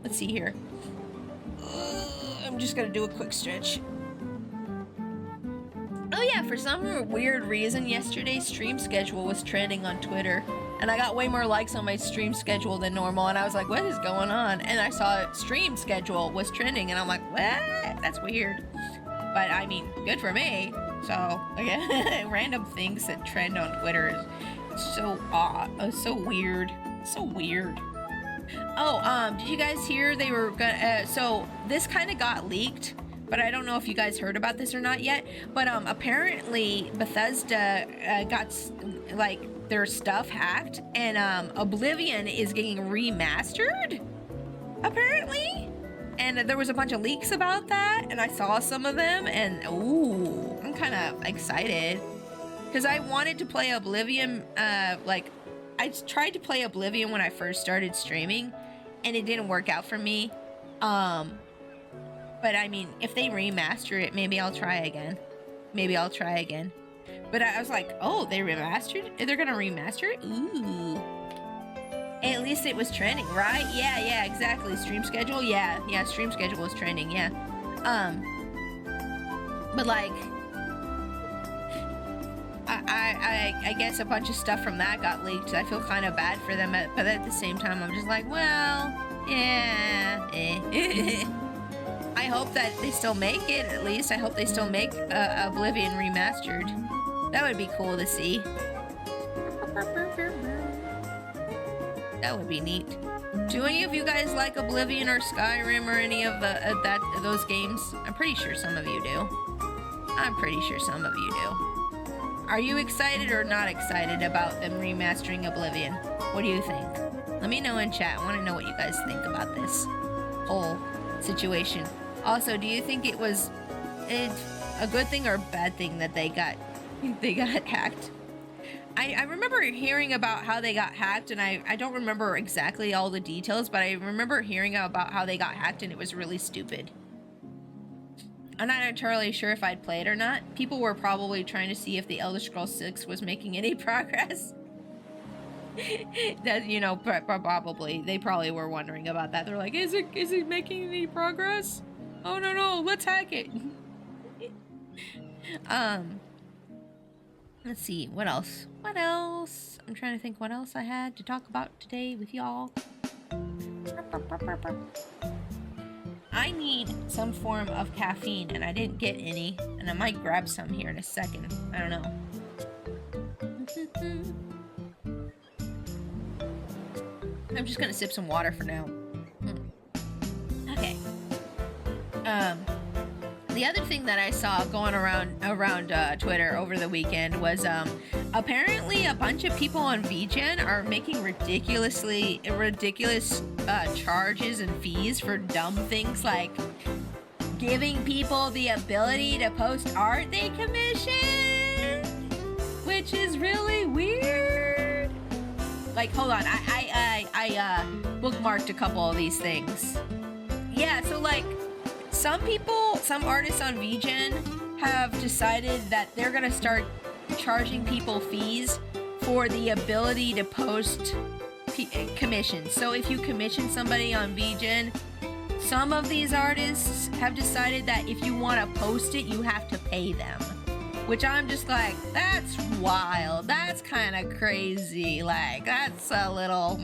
Let's see here. I'm just gonna do a quick stretch. Oh yeah, for some weird reason, yesterday's stream schedule was trending on Twitter, and I got way more likes on my stream schedule than normal, and I was like, what is going on? And I saw stream schedule was trending, and I'm like, what? That's weird. But I mean, good for me. So, okay. Random things that trend on Twitter is so odd, so weird. So weird. Oh, did you guys hear they were gonna, so this kind of got leaked, but I don't know if you guys heard about this or not yet, but apparently Bethesda got like their stuff hacked, and Oblivion is getting remastered, apparently. And there was a bunch of leaks about that, and I saw some of them, and ooh, I'm kind of excited because I wanted to play Oblivion. Like, I tried to play Oblivion when I first started streaming, and it didn't work out for me. But I mean, if they remaster it, maybe I'll try again. Maybe I'll try again. But I was like, oh, they remastered? They're gonna remaster it? Ooh. At least it was trending, right? Yeah, exactly. Stream schedule? Yeah, stream schedule was trending, yeah. But like, I guess a bunch of stuff from that got leaked. I feel kind of bad for them, but at the same time, I'm just like, well, yeah, I hope that they still make it, at least. I hope they still make Oblivion remastered. That would be cool to see. That would be neat. Do any of you guys like Oblivion or Skyrim or any of those games? I'm pretty sure some of you do. I'm pretty sure some of you do. Are you excited or not excited about them remastering Oblivion? What do you think? Let me know in chat. I want to know what you guys think about this whole situation. Also, do you think it was a good thing or a bad thing that they got hacked? I remember hearing about how they got hacked, and I don't remember exactly all the details, but I remember hearing about how they got hacked, and it was really stupid. I'm not entirely sure if I'd play it or not. People were probably trying to see if the Elder Scrolls 6 was making any progress. That, you know, probably. They probably were wondering about that. They're like, is it making any progress? Oh, no, let's hack it. Let's see, what else? I'm trying to think what else I had to talk about today with y'all. I need some form of caffeine, and I didn't get any, and I might grab some here in a second. I don't know. I'm just gonna sip some water for now. Okay. The other thing that I saw going around Twitter over the weekend was apparently a bunch of people on VGen are making ridiculous charges and fees for dumb things like giving people the ability to post art they commissioned, which is really weird. Like, hold on, I bookmarked a couple of these things. Yeah, so like, some artists on VGen have decided that they're gonna start charging people fees for the ability to post commissions. So if you commission somebody on VGen, some of these artists have decided that if you want to post it, you have to pay them. Which I'm just like, that's wild. That's kind of crazy. Like, that's a little,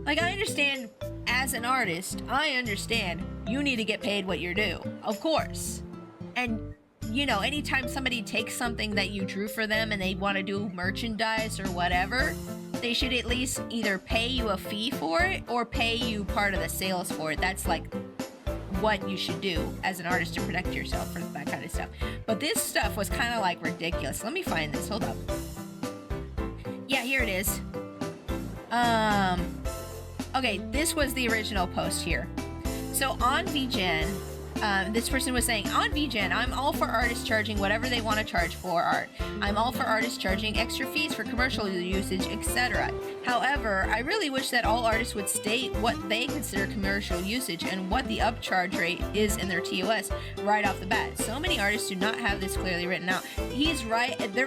Like, I understand, as an artist, I understand you need to get paid what you're due. Of course. And, you know, anytime somebody takes something that you drew for them and they want to do merchandise or whatever, they should at least either pay you a fee for it or pay you part of the sales for it. That's like what you should do as an artist to protect yourself from that kind of stuff. But this stuff was kind of like ridiculous. Let me find this. Hold up. Yeah, here it is. Okay, this was the original post here. So on VGen, this person was saying, on VGen, I'm all for artists charging whatever they want to charge for art. I'm all for artists charging extra fees for commercial usage, etc. However, I really wish that all artists would state what they consider commercial usage and what the upcharge rate is in their TOS right off the bat. So many artists do not have this clearly written out. He's right. They're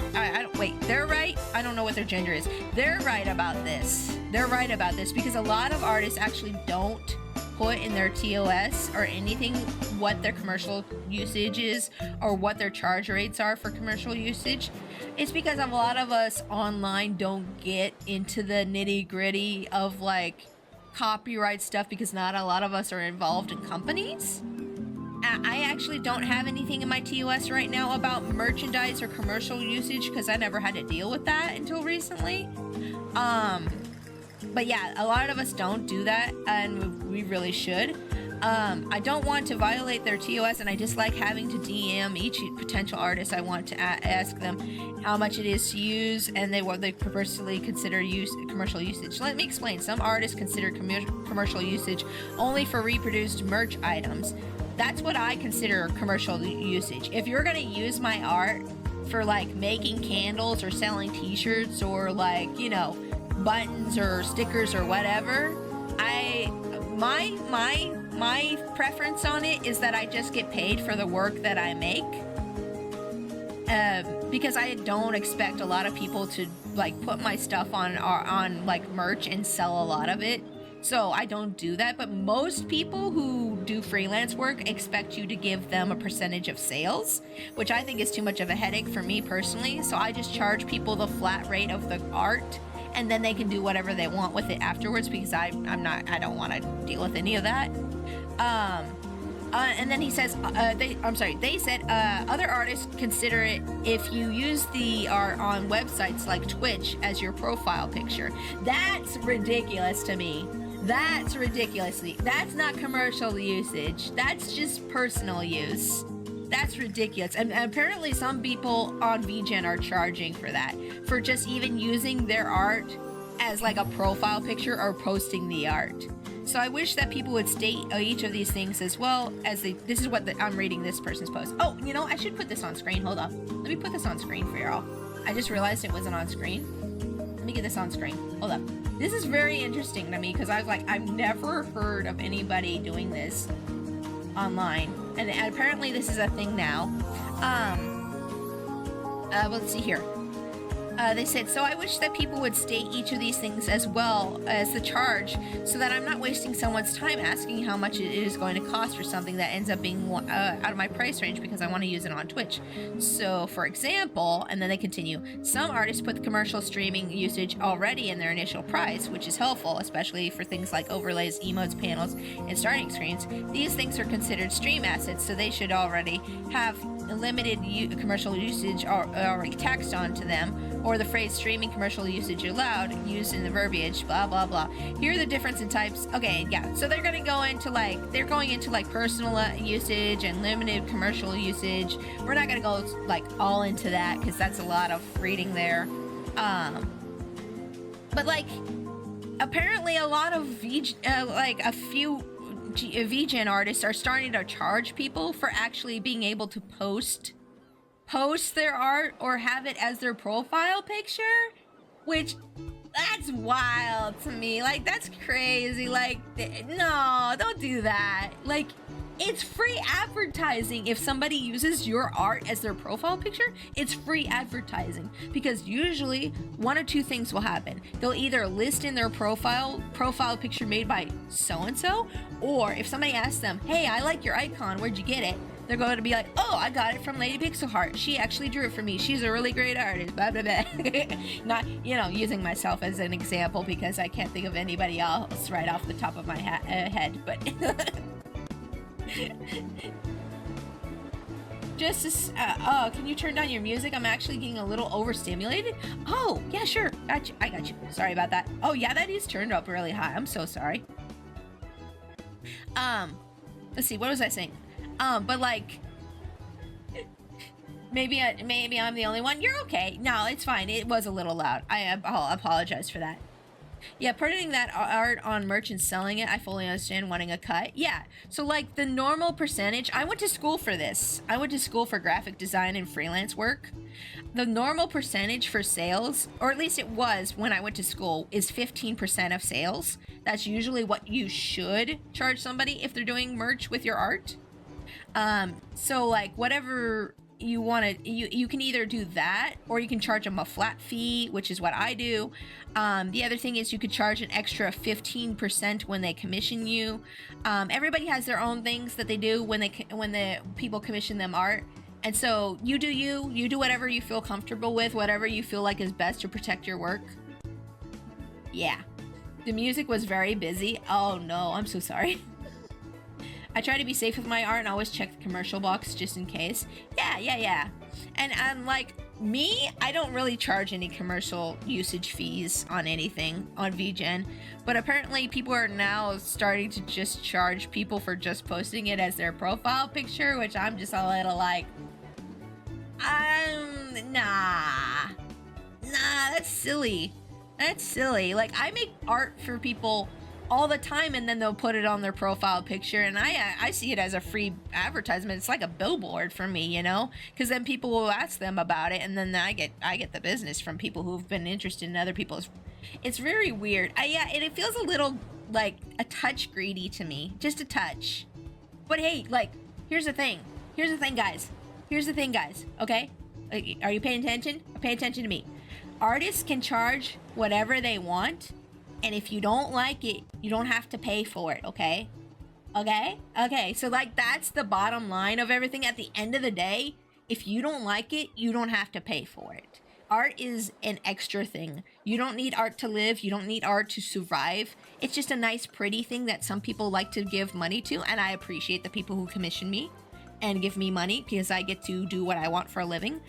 right. I don't know what their gender is. They're right about this. They're right about this because a lot of artists actually don't put in their TOS or anything what their commercial usage is or what their charge rates are for commercial usage. It's because a lot of us online don't get into the nitty-gritty of like copyright stuff because not a lot of us are involved in companies. I actually don't have anything in my TOS right now about merchandise or commercial usage because I never had to deal with that until recently. But yeah, a lot of us don't do that, and we really should. I don't want to violate their TOS, and I dislike having to DM each potential artist. I want to ask them how much it is to use, and what they personally consider commercial usage. Let me explain. Some artists consider commercial usage only for reproduced merch items. That's what I consider commercial usage. If you're gonna use my art for like making candles or selling t-shirts or like, you know, buttons or stickers or whatever, my preference on it is that I just get paid for the work that I make, because I don't expect a lot of people to like put my stuff on like merch and sell a lot of it, so I don't do that. But most people who do freelance work expect you to give them a percentage of sales, which I think is too much of a headache for me personally, so I just charge people the flat rate of the art, and then they can do whatever they want with it afterwards because I don't want to deal with any of that. And then he says, they said other artists consider it if you use the art on websites like Twitch as your profile picture. That's ridiculous to me. That's not commercial usage. That's just personal use. That's ridiculous. And apparently some people on VGen are charging for that, for just even using their art as like a profile picture or posting the art. So I wish that people would state each of these things as well as this is what I'm reading this person's post. Oh, you know, I should put this on screen. Hold up. Let me put this on screen for y'all. I just realized it wasn't on screen. Let me get this on screen. Hold up. This is very interesting to me because I was like, I've never heard of anybody doing this online, and apparently this is a thing now. Let's see here. They said, so I wish that people would state each of these things as well as the charge so that I'm not wasting someone's time asking how much it is going to cost for something that ends up being out of my price range because I want to use it on Twitch. So for example, and then they continue, some artists put the commercial streaming usage already in their initial price, which is helpful, especially for things like overlays, emotes, panels, and starting screens. These things are considered stream assets, so they should already have limited commercial usage already taxed onto them, or the phrase streaming commercial usage allowed used in the verbiage, blah blah blah. Here are the difference in types. Okay, yeah, so they're going into like personal usage and limited commercial usage. We're not going to go like all into that because that's a lot of reading there. But like apparently a lot of a few VGen artists are starting to charge people for actually being able to post their art or have it as their profile picture, which that's wild to me. Like, that's crazy. Like, no, don't do that. Like, it's free advertising. If somebody uses your art as their profile picture, it's free advertising, because usually one or two things will happen. They'll either list in their profile picture made by so-and-so, or if somebody asks them, hey, I like your icon, where'd you get it? They're going to be like, oh, I got it from Lady Pixel Heart. She actually drew it for me. She's a really great artist, blah, blah, blah. Not, using myself as an example because I can't think of anybody else right off the top of my head, but... can you turn down your music? I'm actually getting a little overstimulated. Oh, yeah, sure. Got you. I got you. Sorry about that. Oh, yeah, that is turned up really high. I'm so sorry. Let's see. What was I saying? But like, Maybe I'm the only one. You're okay. No, it's fine. It was a little loud. I'll apologize for that. Yeah, putting that art on merch and selling it, I fully understand wanting a cut. Yeah, so like the normal percentage, I went to school for this. I went to school for graphic design and freelance work. The normal percentage for sales, or at least it was when I went to school, is 15% of sales. That's usually what you should charge somebody if they're doing merch with your art. So like whatever you want to, you can either do that or you can charge them a flat fee, which is what I do. The other thing is you could charge an extra 15% when they commission you. Everybody has their own things that they do when the people commission them art. And so you do whatever you feel comfortable with, whatever you feel like is best to protect your work. Yeah. The music was very busy. Oh no, I'm so sorry. I try to be safe with my art and always check the commercial box just in case. Yeah. And like me, I don't really charge any commercial usage fees on anything on VGen, but apparently people are now starting to just charge people for just posting it as their profile picture, which I'm just a little like, nah, that's silly. That's silly. Like, I make art for people all the time and then they'll put it on their profile picture, and I see it as a free advertisement. It's like a billboard for me, you know, because then people will ask them about it and then I get the business from people who've been interested in other people's. It's very weird. Yeah, and it feels a little like a touch greedy to me, just a touch. But hey, like, here's the thing, guys, okay? Are you paying attention? Pay attention to me. Artists can charge whatever they want, and if you don't like it, you don't have to pay for it, okay? Okay, so like that's the bottom line of everything. At the end of the day, if you don't like it, you don't have to pay for it. Art is an extra thing. You don't need art to live. You don't need art to survive. It's just a nice, pretty thing that some people like to give money to, and I appreciate the people who commission me and give me money because I get to do what I want for a living.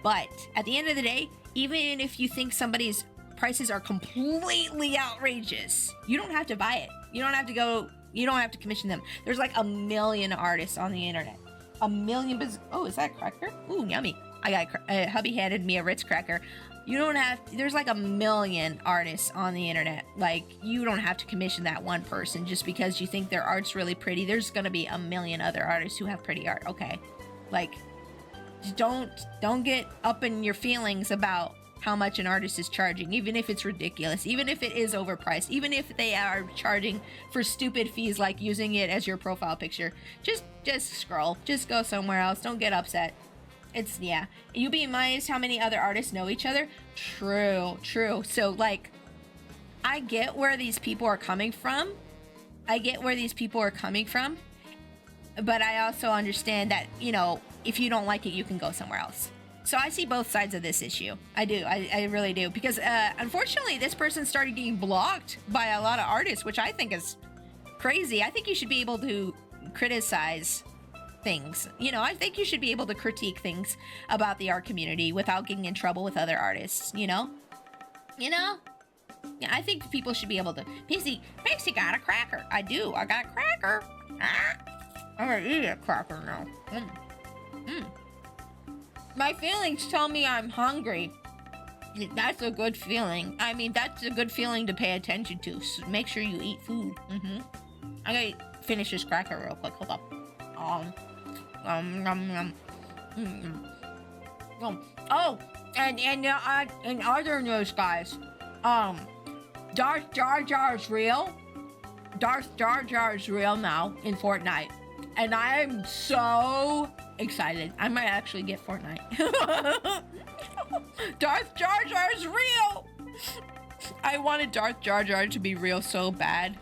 But at the end of the day, even if you think somebody's prices are completely outrageous, you don't have to buy it. You don't have to commission them. There's like a million artists on the internet. A million. Oh, is that a cracker? Ooh, yummy. Hubby handed me a Ritz cracker. There's like a million artists on the internet. Like, you don't have to commission that one person just because you think their art's really pretty. There's gonna be a million other artists who have pretty art, okay? Like, don't get up in your feelings about how much an artist is charging, even if it's ridiculous, even if it is overpriced, even if they are charging for stupid fees like using it as your profile picture. Just scroll. Just go somewhere else. Don't get upset. Yeah. You'd be amazed how many other artists know each other. True. So, like, I get where these people are coming from. But I also understand that, you know, if you don't like it, you can go somewhere else. So I see both sides of this issue. I do. I really do. Because unfortunately, this person started getting blocked by a lot of artists, which I think is crazy. I think you should be able to criticize things. You know, I think you should be able to critique things about the art community without getting in trouble with other artists, you know? Yeah, I think people should be able to. Pixie got a cracker. I do. I got a cracker. I'm gonna eat a cracker now. My feelings tell me I'm hungry. That's a good feeling. I mean, that's a good feeling to pay attention to. So make sure you eat food. I'm gonna finish this cracker real quick. Hold up. Oh, and other news, guys. Darth Jar Jar's real. Darth Jar Jar's real now in Fortnite. And I'm so excited. I might actually get Fortnite. Darth Jar Jar's real! I wanted Darth Jar Jar to be real so bad.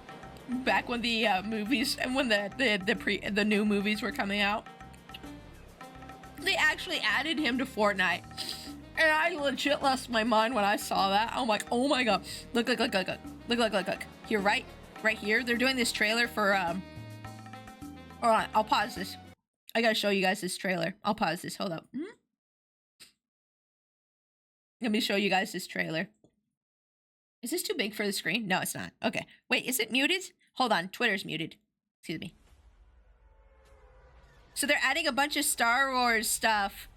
Back when the movies and when the new movies were coming out. They actually added him to Fortnite. And I legit lost my mind when I saw that. I'm like, oh my god. Look. Here, right here. They're doing this trailer for, hold on, I'll pause this. I gotta show you guys this trailer. I'll pause this, hold up. Let me show you guys this trailer. Is this too big for the screen? No, it's not. Okay. Wait, is it muted? Hold on, Twitter's muted. Excuse me. So they're adding a bunch of Star Wars stuff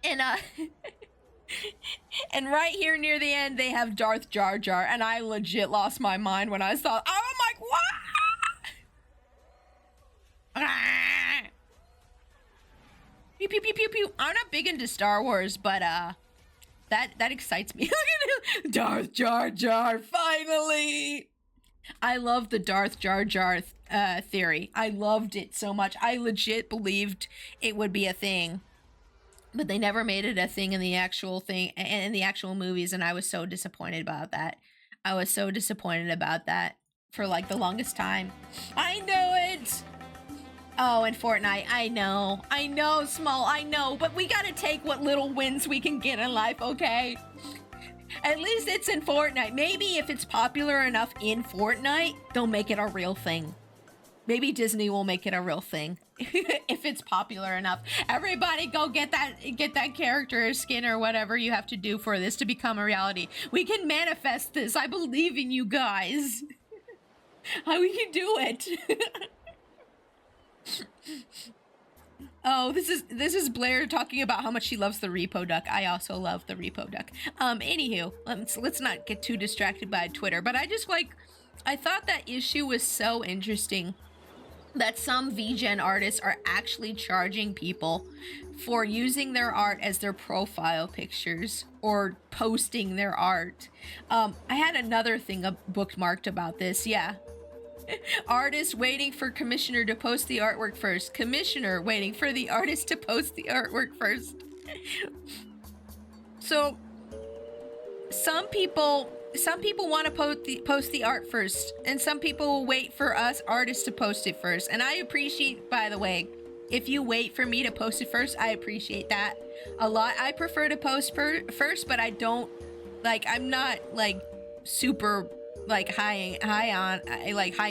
And and right here near the end, they have Darth Jar Jar, and I legit lost my mind when I saw. I'm like, what? Pew pew pew pew pew. I'm not big into Star Wars, but that excites me. Darth Jar Jar, finally! I love the Darth Jar Jar theory. I loved it so much. I legit believed it would be a thing. But they never made it a thing in the actual movies, and I was so disappointed about that. I was so disappointed about that for like the longest time. I know it! Oh, and Fortnite, I know, Small, I know, but we gotta take what little wins we can get in life, okay? At least it's in Fortnite. Maybe if it's popular enough in Fortnite, they'll make it a real thing. Maybe Disney will make it a real thing if it's popular enough. Everybody go get that character skin or whatever you have to do for this to become a reality. We can manifest this. I believe in you guys. We can do it. Oh, this is Blair talking about how much she loves the repo duck. I also love the repo duck. Anywho, let's not get too distracted by Twitter. But I thought that issue was so interesting that some VGen artists are actually charging people for using their art as their profile pictures or posting their art. I had another thing bookmarked about this. Yeah. Artist waiting for commissioner to post the artwork first. Commissioner waiting for the artist to post the artwork first. So some people want to post the art first, and some people will wait for us artists to post it first. And I appreciate, by the way, if you wait for me to post it first, I appreciate that a lot. I prefer to post first, but I don't I'm not super high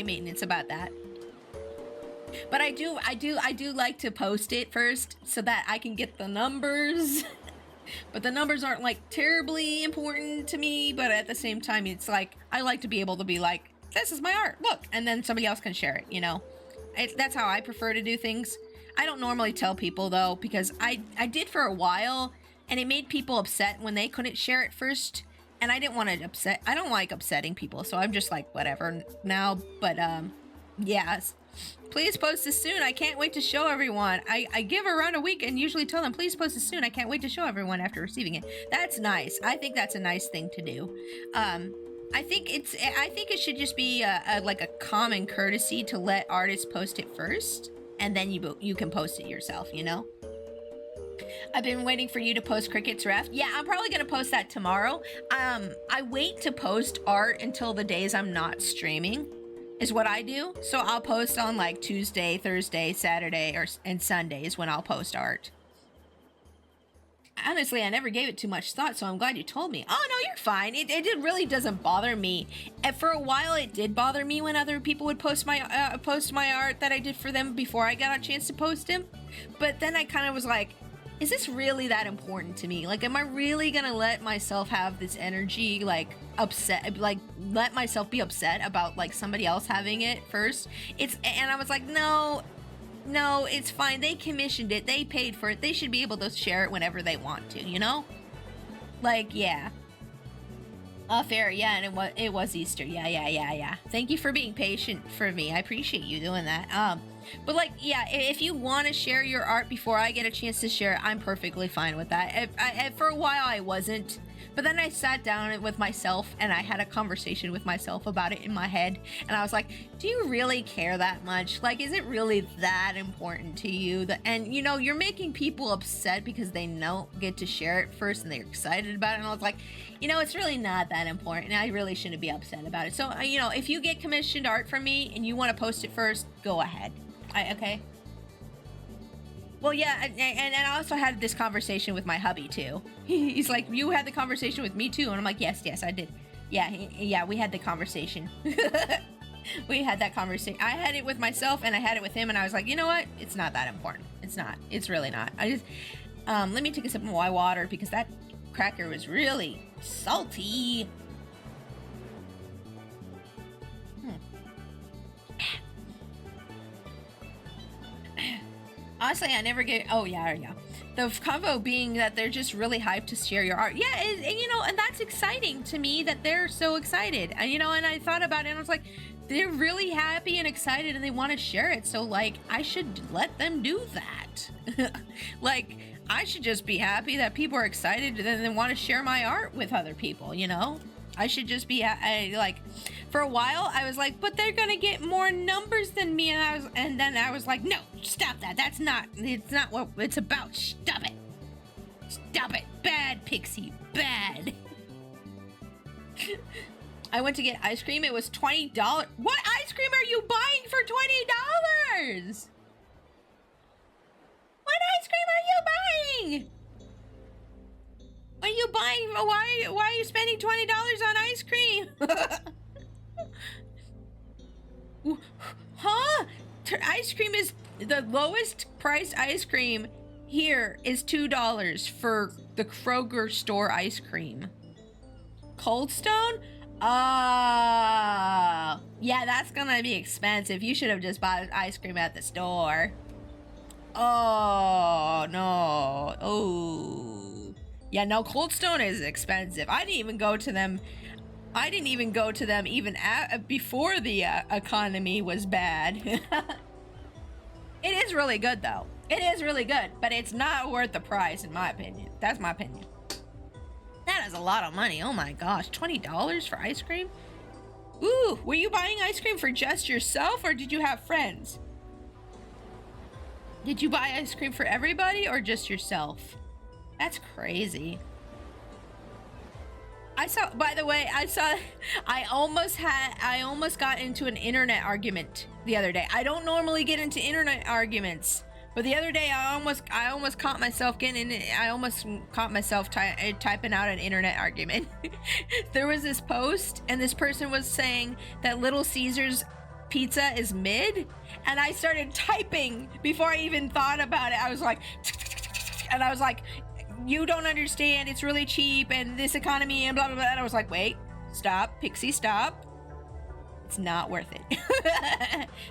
maintenance about that. But I do like to post it first so that I can get the numbers. But the numbers aren't terribly important to me, but at the same time it's I like to be able to be this is my art, look, and then somebody else can share it, you know. That's how I prefer to do things. I don't normally tell people though, because I did for a while, and it made people upset when they couldn't share it first. And I didn't want to I don't like upsetting people, so I'm just whatever now. But yes, please post this soon. I can't wait to show everyone. I give around a week and usually tell them, please post this soon. I can't wait to show everyone after receiving it. That's nice. I think that's a nice thing to do. I think it should just be a common courtesy to let artists post it first, and then you can post it yourself, you know. I've been waiting for you to post Cricket's Ref. Yeah, I'm probably gonna post that tomorrow. I wait to post art until the days I'm not streaming, is what I do. So I'll post on Tuesday, Thursday, Saturday, and Sundays when I'll post art. Honestly, I never gave it too much thought, so I'm glad you told me. Oh, no, you're fine. It really doesn't bother me. And for a while, it did bother me when other people would post my art that I did for them before I got a chance to post him. But then I kind of was like, is this really that important to me? Am I really gonna let myself have this energy, upset, let myself be upset about somebody else having it first? And I was like, no, it's fine. They commissioned it. They paid for it. They should be able to share it whenever they want to, you know? Yeah. Fair, yeah, and it was Easter. Yeah. Thank you for being patient for me. I appreciate you doing that. But yeah, if you want to share your art before I get a chance to share it, I'm perfectly fine with that. For a while I wasn't, but then I sat down with myself and I had a conversation with myself about it in my head, and I was like, do you really care that much? Is it really that important to you? And you're making people upset because they don't get to share it first and they're excited about it, and I was like, it's really not that important. I really shouldn't be upset about it. So, if you get commissioned art from me and you want to post it first, go ahead. Okay. Well, yeah, and I also had this conversation with my hubby too. He's like, you had the conversation with me too, and I'm like, yes, I did. Yeah, we had the conversation. We had that conversation. I had it with myself, and I had it with him, and I was like, you know what? It's not that important. It's not. It's really not. I just, let me take a sip of my water because that cracker was really salty. Honestly, I never get. Oh yeah. The convo being that they're just really hyped to share your art. Yeah, you know, and that's exciting to me that they're so excited. And, you know, and I thought about it and I was like, they're really happy and excited and they want to share it. So, like, I should let them do that. Like, I should just be happy that people are excited and they want to share my art with other people, you know? I should just be like, for a while I was like, but they're gonna get more numbers than me, and then I was like, no, stop that. It's not what it's about. Stop it. Bad, Pixie, bad. I went to get ice cream. It was $20. What ice cream are you buying for $20? What ice cream are you buying? Are you buying? Why are you spending $20 on ice cream? Huh? Ice cream is the lowest priced ice cream here is $2 for the Kroger store ice cream. Cold Stone? Yeah, that's gonna be expensive. You should have just bought ice cream at the store. Oh no. Oh. Yeah, no, Cold Stone is expensive. I didn't even go to them even before the economy was bad. It is really good though. It is really good, but it's not worth the price in my opinion. That's my opinion. That is a lot of money. Oh my gosh, $20 for ice cream? Ooh, were you buying ice cream for just yourself or did you have friends? Did you buy ice cream for everybody or just yourself? That's crazy. I almost got into an internet argument the other day. I don't normally get into internet arguments, but the other day I almost caught myself typing out an internet argument. There was this post and this person was saying that Little Caesars pizza is mid, and I started typing before I even thought about it. I was like, you don't understand, it's really cheap and this economy and blah blah blah. And I was like, wait, stop, Pixie, stop. It's not worth it.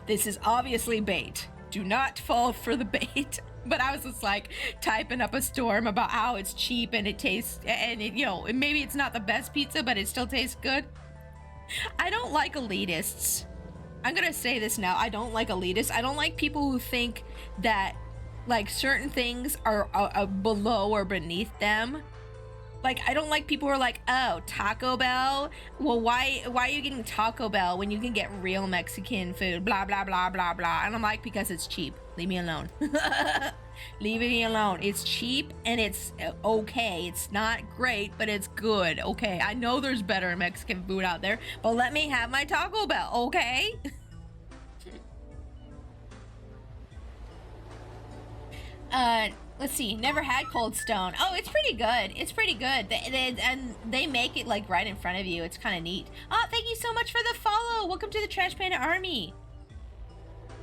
This is obviously bait. Do not fall for the bait. But I was just like typing up a storm about how it's cheap and it tastes, and it, you know, maybe it's not the best pizza, but it still tastes good. I don't like elitists. I'm gonna say this now. I don't like elitists. I don't like people who think that like certain things are below or beneath them. Like, I don't like people who are like, oh, Taco Bell? Well, why are you getting Taco Bell when you can get real Mexican food? Blah, blah, blah, blah, blah. And I'm like, because it's cheap. Leave me alone. Leave me alone. It's cheap and it's okay. It's not great, but it's good. Okay, I know there's better Mexican food out there, but let me have my Taco Bell, okay? Let's see. Never had Cold Stone. Oh, it's pretty good. It's pretty good. They make it like right in front of you. It's kind of neat. Oh, thank you so much for the follow. Welcome to the Trash Panda Army.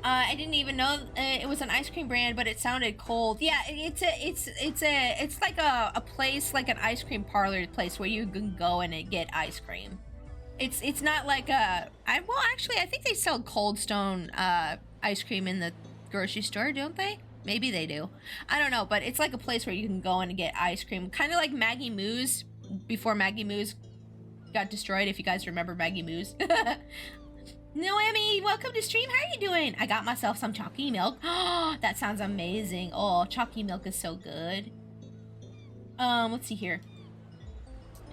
I didn't even know it was an ice cream brand, but it sounded cold. Yeah, it's like a place, like an ice cream parlor place where you can go and get ice cream. It's not like well, actually, I think they sell Cold Stone ice cream in the grocery store, don't they? Maybe they do. I don't know, but it's like a place where you can go and get ice cream. Kind of like Maggie Moo's before Maggie Moo's got destroyed, if you guys remember Maggie Moo's. Noemi, welcome to stream. How are you doing? I got myself some chalky milk. Oh, that sounds amazing. Oh, chalky milk is so good. Let's see here.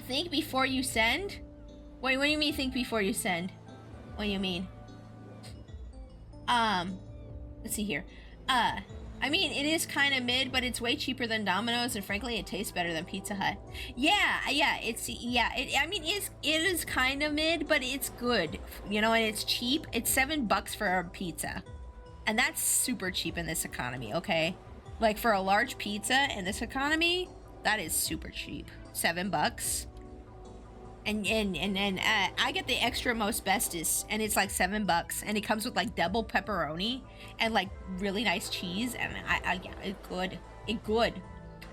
Think before you send? Wait, what do you mean think before you send? What do you mean? Let's see here. I mean, it is kind of mid, but it's way cheaper than Domino's, and frankly, it tastes better than Pizza Hut. Yeah, I mean, it is kind of mid, but it's good, you know, and it's cheap. It's $7 for a pizza, and that's super cheap in this economy, okay? Like, for a large pizza in this economy, that is super cheap. $7. And I get the extra most bestest, and it's like $7, and it comes with like double pepperoni and like really nice cheese, and yeah, it's good. It's good.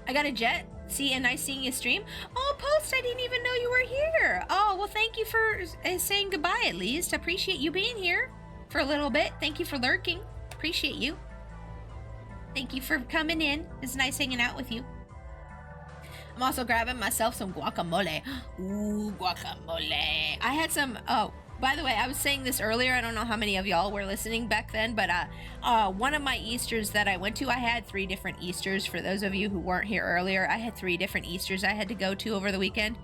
I got a jet. See, and nice seeing you stream. Oh, Post, I didn't even know you were here. Oh, well, thank you for saying goodbye at least. Appreciate you being here for a little bit. Thank you for lurking. Appreciate you. Thank you for coming in. It's nice hanging out with you. I'm also grabbing myself some guacamole. Ooh, guacamole. I had some, oh, by the way, I was saying this earlier. I don't know how many of y'all were listening back then, but one of my Easters that I went to, I had 3 different Easters. For those of you who weren't here earlier, I had 3 different Easters I had to go to over the weekend.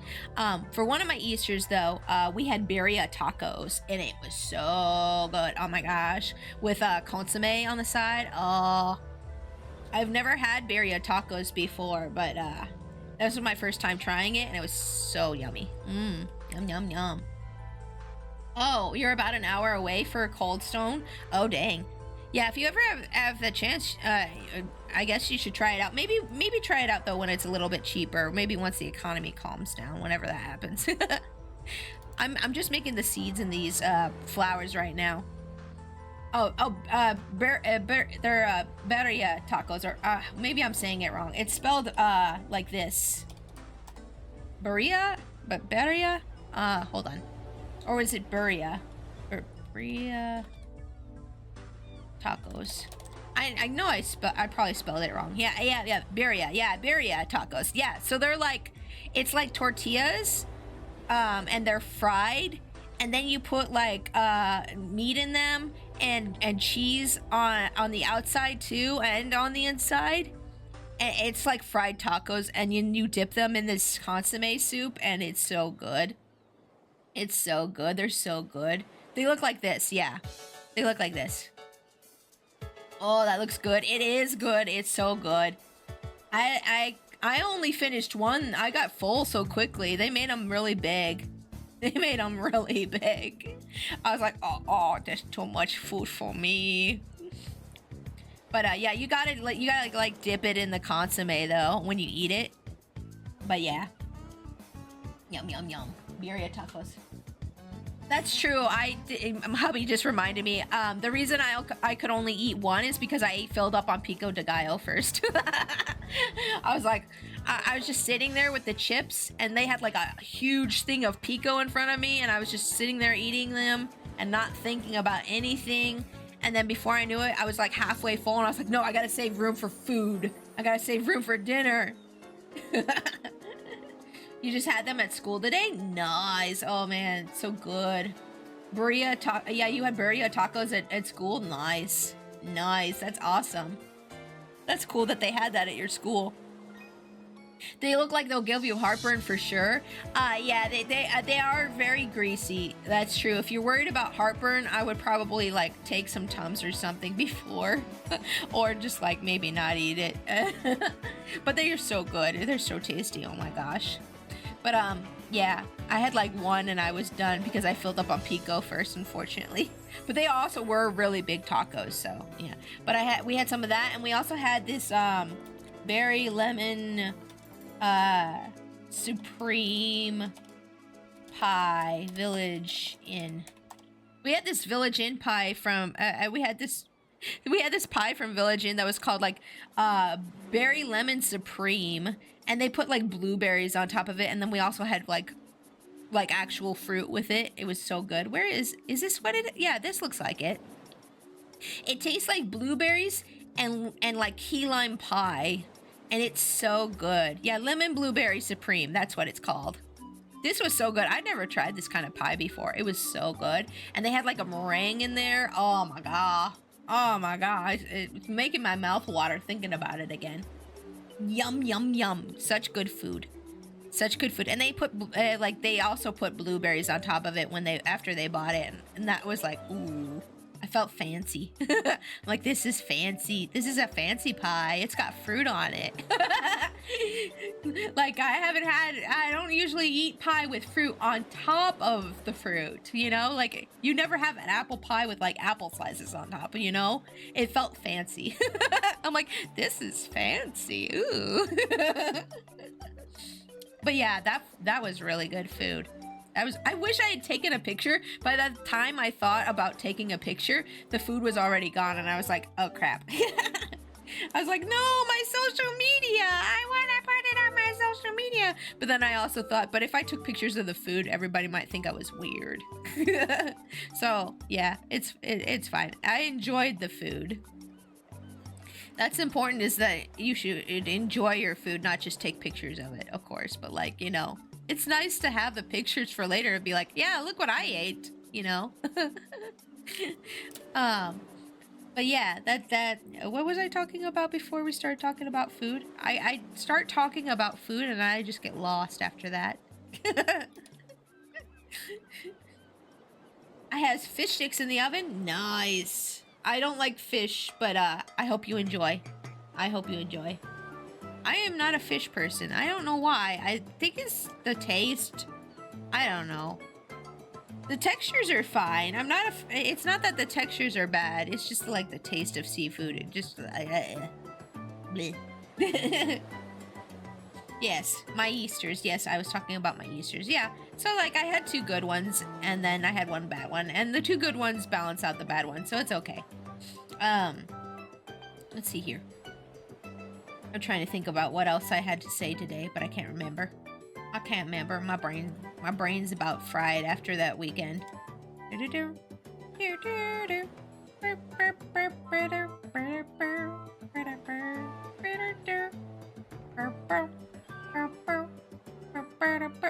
For one of my Easters, though, we had birria tacos, and it was so good. Oh my gosh. With consomme on the side. Oh, I've never had birria tacos before, but this was my first time trying it, and it was so yummy. Yum, yum, yum. Oh, you're about an hour away for Cold Stone? Oh, dang. Yeah, if you ever have the chance, I guess you should try it out. Maybe try it out, though, when it's a little bit cheaper. Maybe once the economy calms down, whenever that happens. I'm just making the seeds in these flowers right now. they're birria tacos, or maybe I'm saying it wrong. It's spelled like this. Birria? But birria? Hold on. Or is it birria? Birria tacos. I know I probably spelled it wrong. Yeah, birria. Yeah, birria tacos. Yeah, so they're like, it's like tortillas, and they're fried, and then you put like meat in them and cheese on the outside too, and on the inside. And it's like fried tacos, and you dip them in this consomme soup, and it's so good. It's so good. They're so good. They look like this. Yeah, they look like this. Oh, that looks good. It is good. It's so good. I only finished one. I got full so quickly. They made them really big. They made them really big. I was like, oh, there's too much food for me. But yeah, you gotta like dip it in the consomme though when you eat it. But yeah, yum yum yum. Birria tacos. That's true. Hubby just reminded me. The reason I could only eat one is because I filled up on pico de gallo first. I was like, I was just sitting there with the chips, and they had like a huge thing of pico in front of me, and I was just sitting there eating them and not thinking about anything. And then before I knew it, I was like halfway full, and I was like, no, I gotta save room for food. I gotta save room for dinner. You just had them at school today? Nice. Oh man, so good. Yeah, you had birria tacos at school? Nice. Nice. That's awesome. That's cool that they had that at your school. They look like they'll give you heartburn for sure. Yeah, they are very greasy. That's true. If you're worried about heartburn, I would probably like take some Tums or something before, or just like maybe not eat it. But they are so good. They're so tasty. Oh my gosh. But yeah, I had like one and I was done because I filled up on pico first, unfortunately. But they also were really big tacos, so yeah. But we had some of that, and we also had this berry lemon supreme pie Village Inn. We had this Village Inn pie from we had this pie from Village Inn that was called like berry lemon supreme, and they put like blueberries on top of it, and then we also had like actual fruit with it. It was so good. Where is this what it? Yeah, this looks like it. It tastes like blueberries and like key lime pie, and it's so good. Yeah, lemon blueberry supreme. That's what it's called. This was so good. I'd never tried this kind of pie before. It was so good, and they had like a meringue in there. Oh my god. Oh my god. It's making my mouth water thinking about it again. Yum yum yum. Such good food. Such good food. And they put they also put blueberries on top of it after they bought it, and that was like, ooh, I felt fancy. Like, this is fancy. This is a fancy pie. It's got fruit on it. Like, I don't usually eat pie with fruit on top of the fruit, you know? Like, you never have an apple pie with like apple slices on top, you know? It felt fancy. I'm like, this is fancy. Ooh. But yeah, that was really good food. I wish I had taken a picture. By the time I thought about taking a picture, the food was already gone, and I was like, oh crap. I was like, no, my social media. I want to put it on my social media. But then I also thought, but if I took pictures of the food, everybody might think I was weird. So yeah, it's fine. I enjoyed the food. That's important, is that you should enjoy your food, not just take pictures of it, of course. But like, you know, it's nice to have the pictures for later and be like, yeah, look what I ate, you know? um, but yeah, what was I talking about before we started talking about food? I start talking about food and I just get lost after that. I has fish sticks in the oven. Nice. I don't like fish, but I hope you enjoy. I hope you enjoy. I am not a fish person. I don't know why. I think it's the taste. I don't know. The textures are fine. I'm not it's not that the textures are bad. It's just like the taste of seafood. It just bleh. Yes, my Easters. Yes, I was talking about my Easters. Yeah. So like I had 2 good ones and then I had 1 bad one, and the 2 good ones balance out the bad one, so it's okay. Let's see here. I'm trying to think about what else I had to say today, but I can't remember. I can't remember. My brain's about fried after that weekend.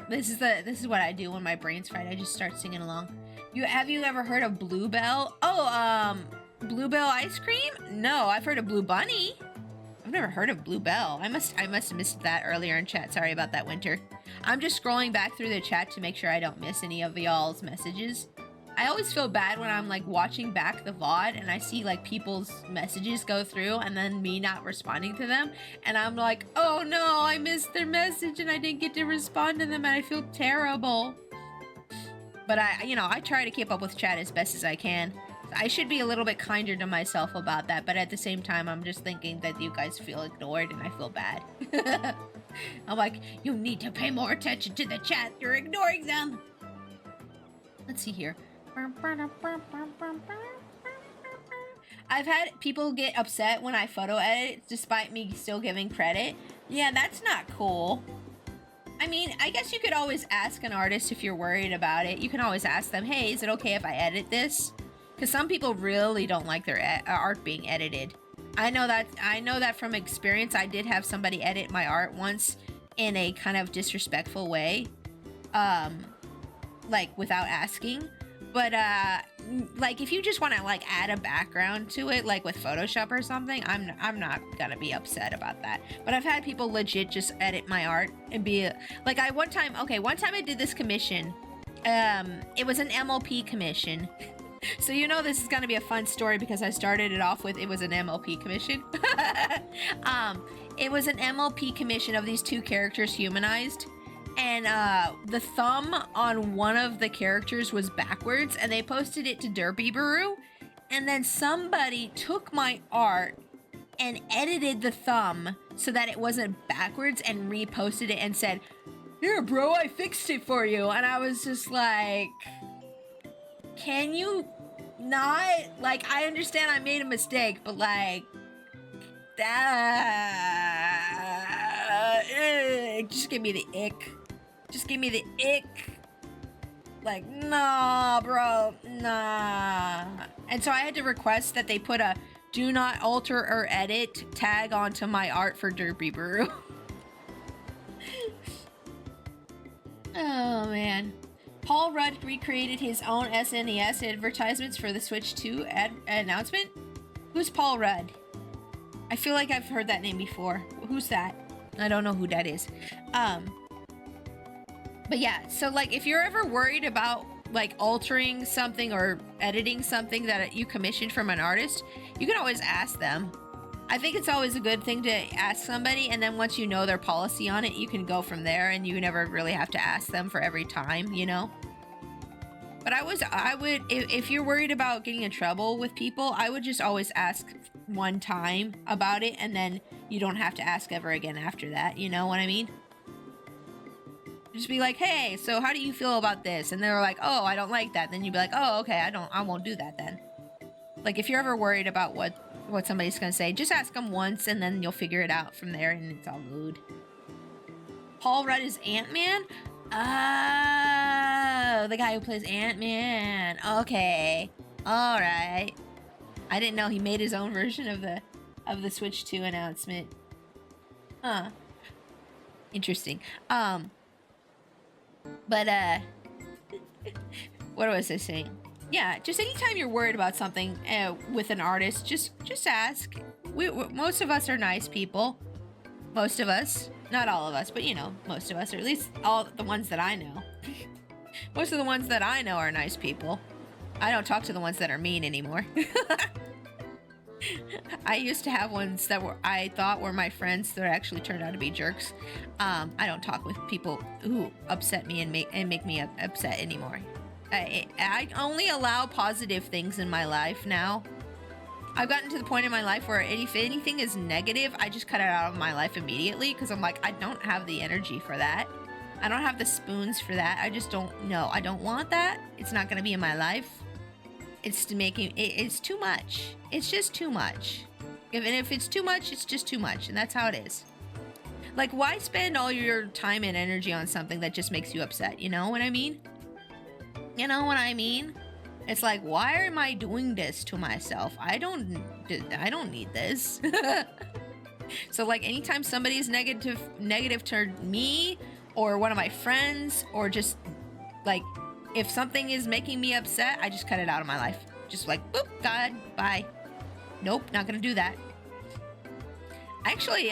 This is what I do when my brain's fried. I just start singing along. Have you ever heard of Bluebell? Oh, Bluebell ice cream? No, I've heard of Blue Bunny. I've never heard of Bluebell. I must have missed that earlier in chat. Sorry about that, Winter. I'm just scrolling back through the chat to make sure I don't miss any of y'all's messages. I always feel bad when I'm like watching back the VOD and I see like people's messages go through and then me not responding to them. And I'm like, oh no, I missed their message and I didn't get to respond to them and I feel terrible. But I try to keep up with chat as best as I can. I should be a little bit kinder to myself about that, but at the same time, I'm just thinking that you guys feel ignored and I feel bad. I'm like, you need to pay more attention to the chat. You're ignoring them. Let's see here. I've had people get upset when I photo edit despite me still giving credit. Yeah, that's not cool. I mean, I guess you could always ask an artist if you're worried about it. You can always ask them, hey, is it okay if I edit this? Because some people really don't like their art being edited. I know that from experience. I did have somebody edit my art once in a kind of disrespectful way, like without asking. But like if you just want to like add a background to it, like with Photoshop or something, I'm not gonna be upset about that. But I've had people legit just edit my art and be like, one time I did this commission. It was an MLP commission. So this is gonna be a fun story because I started it off with it was an MLP commission. It was an MLP commission of these 2 characters humanized, and the thumb on one of the characters was backwards, and they posted it to Derby-Baroo, and then somebody took my art and edited the thumb so that it wasn't backwards and reposted it and said, "Here, bro, I fixed it for you." And I was just like, can you not? Like, I understand I made a mistake, but like, just give me the ick. Just give me the ick. Like, nah, bro, nah. And so I had to request that they put a "do not alter or edit" tag onto my art for Derby-Baroo. Oh, man. Paul Rudd recreated his own SNES advertisements for the Switch 2 announcement? Who's Paul Rudd? I feel like I've heard that name before. Who's that? I don't know who that is. But yeah, so like if you're ever worried about like altering something or editing something that you commissioned from an artist, you can always ask them. I think it's always a good thing to ask somebody, and then once you know their policy on it, you can go from there and you never really have to ask them for every time, But I would, if you're worried about getting in trouble with people, I would just always ask one time about it, and then you don't have to ask ever again after that, you know what I mean? Just be like, hey, so how do you feel about this? And they're like, oh, I don't like that. Then you'd be like, oh, okay, I won't do that then. Like, if you're ever worried about what somebody's gonna say, just ask them once, and then you'll figure it out from there, and it's all good. Paul Rudd is Ant-Man? Oh, the guy who plays Ant-Man. Okay. Alright. I didn't know he made his own version of of the Switch 2 announcement. Interesting. But what was I saying? Yeah, just anytime you're worried about something with an artist, just ask. Most of us are nice people. Most of us, not all of us, but you know, most of us, or at least all the ones that I know. Most of the ones that I know are nice people. I don't talk to the ones that are mean anymore. I used to have ones that I thought were my friends that actually turned out to be jerks. I don't talk with people who upset me and make me upset anymore. I only allow positive things in my life now. I've gotten to the point in my life where if anything is negative, I just cut it out of my life immediately because I'm like, I don't have the energy for that. I don't have the spoons for that. I just don't know. I don't want that. It's not going to be in my life. It's too much. It's just too much. If it's too much, it's just too much. And that's how it is. Like, why spend all your time and energy on something that just makes you upset? You know what I mean? You know what I mean? It's like, why am I doing this to myself? I don't need this. So like anytime somebody is negative toward me or one of my friends, or just like if something is making me upset, I just cut it out of my life. Just like, boop, God, bye. Nope, not gonna do that. I actually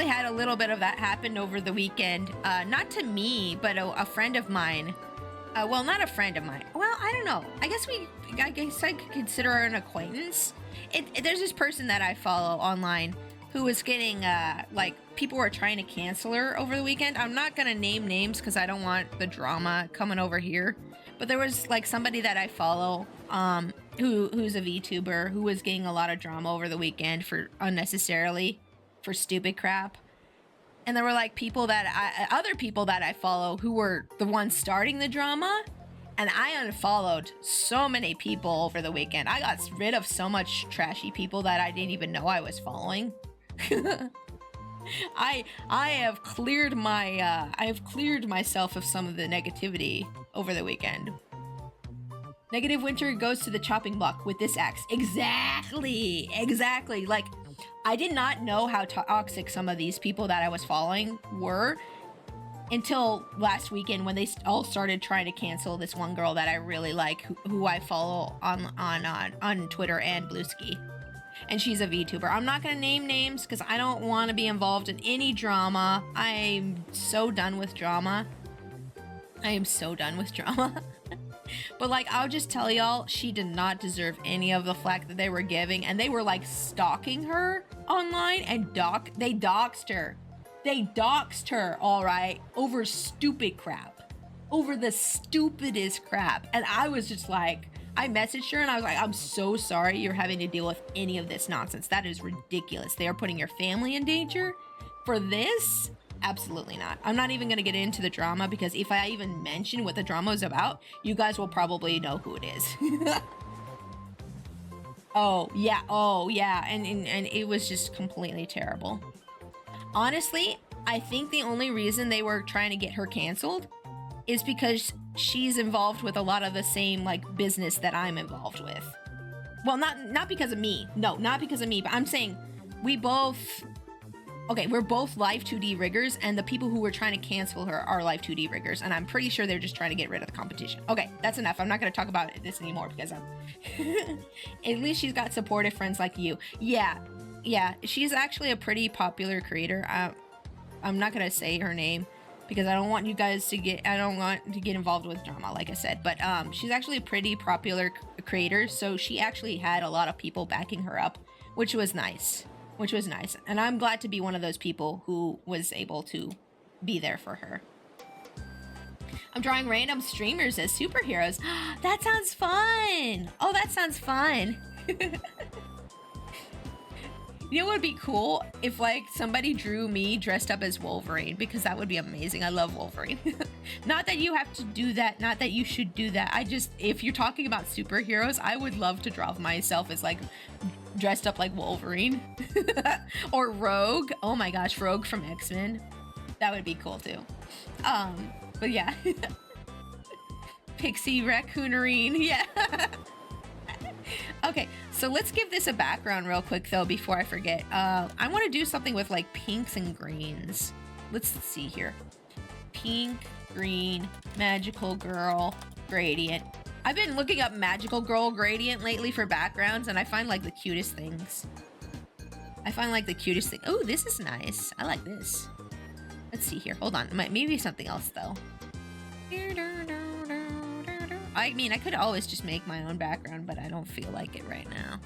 had a little bit of that happen over the weekend. Not to me, but a friend of mine. Well, not a friend of mine. Well, I don't know. I guess I could consider her an acquaintance. There's this person that I follow online who was getting, like, people were trying to cancel her over the weekend. I'm not gonna name names because I don't want the drama coming over here. But there was, like, somebody that I follow, who's a VTuber who was getting a lot of drama over the weekend for stupid crap. And there were like other people that I follow who were the ones starting the drama. And I unfollowed so many people over the weekend. I got rid of so much trashy people that I didn't even know I was following. I have cleared myself of some of the negativity over the weekend. Negative Winter goes to the chopping block with this axe. Exactly. Like, I did not know how toxic some of these people that I was following were until last weekend when they all started trying to cancel this one girl that I really like, who I follow on Twitter and Bluesky. And she's a VTuber. I'm not going to name names because I don't want to be involved in any drama. I'm so done with drama. But like, I'll just tell y'all, she did not deserve any of the flack that they were giving, and they were like stalking her online and they doxed her. They doxed her, all right, over stupid crap, over the stupidest crap. And I was just like, I messaged her and I was like, I'm so sorry you're having to deal with any of this nonsense. That is ridiculous. They are putting your family in danger for this. Absolutely not. I'm not even going to get into the drama because if I even mention what the drama is about, you guys will probably know who it is. Oh yeah. And it was just completely terrible. Honestly, I think the only reason they were trying to get her canceled is because she's involved with a lot of the same like business that I'm involved with. Well, not because of me. No, not because of me, but I'm saying we're both live 2D riggers, and the people who were trying to cancel her are live 2D riggers, and I'm pretty sure they're just trying to get rid of the competition. Okay, that's enough. I'm not going to talk about this anymore because at least she's got supportive friends like you. Yeah, she's actually a pretty popular creator. I'm not going to say her name because I don't want to get involved with drama, like I said, but she's actually a pretty popular creator, so she actually had a lot of people backing her up, which was nice. And I'm glad to be one of those people who was able to be there for her. I'm drawing random streamers as superheroes. That sounds fun. Oh, that sounds fun. You know what would be cool? If like somebody drew me dressed up as Wolverine, because that would be amazing. I love Wolverine. Not that you have to do that. Not that you should do that. If you're talking about superheroes, I would love to draw myself as like dressed up like Wolverine. Or Rogue. Oh my gosh, Rogue from X-Men. That would be cool too. But yeah. Pixie Raccoonerine. Yeah. Okay, so let's give this a background real quick though before I forget. I want to do something with like pinks and greens. Let's see here. Pink, green, magical girl, gradient. I've been looking up magical girl gradient lately for backgrounds, and I find like the cutest things. Oh, this is nice. I like this. Let's see here. Hold on. Maybe something else though. I mean, I could always just make my own background, but I don't feel like it right now.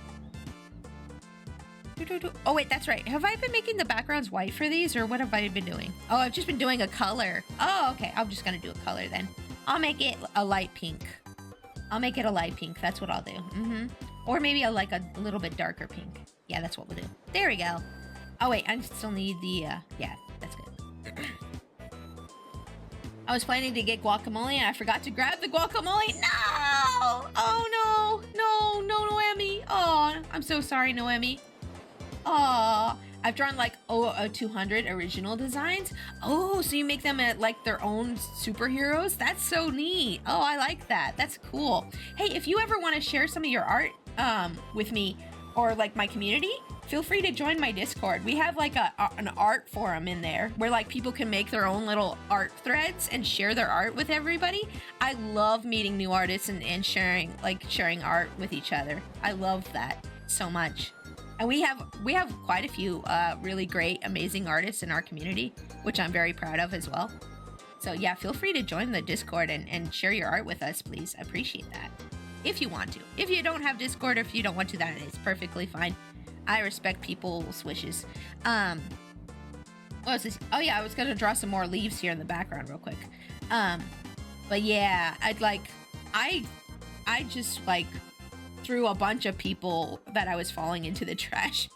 Oh wait, that's right. Have I been making the backgrounds white for these, or what have I been doing? Oh, I've just been doing a color. Oh, okay. I'm just gonna do a color then. I'll make it a light pink. That's what I'll do. Or maybe a little bit darker pink. Yeah, that's what we'll do. There we go. Oh wait, I still need the, yeah, that's good. I was planning to get guacamole and I forgot to grab the guacamole. No! Oh no! No, Noemi. Oh, I'm so sorry, Noemi. Oh, I've drawn like 200 original designs. Oh, so you make them at like their own superheroes? That's so neat. Oh, I like that. That's cool. Hey, if you ever want to share some of your art with me or like my community, feel free to join my Discord. We have like an art forum in there where like people can make their own little art threads and share their art with everybody. I love meeting new artists and sharing art with each other. I love that so much. And we have quite a few really great, amazing artists in our community, which I'm very proud of as well. So yeah, feel free to join the Discord and share your art with us, please. I appreciate that. If you want to. If you don't have Discord or if you don't want to, that is perfectly fine. I respect people's wishes. What was this? Oh yeah, I was gonna draw some more leaves here in the background real quick. But yeah, I just like threw a bunch of people that I was falling into the trash.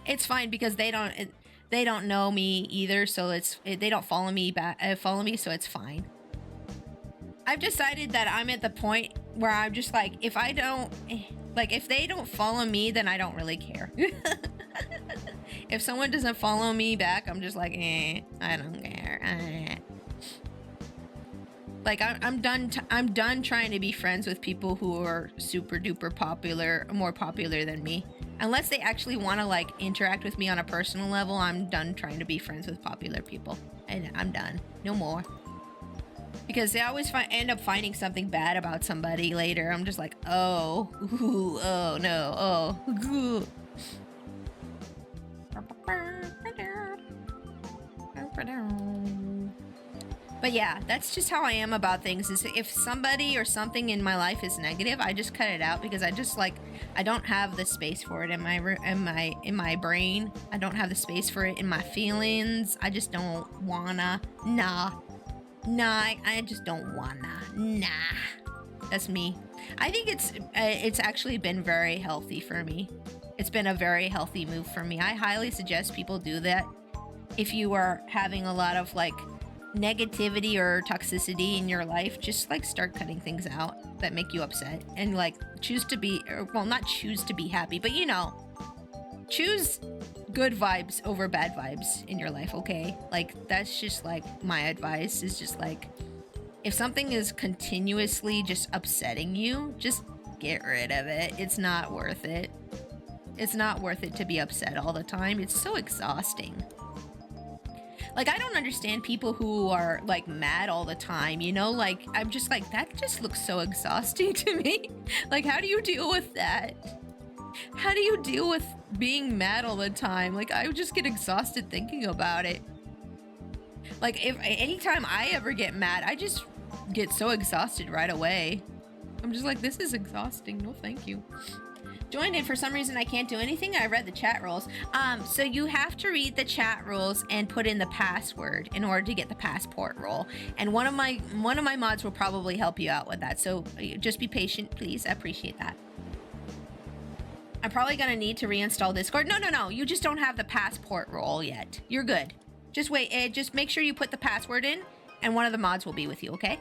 It's fine because they don't know me either, so they don't follow me so it's fine. I've decided that I'm at the point where I'm just like, if they don't follow me, then I don't really care. If someone doesn't follow me back, I'm just like, I don't care. Like I'm done trying to be friends with people who are super duper popular, more popular than me. Unless they actually want to like interact with me on a personal level, I'm done trying to be friends with popular people. And I'm done. No more. Because they always end up finding something bad about somebody later. I'm just like, oh, ooh, oh no, oh, ooh. But yeah, that's just how I am about things. Is if somebody or something in my life is negative, I just cut it out because I don't have the space for it in my brain. I don't have the space for it in my feelings. I just don't wanna. Nah, I just don't wanna. Nah, that's me. I think it's actually been very healthy for me. It's been a very healthy move for me. I highly suggest people do that if you are having a lot of like negativity or toxicity in your life. Just like start cutting things out that make you upset and like not choose to be happy, but choose good vibes over bad vibes in your life, okay? Like that's just like my advice is just like, if something is continuously just upsetting you, just get rid of it. It's not worth it. It's not worth it to be upset all the time. It's so exhausting. Like, I don't understand people who are, like, mad all the time, Like, I'm just like, that just looks so exhausting to me. Like, how do you deal with that? How do you deal with being mad all the time? Like, I would just get exhausted thinking about it. Like, anytime I ever get mad, I just get so exhausted right away. I'm just like, this is exhausting. No, thank you. Joined in. For some reason I can't do anything. I read the chat rules. So you have to read the chat rules and put in the password in order to get the passport roll. And one of my mods will probably help you out with that. So just be patient, please. I appreciate that. I'm probably gonna need to reinstall Discord. No. You just don't have the passport roll yet. You're good. Just wait. Just make sure you put the password in, and one of the mods will be with you. Okay.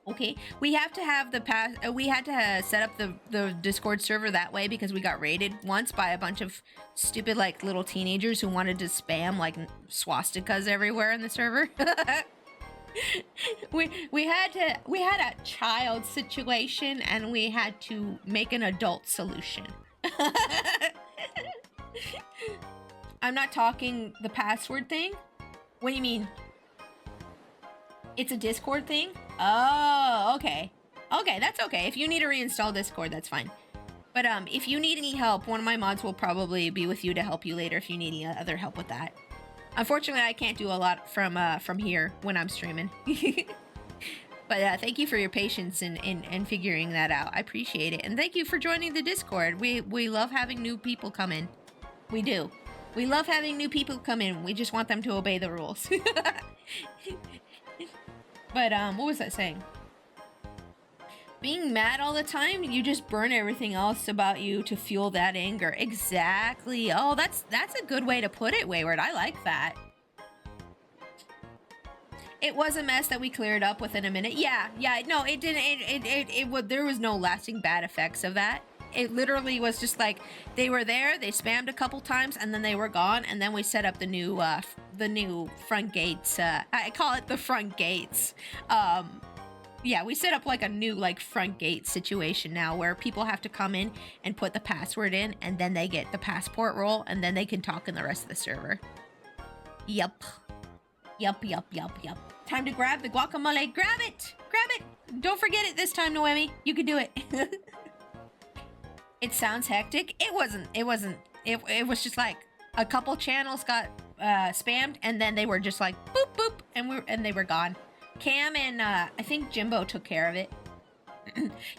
Okay, we have to have we had to set up the Discord server that way because we got raided once by a bunch of stupid like little teenagers who wanted to spam like swastikas everywhere in the server. we had a child situation and we had to make an adult solution. I'm not talking the password thing. What do you mean? It's a Discord thing? Oh, okay. Okay, that's okay. If you need to reinstall Discord, that's fine. But if you need any help, one of my mods will probably be with you to help you later if you need any other help with that. Unfortunately, I can't do a lot from here when I'm streaming. But thank you for your patience in figuring that out. I appreciate it. And thank you for joining the Discord. We love having new people come in. We do. We love having new people come in. We just want them to obey the rules. But what was I saying? Being mad all the time, you just burn everything else about you to fuel that anger. Exactly. Oh, that's a good way to put it, Wayward. I like that. It was a mess that we cleared up within a minute. Yeah, no, it didn't, there was no lasting bad effects of that. It literally was just like, they were there, they spammed a couple times, and then they were gone, and then we set up the new front gates. I call it the front gates. Yeah, we set up like a new front gate situation now where people have to come in and put the password in, and then they get the passport roll, and then they can talk in the rest of the server. Yup. Time to grab the guacamole. Grab it! Don't forget it this time, Noemi. You can do it. It sounds hectic. It wasn't. It was just like a couple channels got spammed, and then they were just like boop boop, and they were gone. Cam and I think Jimbo took care of it.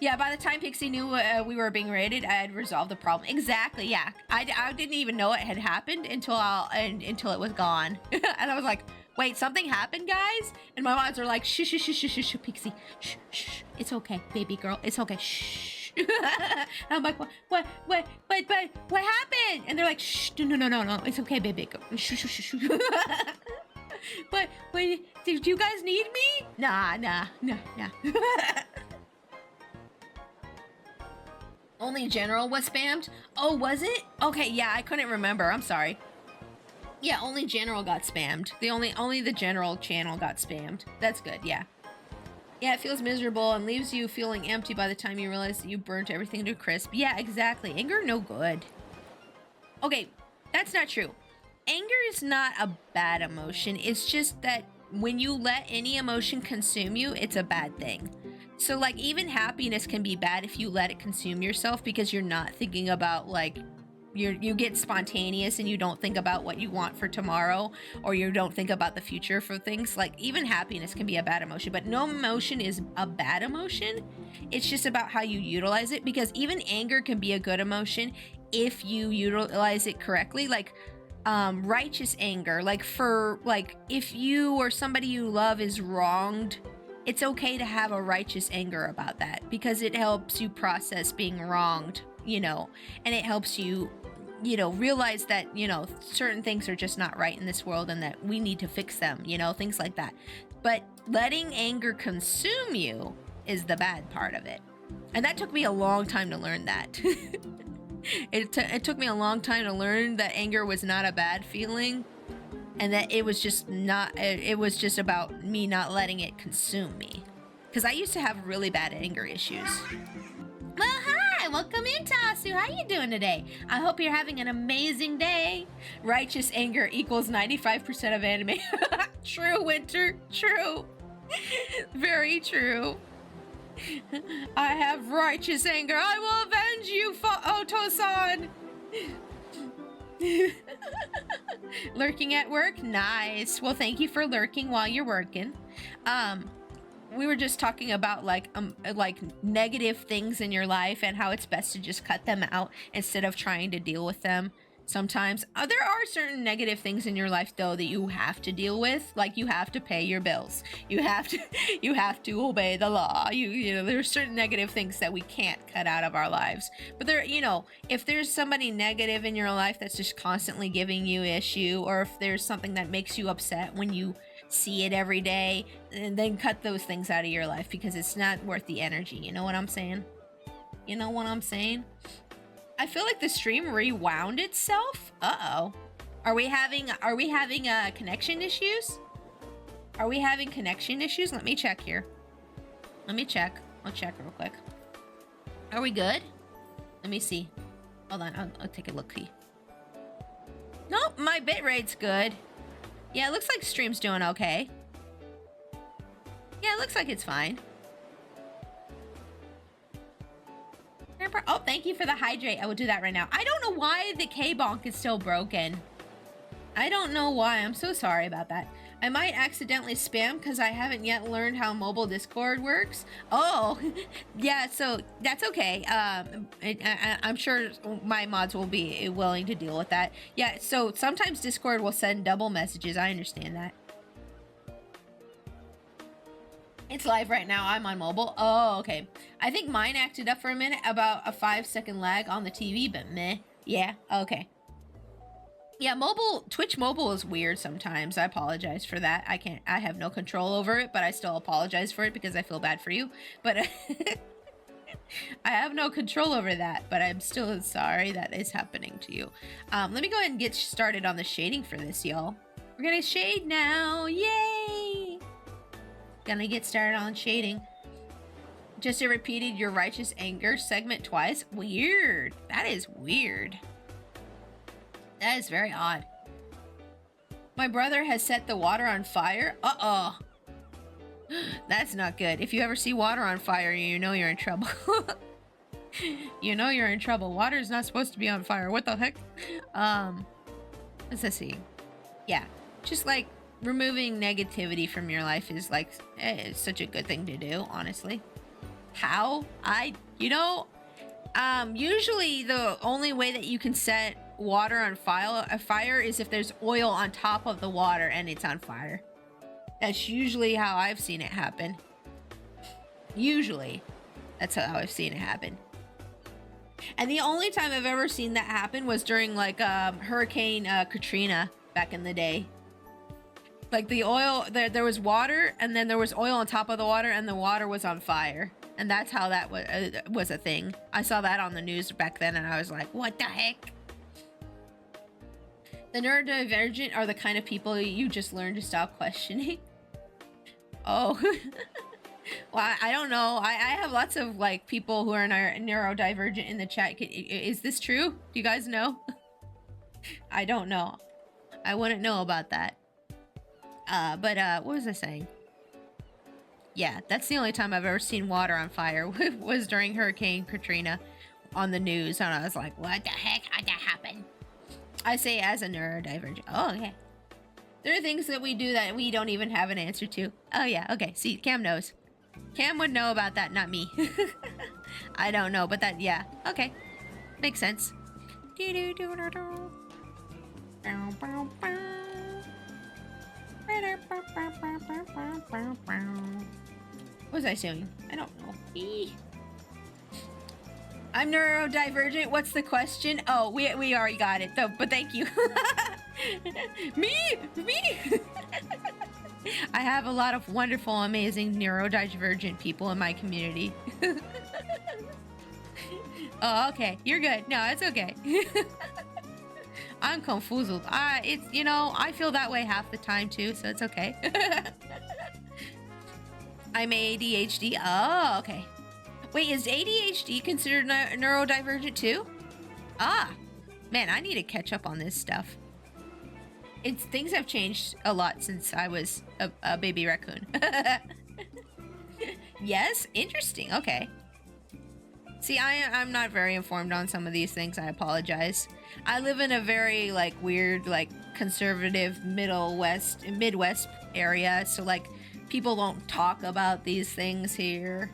Yeah, by the time Pixie knew we were being raided, I had resolved the problem. Exactly, yeah. I didn't even know it had happened until it was gone. And I was like, wait, something happened, guys? And my mods are like, shh, Pixie, shh. It's okay, baby girl. It's okay, shh. And I'm like, what happened? And they're like, shh, no. It's okay, baby girl. Shh. But did you guys need me? Nah. Only General was spammed? Oh, was it? Okay, yeah, I couldn't remember. I'm sorry. Yeah, only General got spammed. Only the General channel got spammed. That's good, yeah. Yeah, it feels miserable and leaves you feeling empty by the time you realize that you burnt everything to crisp. Yeah, exactly. Anger, no good. Okay, that's not true. Anger is not a bad emotion. It's just that when you let any emotion consume you, it's a bad thing. So like even happiness can be bad if you let it consume yourself because you're not thinking about like, you get spontaneous and you don't think about what you want for tomorrow, or you don't think about the future for things. Like even happiness can be a bad emotion, but no emotion is a bad emotion. It's just about how you utilize it, because even anger can be a good emotion if you utilize it correctly. Like righteous anger, like if you or somebody you love is wronged, it's okay to have a righteous anger about that, because it helps you process being wronged, and it helps you, realize that, certain things are just not right in this world and that we need to fix them, things like that. But letting anger consume you is the bad part of it. And that took me a long time to learn that. It took me a long time to learn that anger was not a bad feeling, and that it was just about me not letting it consume me. Because I used to have really bad anger issues. Well, hi, welcome in, Tasu. How you doing today? I hope you're having an amazing day. Righteous anger equals 95% of anime. True, Winter, true. Very true. I have righteous anger. I will avenge you, Oto-san. Lurking at work? Nice. Well, thank you for lurking while you're working. We were just talking about like negative things in your life and how it's best to just cut them out instead of trying to deal with them. Sometimes there are certain negative things in your life though that you have to deal with, like you have to pay your bills, you have to obey the law, there's certain negative things that we can't cut out of our lives. But there, if there's somebody negative in your life that's just constantly giving you issue, or if there's something that makes you upset when you see it every day, and then cut those things out of your life, because it's not worth the energy. You know what I'm saying? I feel like the stream rewound itself. Uh-oh. Are we having connection issues? Are we having connection issues? Let me check here. Let me check. I'll check real quick. Are we good? Let me see. Hold on, I'll take a look-see. Nope, my bitrate's good. Yeah, it looks like stream's doing okay. Yeah, it looks like it's fine. Oh, thank you for the hydrate. I will do that right now. I don't know why the K-bonk is still broken. I don't know why. I'm so sorry about that. I might accidentally spam because I haven't yet learned how mobile Discord works. Oh, yeah, so that's okay. I'm sure my mods will be willing to deal with that. Yeah, so sometimes Discord will send double messages. I understand that. It's live right now. I'm on mobile. Oh, okay. I think mine acted up for a minute about a 5-second lag on the TV, but meh. Yeah, okay. Yeah, Twitch mobile is weird sometimes. I apologize for that. I have no control over it, but I still apologize for it because I feel bad for you. But I have no control over that, but I'm still sorry that is happening to you. Let me go ahead and get started on the shading for this, y'all. We're gonna shade now. Yay! Gonna get started on shading. Just repeated your righteous anger segment twice. Weird. That is weird. That is very odd. My brother has set the water on fire. Uh-oh. That's not good. If you ever see water on fire, you know you're in trouble. You know you're in trouble. Water is not supposed to be on fire. What the heck? Let's see. Yeah. Just like removing negativity from your life is like, it's such a good thing to do, honestly. How? Usually the only way that you can set water on fire is if there's oil on top of the water and it's on fire. That's usually how I've seen it happen. Usually, that's how I've seen it happen. And the only time I've ever seen that happen was during like Hurricane Katrina back in the day. Like the oil, there was water and then there was oil on top of the water and the water was on fire. And that's how that was a thing. I saw that on the news back then and I was like, what the heck? The neurodivergent are the kind of people you just learn to stop questioning. Oh, well, I don't know. I have lots of like people who are neurodivergent in the chat. Is this true? Do you guys know? I don't know. I wouldn't know about that. But what was I saying? Yeah, that's the only time I've ever seen water on fire was during Hurricane Katrina on the news. And I was like, what the heck? How'd that happen? I say as a neurodivergent. Oh, okay. There are things that we do that we don't even have an answer to. Oh, yeah. Okay. See, Cam knows. Cam would know about that, not me. I don't know, but that, yeah. Okay. Makes sense. What was I saying? I don't know. I'm neurodivergent. What's the question? Oh, we already got it though, but thank you. Me. I have a lot of wonderful, amazing neurodivergent people in my community. Oh, okay. You're good. No, it's okay. I'm confused. It's, I feel that way half the time too, so it's okay. I'm ADHD. Oh, okay. Wait, is ADHD considered neurodivergent too? Ah, man, I need to catch up on this stuff. Things have changed a lot since I was a baby raccoon. Yes, interesting. Okay. See, I'm not very informed on some of these things. I apologize. I live in a very like weird, like conservative Midwest area, so like people don't talk about these things here.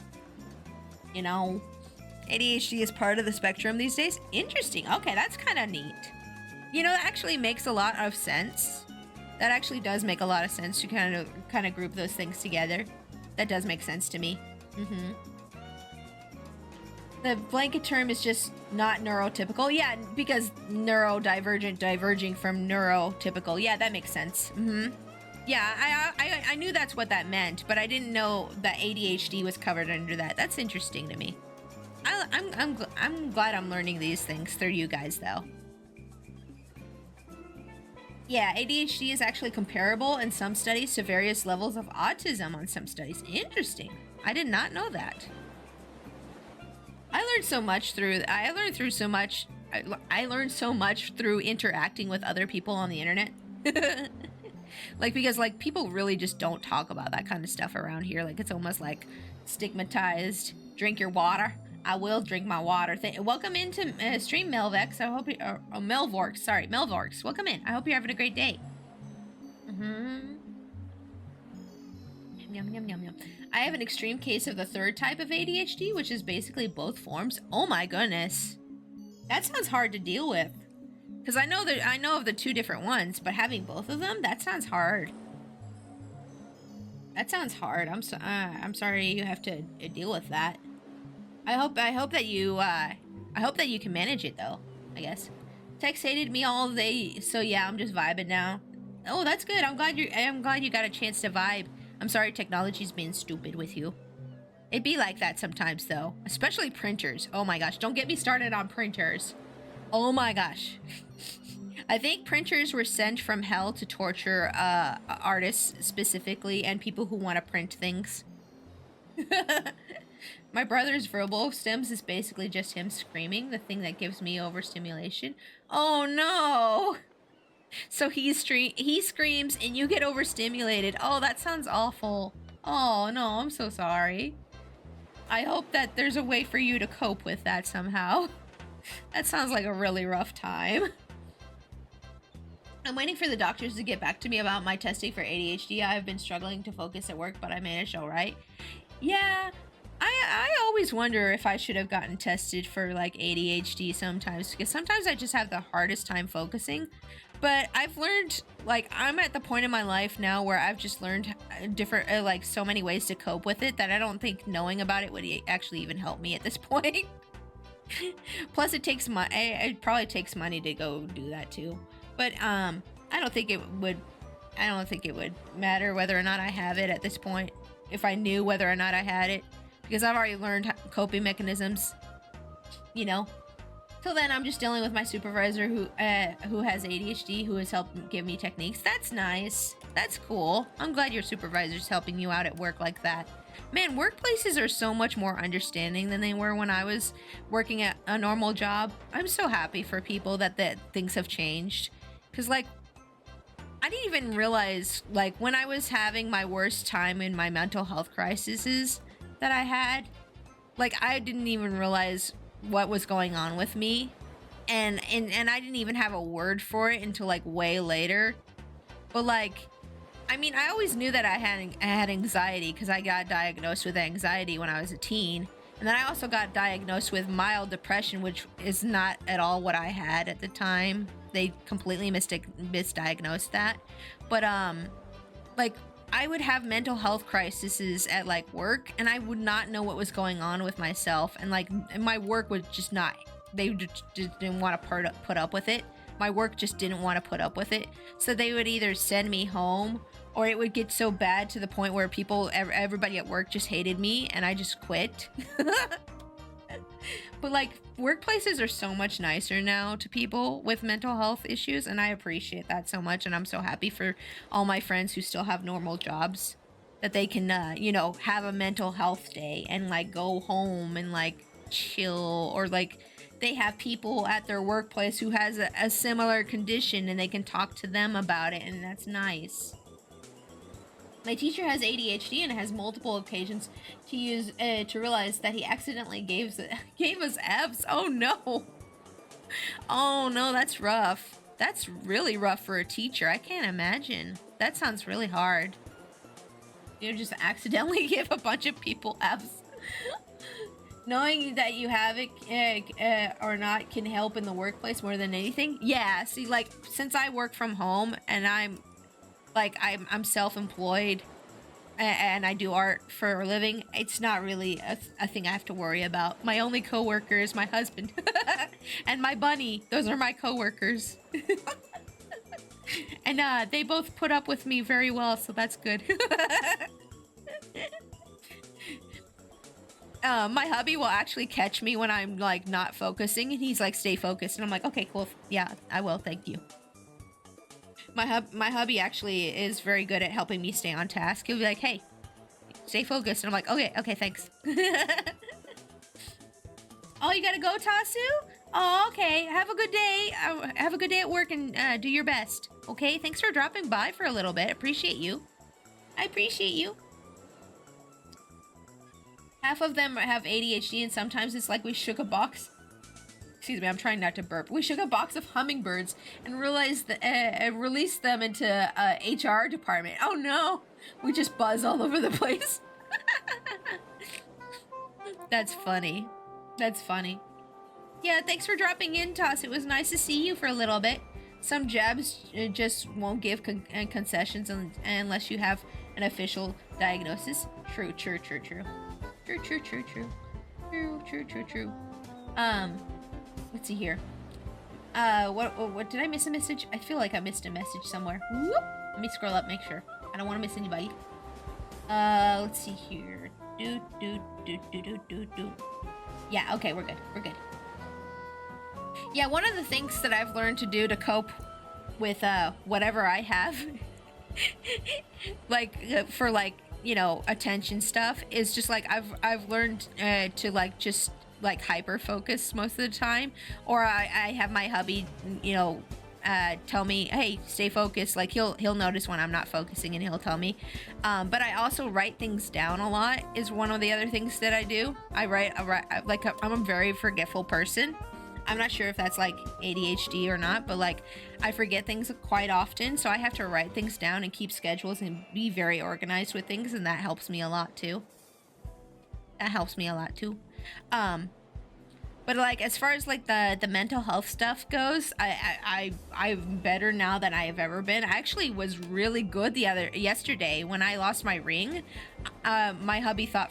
ADHD is part of the spectrum these days. Interesting. Okay, that's kind of neat. That actually makes a lot of sense. That actually does make a lot of sense to kind of group those things together. That does make sense to me. Mm-hmm. The blanket term is just not neurotypical. Yeah, because neurodivergent diverging from neurotypical. Yeah, that makes sense. Mm-hmm. Yeah, I knew that's what that meant, but I didn't know that ADHD was covered under that. That's interesting to me. I'm glad I'm learning these things through you guys, though. Yeah, ADHD is actually comparable in some studies to various levels of autism on some studies. Interesting. I did not know that. I learned so much through interacting with other people on the internet. Like, because like people really just don't talk about that kind of stuff around here. Like, it's almost like stigmatized. Drink your water. I will drink my water. Welcome into stream, Melvex. I hope you, Melvorks. Sorry, Melvorks. Welcome in. I hope you're having a great day. Yum, yum, yum, yum. I have an extreme case of the third type of ADHD, which is basically both forms. Oh my goodness. That sounds hard to deal with. Because I know of the two different ones, but having both of them, that sounds hard. That sounds hard. I'm sorry you have to deal with that. I hope that you can manage it though, I guess. Tex hated me all day, so yeah, I'm just vibing now. Oh, that's good. I'm glad you got a chance to vibe. I'm sorry technology's being stupid with you. It'd be like that sometimes though, especially printers. Oh my gosh, don't get me started on printers. Oh my gosh. I think printers were sent from hell to torture artists specifically and people who want to print things. My brother's verbal stems is basically just him screaming, the thing that gives me overstimulation. Oh no! So he screams and you get overstimulated. Oh, that sounds awful. Oh no, I'm so sorry. I hope that there's a way for you to cope with that somehow. That sounds like a really rough time. I'm waiting for the doctors to get back to me about my testing for ADHD. I've been struggling to focus at work, but I managed all right. Yeah, I always wonder if I should have gotten tested for like ADHD sometimes, because sometimes I just have the hardest time focusing. But I've learned, like, I'm at the point in my life now where I've just learned different, like, so many ways to cope with it that I don't think knowing about it would actually even help me at this point. Plus, it probably takes money to go do that too. But I don't think it would matter whether or not I have it at this point, if I knew whether or not I had it, because I've already learned coping mechanisms, you know. Till then, I'm just dealing with my supervisor who has ADHD, who has helped give me techniques. That's nice. That's cool. I'm glad your supervisor's helping you out at work like that. Man, workplaces are so much more understanding than they were when I was working at a normal job. I'm so happy for people that things have changed. Because, like, I didn't even realize, like, when I was having my worst time in my mental health crises that I had, like, I didn't even realize what was going on with me. And I didn't even have a word for it until, like, way later. But, like, I mean, I always knew that I had anxiety because I got diagnosed with anxiety when I was a teen. And then I also got diagnosed with mild depression, which is not at all what I had at the time. They completely misdiagnosed that. But, like, I would have mental health crises at, like, work, and I would not know what was going on with myself. And, like, my work would just not, they just didn't want to put up with it. My work just didn't want to put up with it. So they would either send me home, or it would get so bad to the point where everybody at work just hated me, and I just quit. But, like, workplaces are so much nicer now to people with mental health issues, and I appreciate that so much, and I'm so happy for all my friends who still have normal jobs, that they can, you know, have a mental health day and, like, go home and, like, chill, or, like, they have people at their workplace who has a similar condition and they can talk to them about it, and that's nice. My teacher has ADHD and has multiple occasions to realize that he accidentally gave us F's. Oh no. Oh no, that's rough. That's really rough for a teacher. I can't imagine. That sounds really hard. You know, just accidentally give a bunch of people F's. Knowing that you have it or not can help in the workplace more than anything. Yeah, see, like, since I work from home and I'm self-employed and I do art for a living, it's not really a thing I have to worry about. My only coworker is my husband and my bunny. Those are my coworkers. And they both put up with me very well, so that's good. My hubby will actually catch me when I'm, like, not focusing, and he's like, stay focused, and I'm like, okay, cool, yeah, I will, thank you. My hubby actually is very good at helping me stay on task. He'll be like, hey, stay focused. And I'm like, okay, thanks. Oh, you gotta go, Tasu? Oh, okay. Have a good day. Have a good day at work and do your best. Okay, thanks for dropping by for a little bit. Appreciate you. I appreciate you. Half of them have ADHD and sometimes it's like we shook a box. Excuse me, I'm trying not to burp. We shook a box of hummingbirds and realized that, released them into HR department. Oh no, we just buzz all over the place. That's funny. That's funny. Yeah, thanks for dropping in, Toss. It was nice to see you for a little bit. Some jabs just won't give concessions unless you have an official diagnosis. True. Let's see here. What did I miss a message? I feel like I missed a message somewhere. Whoop. Let me scroll up, make sure. I don't want to miss anybody. Let's see here. Yeah, okay, we're good. Yeah, one of the things that I've learned to do to cope with whatever I have, like for like, you know, attention stuff, is just like I've learned to like just like hyper focus most of the time, or I have my hubby, you know, tell me, hey, stay focused. Like he'll notice when I'm not focusing and he'll tell me. But I also write things down a lot is one of the other things that I do. I write like I'm a very forgetful person. I'm not sure if that's like ADHD or not, but like I forget things quite often, so I have to write things down and keep schedules and be very organized with things, and that helps me a lot too. But like as far as like the mental health stuff goes, I'm better now than I have ever been. I actually was really good yesterday when I lost my ring. My hubby thought,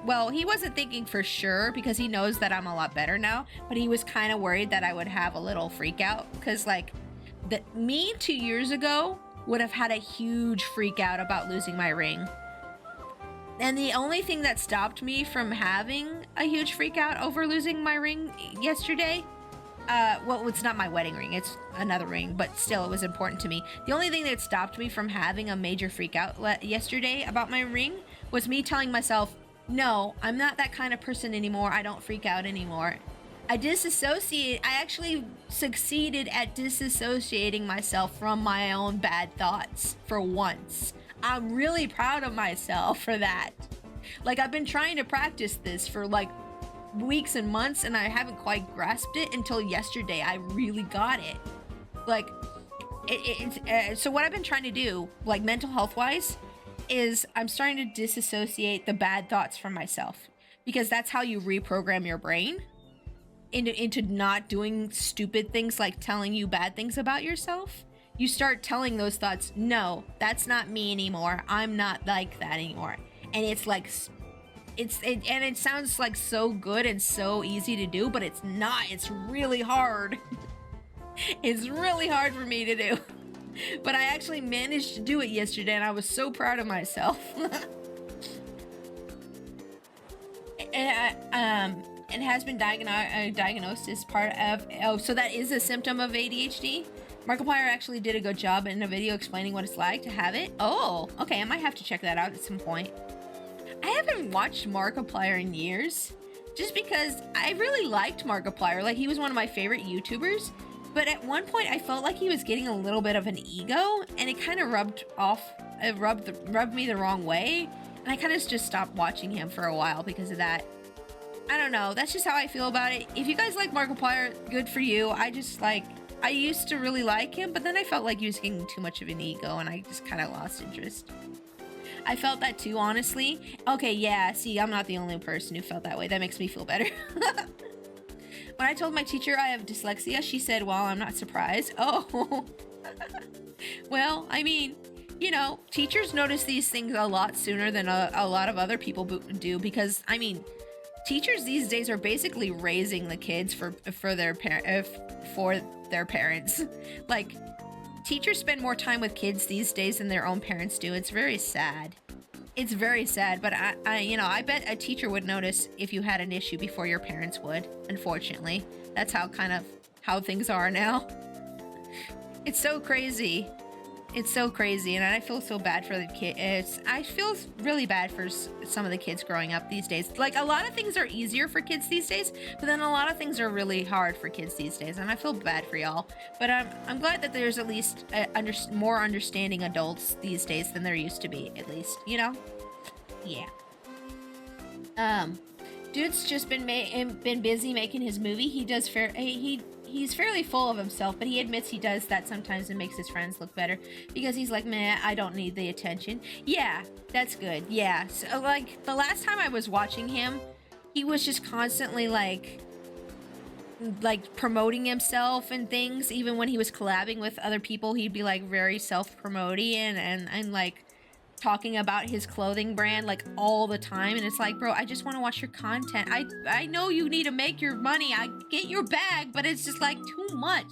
well, he wasn't thinking for sure because he knows that I'm a lot better now, but he was kind of worried that I would have a little freak out because like me 2 years ago would have had a huge freak out about losing my ring. And the only thing that stopped me from having a huge freak out over losing my ring yesterday, well, it's not my wedding ring, it's another ring, but still it was important to me. The only thing that stopped me from having a major freak out yesterday about my ring was me telling myself, no, I'm not that kind of person anymore. I don't freak out anymore. I actually succeeded at disassociating myself from my own bad thoughts for once. I'm really proud of myself for that. Like, I've been trying to practice this for like weeks and months, and I haven't quite grasped it until yesterday. I really got it. Like, so what I've been trying to do, like mental health wise, is I'm starting to disassociate the bad thoughts from myself, because that's how you reprogram your brain into not doing stupid things like telling you bad things about yourself. You start telling those thoughts, no, that's not me anymore. I'm not like that anymore. And it's like, and it sounds like so good and so easy to do, but it's not. It's really hard. It's really hard for me to do. But I actually managed to do it yesterday, and I was so proud of myself. It has been diagnosed as part of, oh, so that is a symptom of ADHD? Markiplier actually did a good job in a video explaining what it's like to have it. Oh, okay, I might have to check that out at some point. I haven't watched Markiplier in years, just because I really liked Markiplier. Like, he was one of my favorite YouTubers. But at one point, I felt like he was getting a little bit of an ego, and it kind of rubbed me the wrong way. And I kind of just stopped watching him for a while because of that. I don't know. That's just how I feel about it. If you guys like Markiplier, good for you. I used to really like him, but then I felt like he was getting too much of an ego, and I just kind of lost interest. I felt that too, honestly. Okay, yeah, see, I'm not the only person who felt that way. That makes me feel better. When I told my teacher I have dyslexia, she said, well, I'm not surprised. Oh. Well, I mean, you know, teachers notice these things a lot sooner than a lot of other people do, because, I mean, teachers these days are basically raising the kids for their parents. Like, teachers spend more time with kids these days than their own parents do. It's very sad. It's very sad, but I bet a teacher would notice if you had an issue before your parents would, unfortunately. That's how things are now. It's so crazy. It's so crazy, and I feel so bad for the kids. I feel really bad for some of the kids growing up these days. Like, a lot of things are easier for kids these days, but then a lot of things are really hard for kids these days, and I feel bad for y'all. But I'm glad that there's at least more understanding adults these days than there used to be, at least, you know? Yeah. Dude's just been busy making his movie. He's fairly full of himself, but he admits he does that sometimes and makes his friends look better because he's like, man, I don't need the attention. Yeah, that's good. Yeah. So, like, the last time I was watching him, he was just constantly like promoting himself and things. Even when he was collabing with other people, he'd be like very self-promoting and like talking about his clothing brand like all the time, and it's like, bro, I just want to watch your content. I know you need to make your money, I get your bag, but it's just like too much.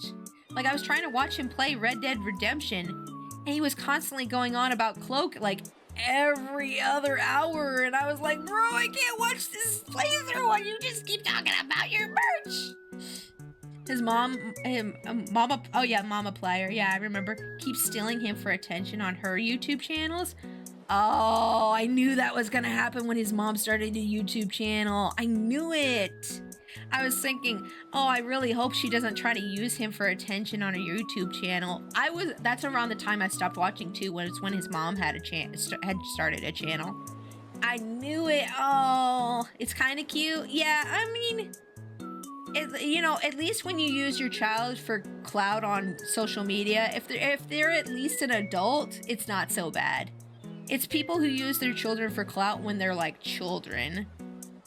Like, I was trying to watch him play Red Dead Redemption, and he was constantly going on about cloak like every other hour, and I was like, bro, I can't watch this playthrough while you just keep talking about your merch. His Mama Plier, yeah, I remember, keeps stealing him for attention on her YouTube channels. Oh, I knew that was gonna happen when his mom started a YouTube channel. I knew it. I was thinking, oh, I really hope she doesn't try to use him for attention on a YouTube channel. That's around the time I stopped watching too, when his mom had started a channel. I knew it. Oh, it's kind of cute. Yeah, I mean, you know, at least when you use your child for clout on social media, if they're at least an adult, it's not so bad. It's people who use their children for clout when they're like children.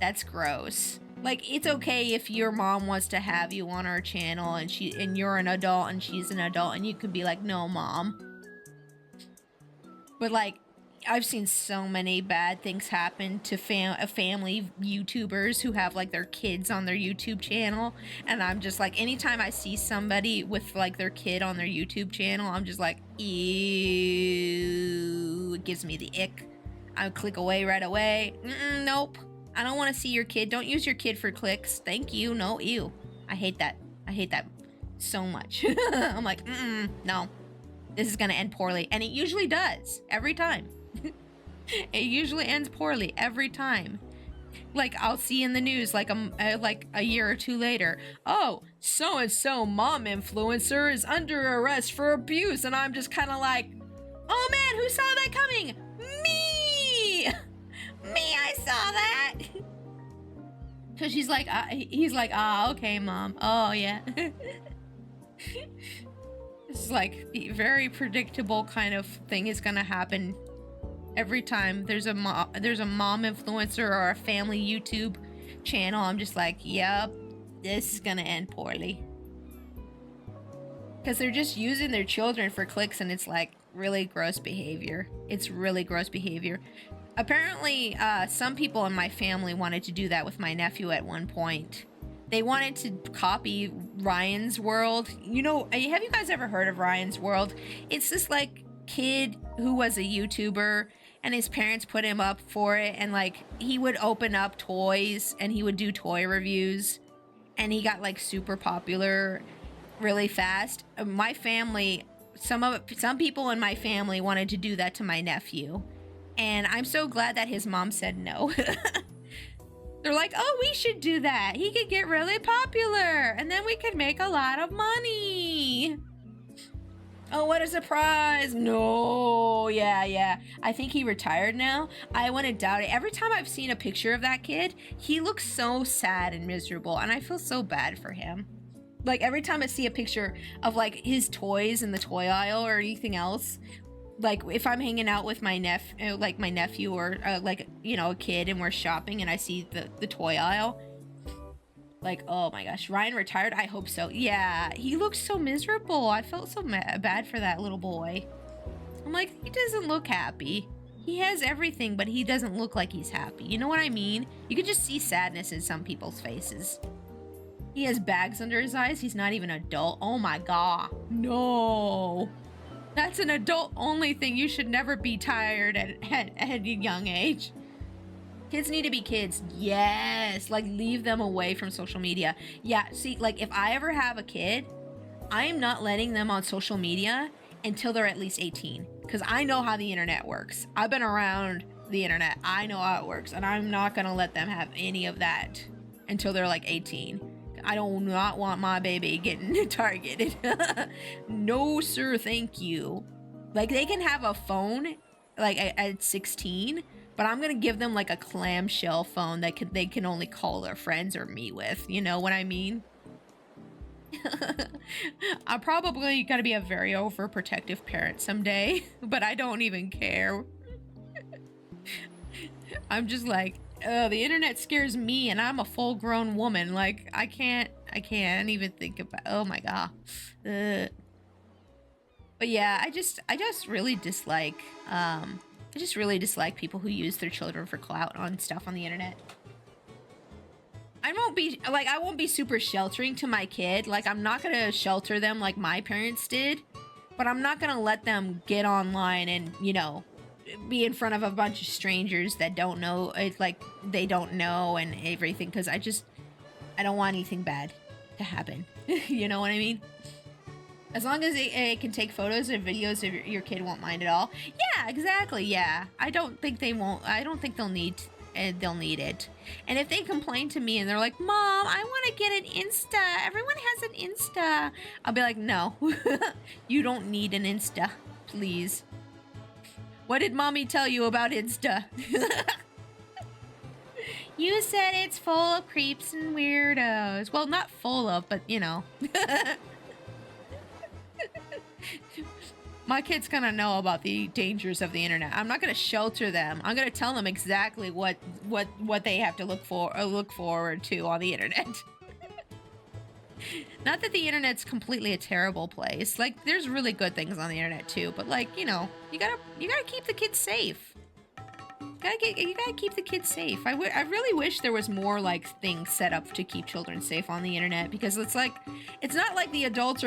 That's gross. Like, it's okay if your mom wants to have you on her channel and you're an adult and she's an adult, and you could be like, no, mom. But like, I've seen so many bad things happen to family YouTubers who have like their kids on their YouTube channel, and I'm just like, anytime I see somebody with like their kid on their YouTube channel, I'm just like, ew, it gives me the ick. I click away right away. Nope, I don't want to see your kid. Don't use your kid for clicks. Thank you. No, ew. I hate that. I hate that so much. I'm like, no, this is gonna end poorly, and it usually does every time. It usually ends poorly every time. Like, I'll see in the news like a year or two later, oh, so-and-so mom influencer is under arrest for abuse, and I'm just kind of like, oh man, who saw that coming? Me! Me, I saw that! Because he's like, okay, mom. Oh, yeah. It's like the very predictable kind of thing is gonna happen every time there's a mom influencer or a family YouTube channel. I'm just like, yep, this is gonna end poorly. Because they're just using their children for clicks, and it's like really gross behavior. It's really gross behavior. Apparently, some people in my family wanted to do that with my nephew at one point. They wanted to copy Ryan's World. You know, have you guys ever heard of Ryan's World? It's this like kid who was a YouTuber, and his parents put him up for it, and like he would open up toys and he would do toy reviews, and he got like super popular really fast. My family, some people in my family wanted to do that to my nephew, and I'm so glad that his mom said no. They're like, oh, we should do that. He could get really popular, and then we could make a lot of money. Oh, what a surprise. No, yeah. I think he retired now. I wouldn't doubt it. Every time I've seen a picture of that kid, he looks so sad and miserable, and I feel so bad for him. Like, every time I see a picture of like his toys in the toy aisle or anything else, like if I'm hanging out with my nephew or like, you know, a kid, and we're shopping and I see the toy aisle, like, oh my gosh, Ryan retired? I hope so. Yeah, he looks so miserable. I felt so bad for that little boy. I'm like, he doesn't look happy. He has everything, but he doesn't look like he's happy. You know what I mean? You could just see sadness in some people's faces. He has bags under his eyes. He's not even an adult. Oh my god. No. That's an adult-only thing. You should never be tired at a young age. Kids need to be kids. Yes. Like, leave them away from social media. Yeah, see, like, if I ever have a kid, I am not letting them on social media until they're at least 18, because I know how the internet works. I've been around the internet. I know how it works, and I'm not gonna let them have any of that until they're like 18. I do not want my baby getting targeted. No, sir, thank you. Like, they can have a phone, like, at 16, but I'm gonna give them, like, a clamshell phone that they can only call their friends or me with. You know what I mean? I'm probably gonna be a very overprotective parent someday, but I don't even care. I'm just like, the internet scares me, and I'm a full-grown woman. Like, I can't even think about. Oh my god. But yeah, I just really dislike. I just really dislike people who use their children for clout on stuff on the internet. I won't be super sheltering to my kid. Like, I'm not gonna shelter them like my parents did, but I'm not gonna let them get online and, you know, be in front of a bunch of strangers that don't know. It's like they don't know and everything, because I don't want anything bad to happen. You know what I mean? As long as it can take photos or videos, of your kid won't mind at all. Yeah, exactly. Yeah, I don't think they'll need it. And if they complain to me and they're like, "Mom, I want to get an Insta. Everyone has an Insta." I'll be like, "No, you don't need an Insta, please. What did mommy tell you about Insta?" You said it's full of creeps and weirdos. Well, not full of, but you know. My kid's gonna know about the dangers of the internet. I'm not gonna shelter them. I'm gonna tell them exactly what they have to look forward to on the internet. Not that the internet's completely a terrible place. Like, there's really good things on the internet too, but like, you know, you gotta keep the kids safe. You gotta keep the kids safe. I really wish there was more like things set up to keep children safe on the internet, because it's not like the adults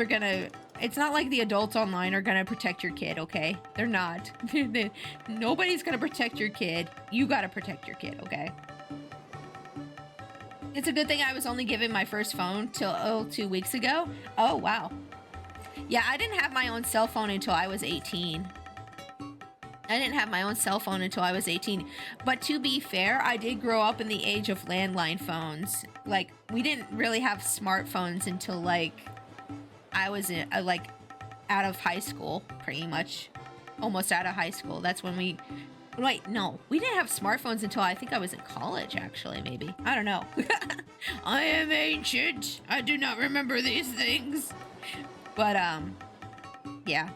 online are gonna protect your kid, okay? They're not. Nobody's gonna protect your kid. You gotta protect your kid, okay? It's a good thing I was only given my first phone till 2 weeks ago. Oh, wow. Yeah, I didn't have my own cell phone until I was 18. But to be fair, I did grow up in the age of landline phones. Like, we didn't really have smartphones until, like, I was out of high school, pretty much. Almost out of high school. That's when we... Wait, no. We didn't have smartphones until I think I was in college, actually, maybe. I don't know. I am ancient. I do not remember these things. But, yeah.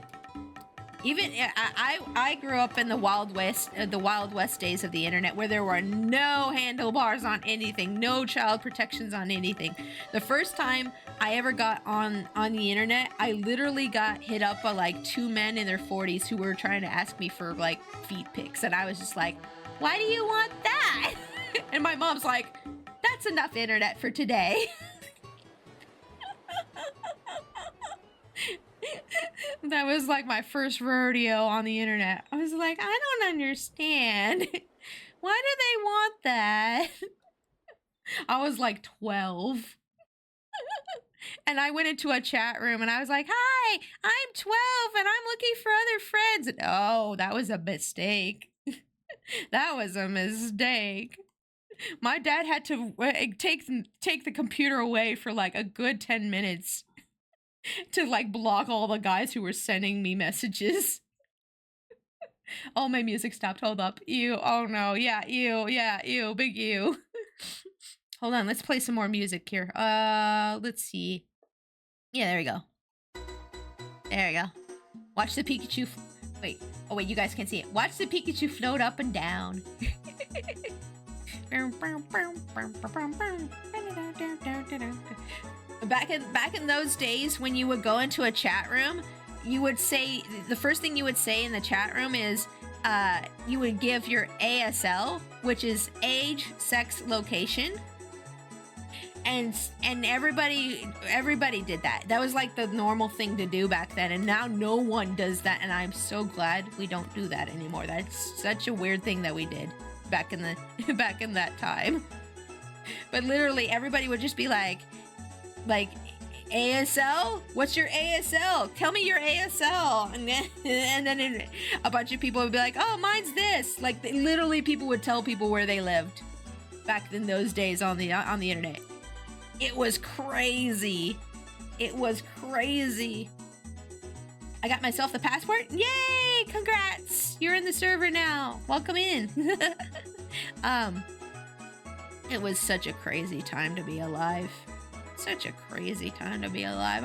Even I grew up in the Wild West days of the internet, where there were no handlebars on anything, no child protections on anything. The first time I ever got on the internet, I literally got hit up by like 2 men in their 40s who were trying to ask me for like feet pics, and I was just like, "Why do you want that?" And my mom's like, "That's enough internet for today." That was like my first rodeo on the internet. I was like, I don't understand. Why do they want that? I was like 12. And I went into a chat room and I was like, "Hi, I'm 12 and I'm looking for other friends." And, oh, that was a mistake. That was a mistake. My dad had to take the computer away for like a good 10 minutes. To like block all the guys who were sending me messages. Oh, my music stopped. Hold up. Ew. Oh no. Yeah. Ew. Yeah. Ew. Big ew. Hold on. Let's play some more music here. Let's see. Yeah, there we go. There we go. Watch the Pikachu. Wait. Oh wait, you guys can't see it. Watch the Pikachu float up and down. Back in those days, when you would go into a chat room, you would say, the first thing you would say in the chat room is, you would give your ASL, which is age, sex, location, and everybody did that. That was like the normal thing to do back then, and now no one does that, and I'm so glad we don't do that anymore. That's such a weird thing that we did back in that time. But literally, everybody would just be like ASL? What's your ASL? Tell me your ASL. And then a bunch of people would be like, oh, mine's this. Like, literally people would tell people where they lived back in those days on the internet. It was crazy. It was crazy. I got myself the passport. Yay! Congrats! You're in the server now. Welcome in. It was such a crazy time to be alive. Such a crazy time to be alive.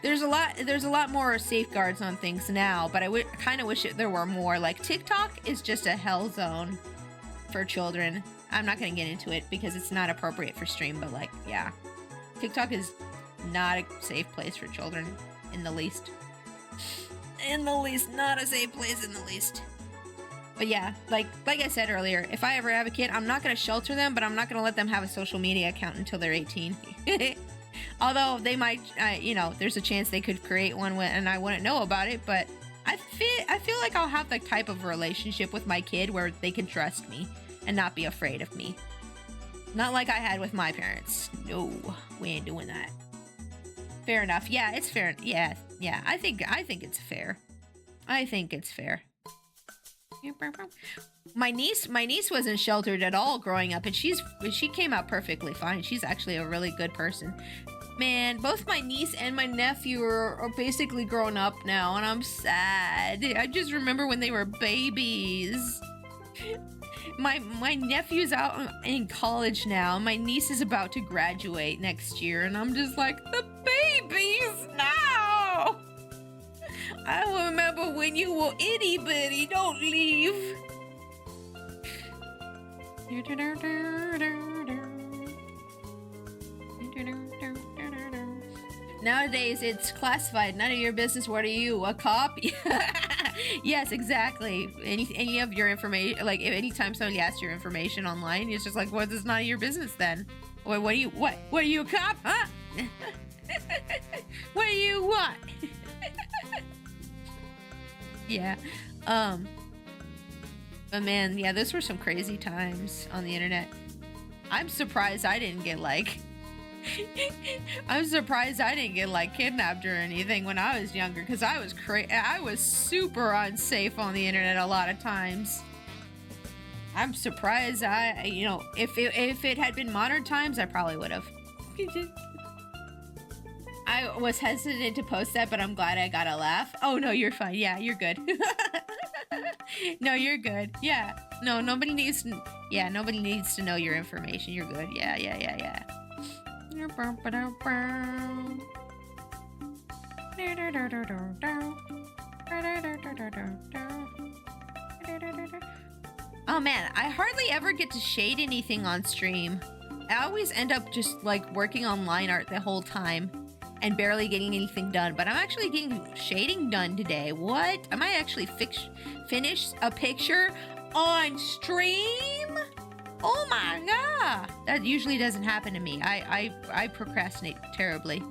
There's a lot more safeguards on things now, but I kind of wish there were more. Like, TikTok is just a hell zone for children. I'm not gonna get into it because it's not appropriate for stream, but like, yeah, TikTok is not a safe place for children in the least. In the least, not a safe place in the least. But yeah, like I said earlier, if I ever have a kid, I'm not gonna shelter them, but I'm not gonna let them have a social media account until they're 18. Although they might, you know, there's a chance they could create one and I wouldn't know about it. But I feel like I'll have the type of relationship with my kid where they can trust me and not be afraid of me. Not like I had with my parents. No, we ain't doing that. Fair enough. Yeah, it's fair. Yeah. I think it's fair. I think it's fair. My niece wasn't sheltered at all growing up, and she came out perfectly fine. She's actually a really good person. Man, both my niece and my nephew are basically grown up now, and I'm sad. I just remember when they were babies. My nephew's out in college now. My niece is about to graduate next year, and I'm just like, the babies now. I remember when you were itty bitty. Don't leave. Nowadays, it's classified. None of your business. What are you? A cop? Yes, exactly. Any of your information, like anytime somebody asks your information online, it's just like, well, this is none of your business then. What are you? What are you, a cop? Huh? What do you want? Yeah. But man, yeah, those were some crazy times on the internet. I'm surprised I didn't get like kidnapped or anything when I was younger, because I was super unsafe on the internet a lot of times. I'm surprised you know, if it had been modern times, I probably would have. I was hesitant to post that, but I'm glad I got a laugh. Oh no, you're fine. Yeah, you're good. No, you're good. Yeah. No, nobody needs to know your information. You're good. Yeah. Oh man, I hardly ever get to shade anything on stream. I always end up just like working on line art the whole time and barely getting anything done, but I'm actually getting shading done today. What? I might actually finish a picture on stream? Oh my god! That usually doesn't happen to me. I procrastinate terribly.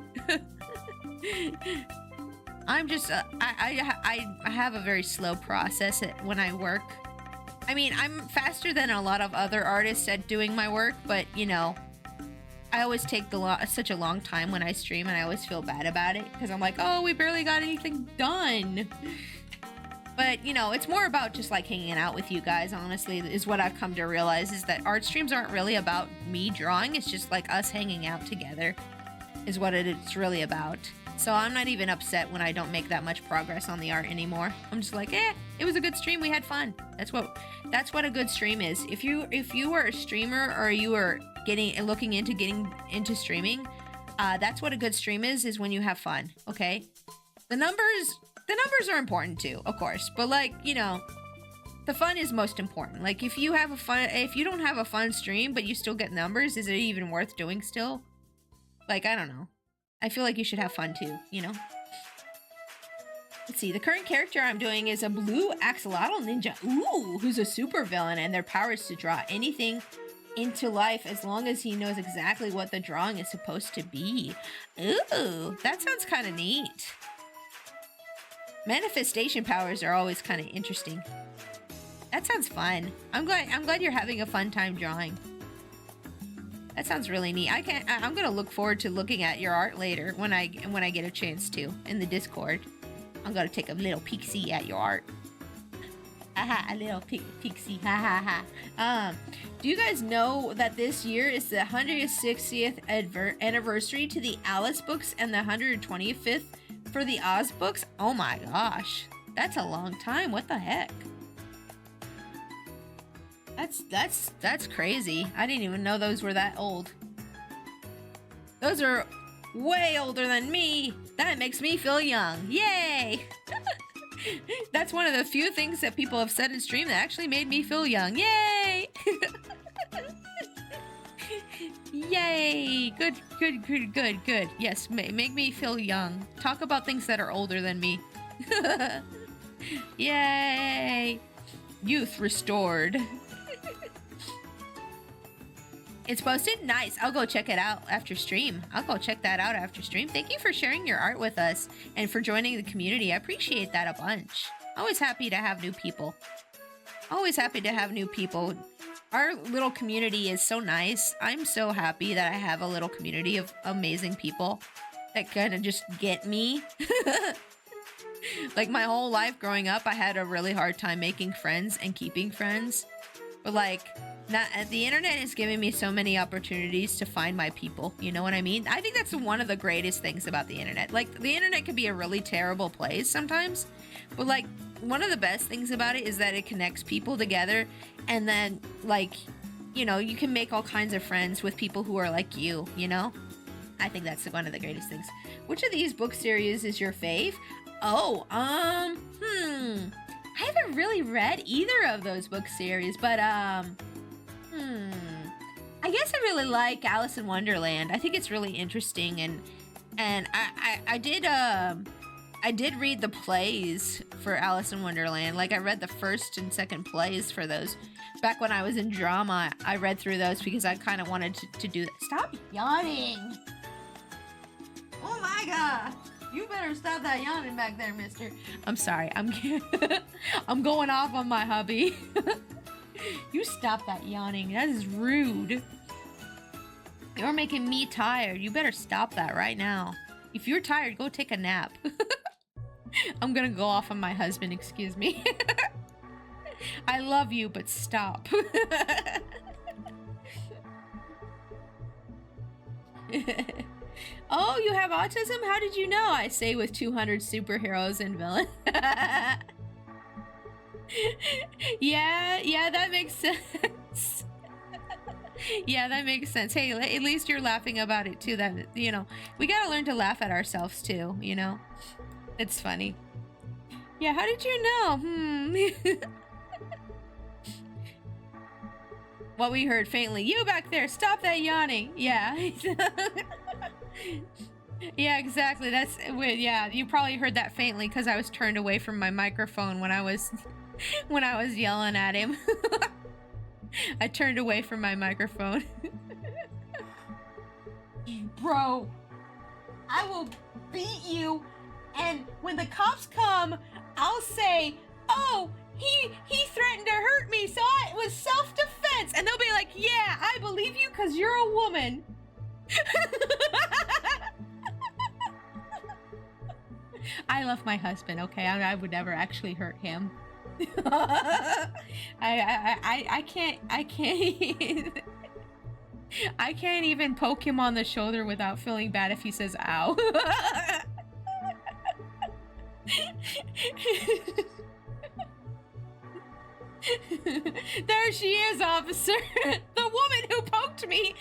I'm just, I have a very slow process when I work. I mean, I'm faster than a lot of other artists at doing my work, but you know, I always take such a long time when I stream, and I always feel bad about it because I'm like, oh, we barely got anything done. But you know, it's more about just like hanging out with you guys, honestly, is what I've come to realize, is that art streams aren't really about me drawing. It's just like us hanging out together is what it's really about. So I'm not even upset when I don't make that much progress on the art anymore. I'm just like, it was a good stream. We had fun. That's what a good stream is. If you were a streamer, or you were looking into getting into streaming, that's what a good stream is when you have fun. Okay, the numbers are important too, of course, but like, you know, the fun is most important. Like, if you don't have a fun stream but you still get numbers, is it even worth doing still? Like, I don't know. I feel like you should have fun too, you know? Let's see, the current character I'm doing is a blue axolotl ninja, who's a super villain, and their power is to draw anything into life as long as he knows exactly what the drawing is supposed to be. Ooh, that sounds kind of neat. Manifestation powers are always kind of interesting. That sounds fun. I'm glad you're having a fun time drawing. That sounds really neat. I'm gonna look forward to looking at your art later when I get a chance to in the Discord. I'm gonna take a little peek-see at your art. Haha, a little Pixie. Ha ha ha. Do you guys know that this year is the 160th anniversary to the Alice books and the 125th for the Oz books? Oh my gosh, that's a long time. What the heck? That's crazy. I didn't even know those were that old. Those are way older than me. That makes me feel young. Yay! That's one of the few things that people have said in stream that actually made me feel young. Yay! Yay! Good. Yes, make me feel young. Talk about things that are older than me. Yay! Youth restored. It's posted? Nice. I'll go check it out after stream. I'll go check that out after stream. Thank you for sharing your art with us and for joining the community. I appreciate that a bunch. Always happy to have new people. Always happy to have new people. Our little community is so nice. I'm so happy that I have a little community of amazing people that kind of just get me. Like my whole life growing up, I had a really hard time making friends and keeping friends. But like, the internet is giving me so many opportunities to find my people. You know what I mean? I think that's one of the greatest things about the internet. Like, the internet can be a really terrible place sometimes, but like, one of the best things about it is that it connects people together, and then, like, you know, you can make all kinds of friends with people who are like you know? I think that's one of the greatest things. Which of these book series is your fave? Oh, I haven't really read either of those book series, but, I guess I really like Alice in Wonderland. I think it's really interesting, and I did read the plays for Alice in Wonderland. Like, I read the first and second plays for those. Back when I was in drama, I read through those because I kind of wanted to do that. Stop yawning! Oh my god! You better stop that yawning back there, mister. I'm sorry, I'm going off on my hubby. You stop that yawning. That is rude. You're making me tired. You better stop that right now. If you're tired, go take a nap. I'm gonna go off on my husband, excuse me. I love you, but stop. Oh, you have autism? How did you know? I say with 200 superheroes and villains. Yeah, that makes sense. Yeah, that makes sense. Hey, at least you're laughing about it too. That, you know, we gotta learn to laugh at ourselves too, you know? It's funny. Yeah, how did you know? What we heard faintly. You back there, stop that yawning. Yeah. Yeah, exactly. That's weird. Yeah, you probably heard that faintly because I was turned away from my microphone when I was yelling at him. I turned away from my microphone. Bro, I will beat you, and when the cops come, I'll say, "Oh, he threatened to hurt me, so it was self-defense." And they'll be like, "Yeah, I believe you because you're a woman." I love my husband, okay? I would never actually hurt him. I can't I can't even poke him on the shoulder without feeling bad if he says ow. There she is, officer. The woman who poked me.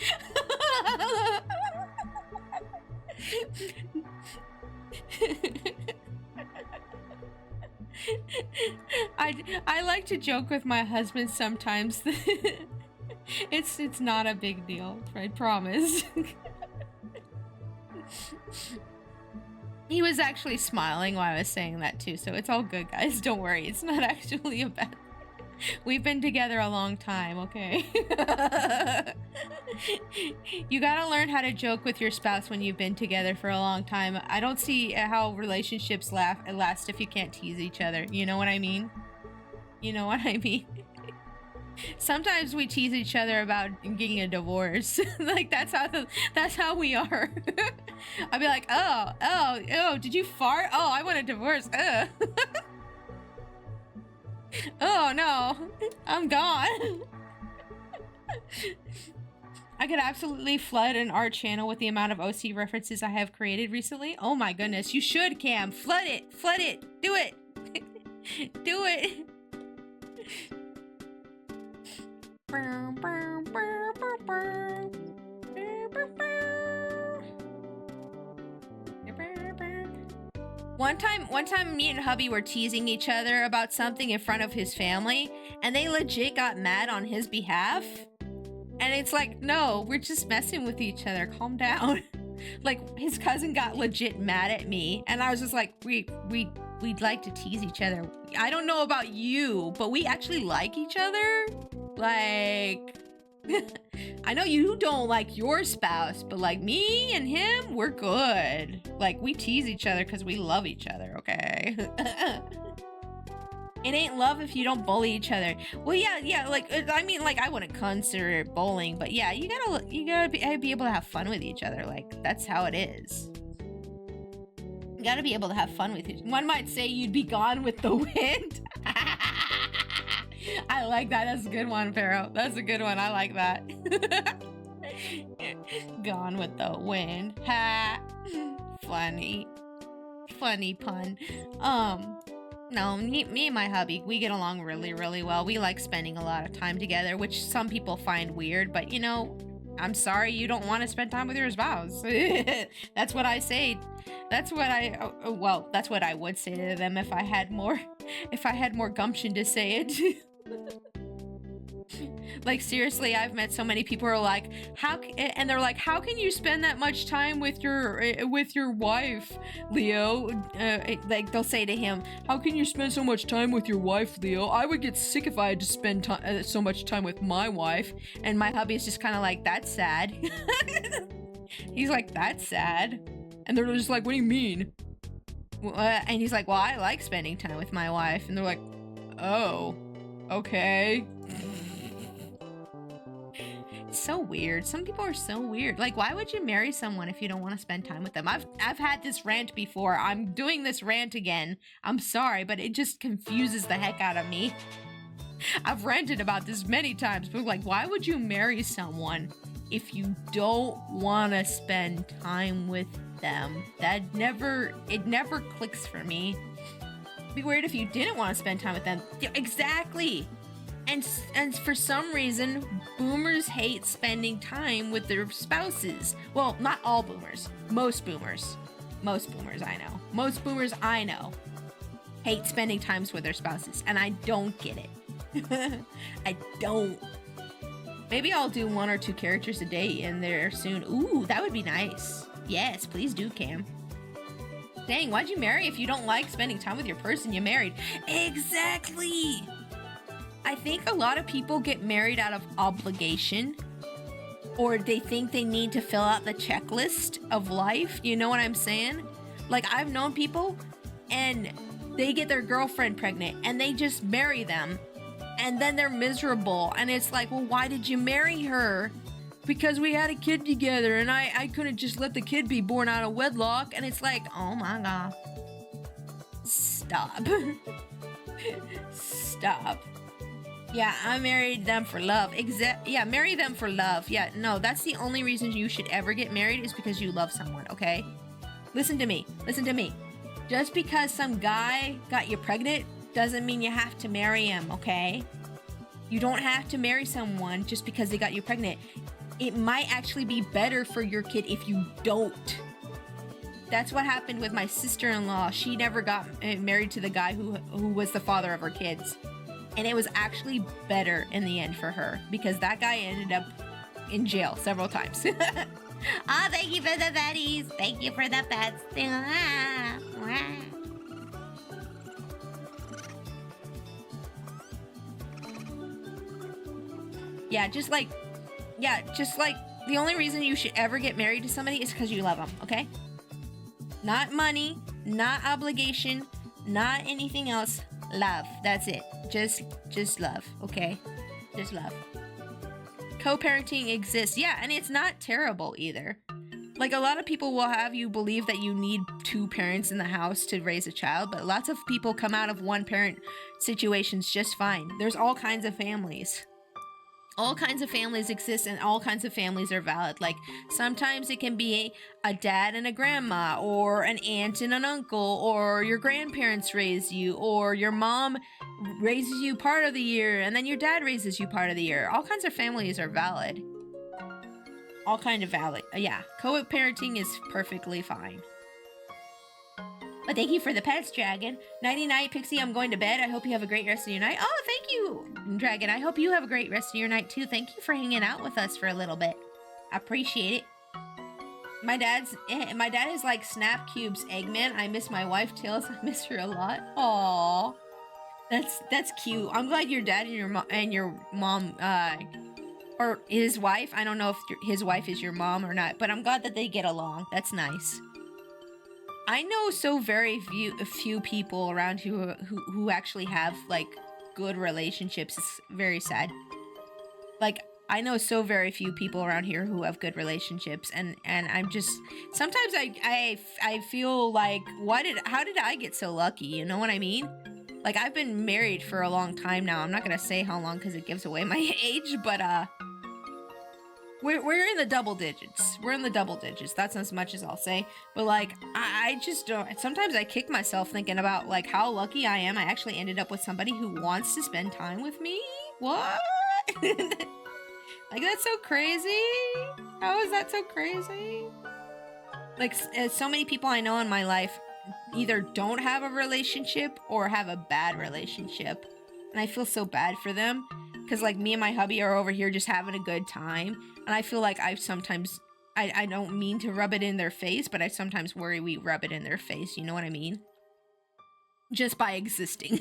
I like to joke with my husband sometimes. It's not a big deal, I promise. He was actually smiling while I was saying that too, so it's all good, guys. Don't worry, it's not actually a bad. We've been together a long time, okay? You gotta learn how to joke with your spouse when you've been together for a long time. I don't see how relationships last if you can't tease each other. You know what I mean? You know what I mean? Sometimes we tease each other about getting a divorce. Like that's how we are. I'll be like, oh, did you fart? Oh, I want a divorce. Oh no, I'm gone. I could absolutely flood an art channel with the amount of OC references I have created recently. Oh my goodness, you should, Cam. Flood it, do it. Do it. One time me and hubby were teasing each other about something in front of his family, and they legit got mad on his behalf. And it's like, no, we're just messing with each other. Calm down. Like, his cousin got legit mad at me, and I was just like, we'd like to tease each other. I don't know about you, but we actually like each other. Like, I know you don't like your spouse, but like me and him, we're good. Like, we tease each other because we love each other, okay? It ain't love if you don't bully each other. Well, yeah, like, I mean, like, I wouldn't consider it bullying, but yeah, you gotta be able to have fun with each other. Like, that's how it is. You gotta be able to have fun with it. One might say you'd be gone with the wind. I like that. That's a good one, Pharaoh. That's a good one. I like that. Gone with the wind. Ha. Funny pun. No, me and my hubby, we get along really, really well. We like spending a lot of time together, which some people find weird, but you know, I'm sorry you don't want to spend time with your spouse. That's what I say. That's what I would say to them if I had more gumption to say it. Like, seriously, I've met so many people who are like, how can you spend that much time with your wife, Leo? Like, they'll say to him, how can you spend so much time with your wife, Leo? I would get sick if I had to spend so much time with my wife. And my hubby is just kind of like, that's sad. He's like, that's sad. And they're just like, what do you mean? And he's like, well, I like spending time with my wife. And they're like, oh, okay. So weird. Some people are so weird. Like, why would you marry someone if you don't want to spend time with them? I've had this rant before. I'm doing this rant again. I'm sorry, but it just confuses the heck out of me. I've ranted about this many times, but like, why would you marry someone if you don't want to spend time with them? It never clicks for me. It'd be weird if you didn't want to spend time with them. Exactly. And for some reason, boomers hate spending time with their spouses. Well, not all boomers. Most boomers I know. Most boomers I know hate spending times with their spouses, and I don't get it. I don't. Maybe I'll do 1 or 2 characters a day in there soon. Ooh, that would be nice. Yes, please do, Cam. Dang, why'd you marry if you don't like spending time with your person you married? Exactly! I think a lot of people get married out of obligation, or they think they need to fill out the checklist of life. You know what I'm saying? Like, I've known people and they get their girlfriend pregnant and they just marry them, and then they're miserable. And it's like, well, why did you marry her? Because we had a kid together and I couldn't just let the kid be born out of wedlock. And it's like, oh my God. Stop. Stop. Yeah, I married them for love. Yeah, marry them for love. Yeah, no, that's the only reason you should ever get married is because you love someone, okay? Listen to me. Just because some guy got you pregnant doesn't mean you have to marry him, okay? You don't have to marry someone just because they got you pregnant. It might actually be better for your kid if you don't. That's what happened with my sister-in-law. She never got married to the guy who was the father of her kids. And it was actually better in the end for her because that guy ended up in jail several times. Oh, thank you for the baddies. Thank you for the pets. Just like the only reason you should ever get married to somebody is because you love them, okay? Not money, not obligation, not anything else. Love. That's it. Just love, okay? Just love. Co-parenting exists. Yeah, and it's not terrible either. Like, a lot of people will have you believe that you need two parents in the house to raise a child, but lots of people come out of one parent situations just fine. There's all kinds of families. All kinds of families exist, and all kinds of families are valid. Like, sometimes it can be a dad and a grandma, or an aunt and an uncle, or your grandparents raise you, or your mom raises you part of the year, and then your dad raises you part of the year. All kinds of families are valid. All kind of valid. Yeah, co-parenting is perfectly fine. But thank you for the pets, Dragon. Nighty night, Pixie. I'm going to bed. I hope you have a great rest of your night. Oh, thank you, Dragon. I hope you have a great rest of your night too. Thank you for hanging out with us for a little bit. I appreciate it. My dad is like Snap Cube's Eggman. I miss my wife, Tails. I miss her a lot. Aww, that's cute. I'm glad your dad and your mom, or his wife. I don't know if his wife is your mom or not, but I'm glad that they get along. That's nice. I know so very few people around who actually have like good relationships. It's very sad. Like, I know so very few people around here who have good relationships, and I'm just, sometimes I feel like, how did I get so lucky? You know what I mean? Like, I've been married for a long time now. I'm not gonna say how long because it gives away my age, but we're in the double digits. We're in the double digits. That's as much as I'll say. But like, I just don't. Sometimes I kick myself thinking about like how lucky I am. I actually ended up with somebody who wants to spend time with me. What? Like, that's so crazy. How is that so crazy? Like, so many people I know in my life either don't have a relationship or have a bad relationship, and I feel so bad for them. Because, like, me and my hubby are over here just having a good time. And I feel like I don't mean to rub it in their face, but I sometimes worry we rub it in their face. You know what I mean? Just by existing.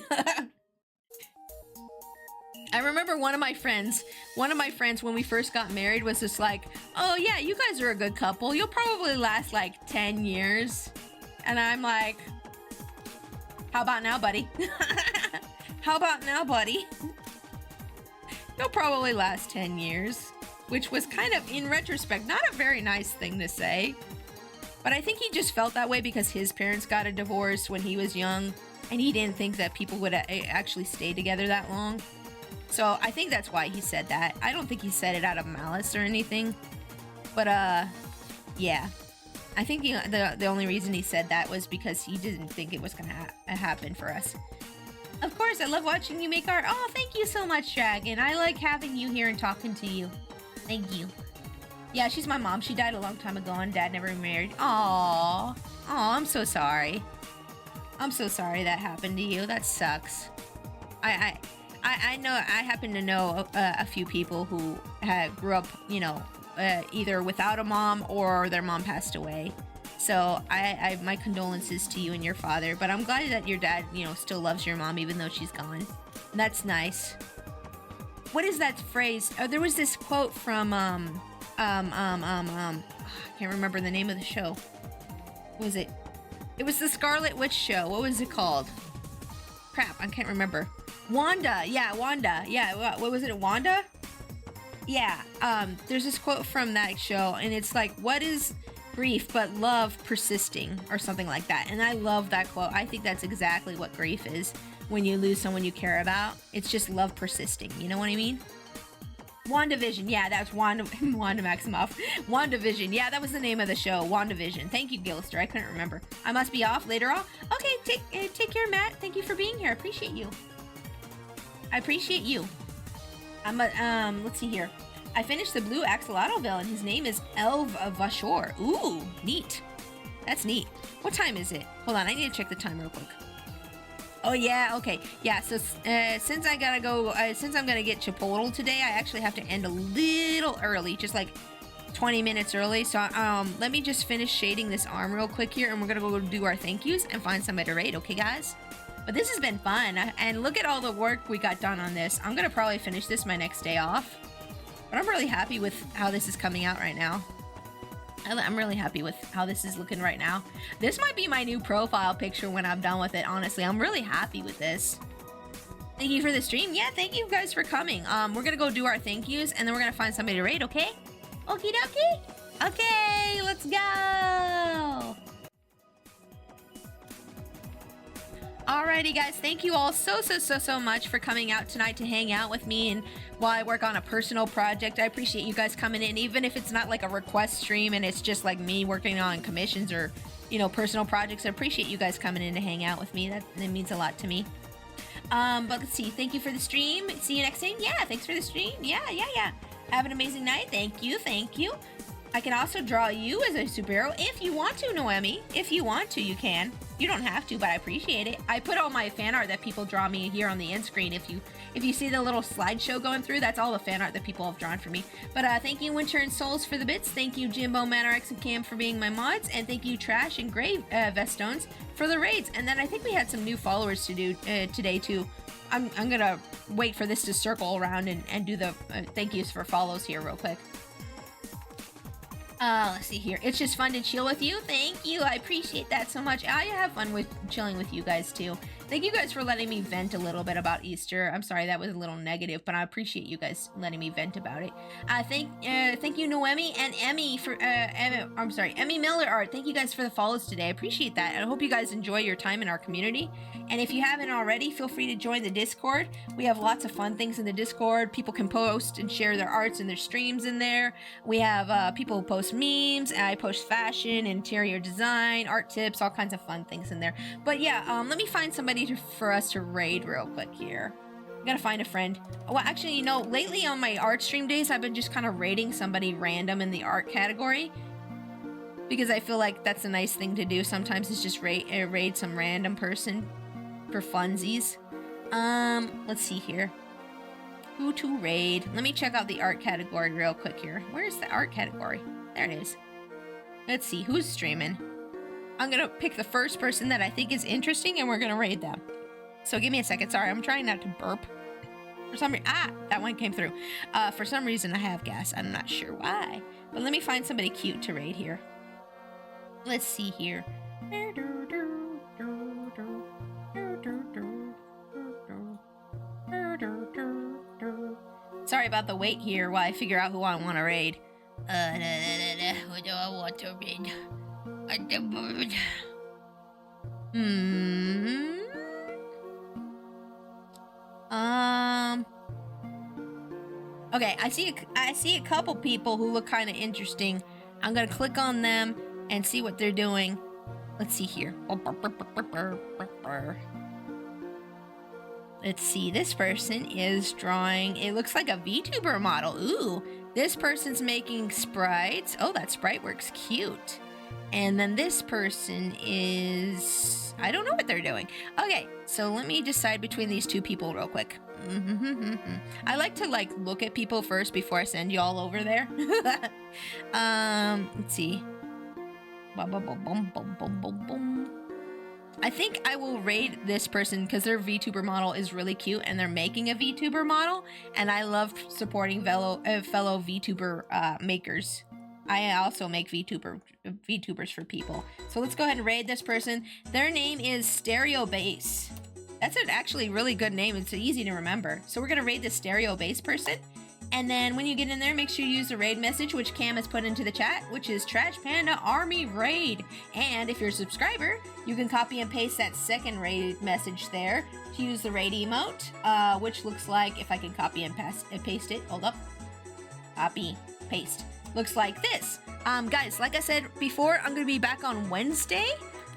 I remember one of my friends when we first got married was just like, oh yeah, you guys are a good couple. You'll probably last like 10 years. And I'm like, how about now, buddy? How about now, buddy? They'll probably last 10 years, which was kind of, in retrospect, not a very nice thing to say. But I think he just felt that way because his parents got a divorce when he was young, and he didn't think that people would actually stay together that long. So I think that's why he said that. I don't think he said it out of malice or anything. But, yeah. I think the only reason he said that was because he didn't think it was going to happen for us. Of course, I love watching you make art. Oh, thank you so much, Dragon. I like having you here and talking to you. Thank you. Yeah, she's my mom. She died a long time ago and Dad never married. Aww. Aw, I'm so sorry. I'm so sorry that happened to you. That sucks. I know, I happen to know a few people who grew up, you know, either without a mom or their mom passed away. So I my condolences to you and your father, but I'm glad that your dad, you know, still loves your mom even though she's gone. That's nice. What is that phrase? Oh, there was this quote from I can't remember the name of the show. What was it? It was the Scarlet Witch show. What was it called? Crap, I can't remember. Wanda. Yeah, Wanda. Yeah, what was it? Wanda? Yeah. There's this quote from that show, and it's like, what is grief but love persisting, or something like that. And I love that quote. I think that's exactly what grief is when you lose someone you care about. It's just love persisting. You know what I mean? WandaVision. Yeah, that's Wanda Maximoff. WandaVision. Yeah, that was the name of the show. WandaVision. Thank you, Gilster. I couldn't remember. I must be off later on. Okay, take care, Matt. Thank you for being here. I appreciate you. I appreciate you. Let's see here. I finished the blue axolotl villain. His name is Elv Vashor. Ooh, neat. That's neat. What time is it? Hold on, I need to check the time real quick. Oh yeah, okay. Yeah, so since I gotta go, since I'm gonna get Chipotle today, I actually have to end a little early, just like 20 minutes early. So let me just finish shading this arm real quick here, and we're gonna go do our thank yous and find somebody to raid, okay guys? But this has been fun, and look at all the work we got done on this. I'm gonna probably finish this my next day off, but I'm really happy with how this is coming out right now. I'm really happy with how this is looking right now. This might be my new profile picture when I'm done with it, honestly. I'm really happy with this. Thank you for the stream. Yeah, thank you guys for coming. We're gonna go do our thank yous, and then we're gonna find somebody to raid, okay? Okie dokie. Okay, let's go. Alrighty, guys. Thank you all so much for coming out tonight to hang out with me and while I work on a personal project. I appreciate you guys coming in, even if it's not like a request stream and it's just like me working on commissions or, you know, personal projects. I appreciate you guys coming in to hang out with me. That means a lot to me. But let's see. Thank you for the stream. See you next time. Yeah, thanks for the stream. Yeah. Have an amazing night. Thank you. I can also draw you as a superhero if you want to, Noemi. If you want to, you can. You don't have to, but I appreciate it. I put all my fan art that people draw me here on the end screen. If you see the little slideshow going through, that's all the fan art that people have drawn for me. But thank you, Winter and Souls, for the bits. Thank you, Jimbo, Manarx, and Cam for being my mods. And thank you, Trash and Grave Vestones, for the raids. And then I think we had some new followers to do today, too. I'm gonna wait for this to circle around and do the thank yous for follows here real quick. Let's see here. It's just fun to chill with you. Thank you. I appreciate that so much. I have fun with chilling with you guys too. Thank you guys for letting me vent a little bit about Easter. I'm sorry that was a little negative, but I appreciate you guys letting me vent about it. Thank you, Noemi and Emmy for Emmy Miller Art. Thank you guys for the follows today. I appreciate that. And I hope you guys enjoy your time in our community. And if you haven't already, feel free to join the Discord. We have lots of fun things in the Discord. People can post and share their arts and their streams in there. We have people who post memes. I post fashion, interior design, art tips, all kinds of fun things in there. But yeah, let me find somebody for us to raid real quick here. I gotta find a friend. Well, actually, you know, lately on my art stream days, I've been just kind of raiding somebody random in the art category because I feel like that's a nice thing to do. Sometimes it's just raid some random person for funsies. Let's see here. Who to raid? Let me check out the art category real quick here. Where's the art category? There it is. Let's see who's streaming. I'm gonna pick the first person that I think is interesting and we're gonna raid them. So give me a second. Sorry, I'm trying not to burp. For some reason, that one came through. For some reason I have gas. I'm not sure why. But let me find somebody cute to raid here. Let's see here. Sorry about the wait here while I figure out who I want to raid. Who do I want to raid? Okay, I see a couple people who look kind of interesting. I'm gonna click on them and see what they're doing. Let's see here. Let's see, this person is drawing, it looks like a VTuber model. Ooh, this person's making sprites. Oh, that sprite works cute. And then this person is, I don't know what they're doing. Okay, so let me decide between these two people real quick. I like to look at people first before I send you all over there. Let's see. I think I will raid this person because their VTuber model is really cute and they're making a VTuber model. And I love supporting fellow VTuber makers. I also make VTubers for people. So let's go ahead and raid this person. Their name is Stereo Bass. That's an actually really good name. It's easy to remember. So we're going to raid the Stereo Bass person. And then when you get in there, make sure you use the raid message, which Cam has put into the chat, which is Trash Panda Army Raid. And if you're a subscriber, you can copy and paste that second raid message there to use the raid emote, which looks like, if I can copy and paste it, hold up, copy, paste. Looks like this. Guys, like I said before, I'm going to be back on Wednesday.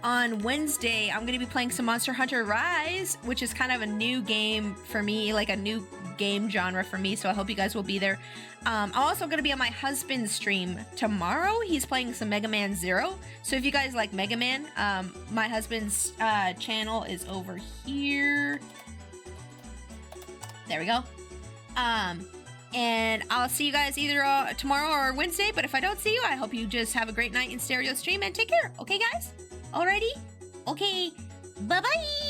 On Wednesday, I'm going to be playing some Monster Hunter Rise, which is kind of a new game for me, like a new game genre for me, so I hope you guys will be there. I'm also going to be on my husband's stream tomorrow. He's playing some Mega Man Zero, so if you guys like Mega Man, my husband's channel is over here. There we go. And I'll see you guys either tomorrow or Wednesday, but if I don't see you, I hope you just have a great night in stereo stream and take care. Okay, guys? Alrighty? Okay. Bye-bye!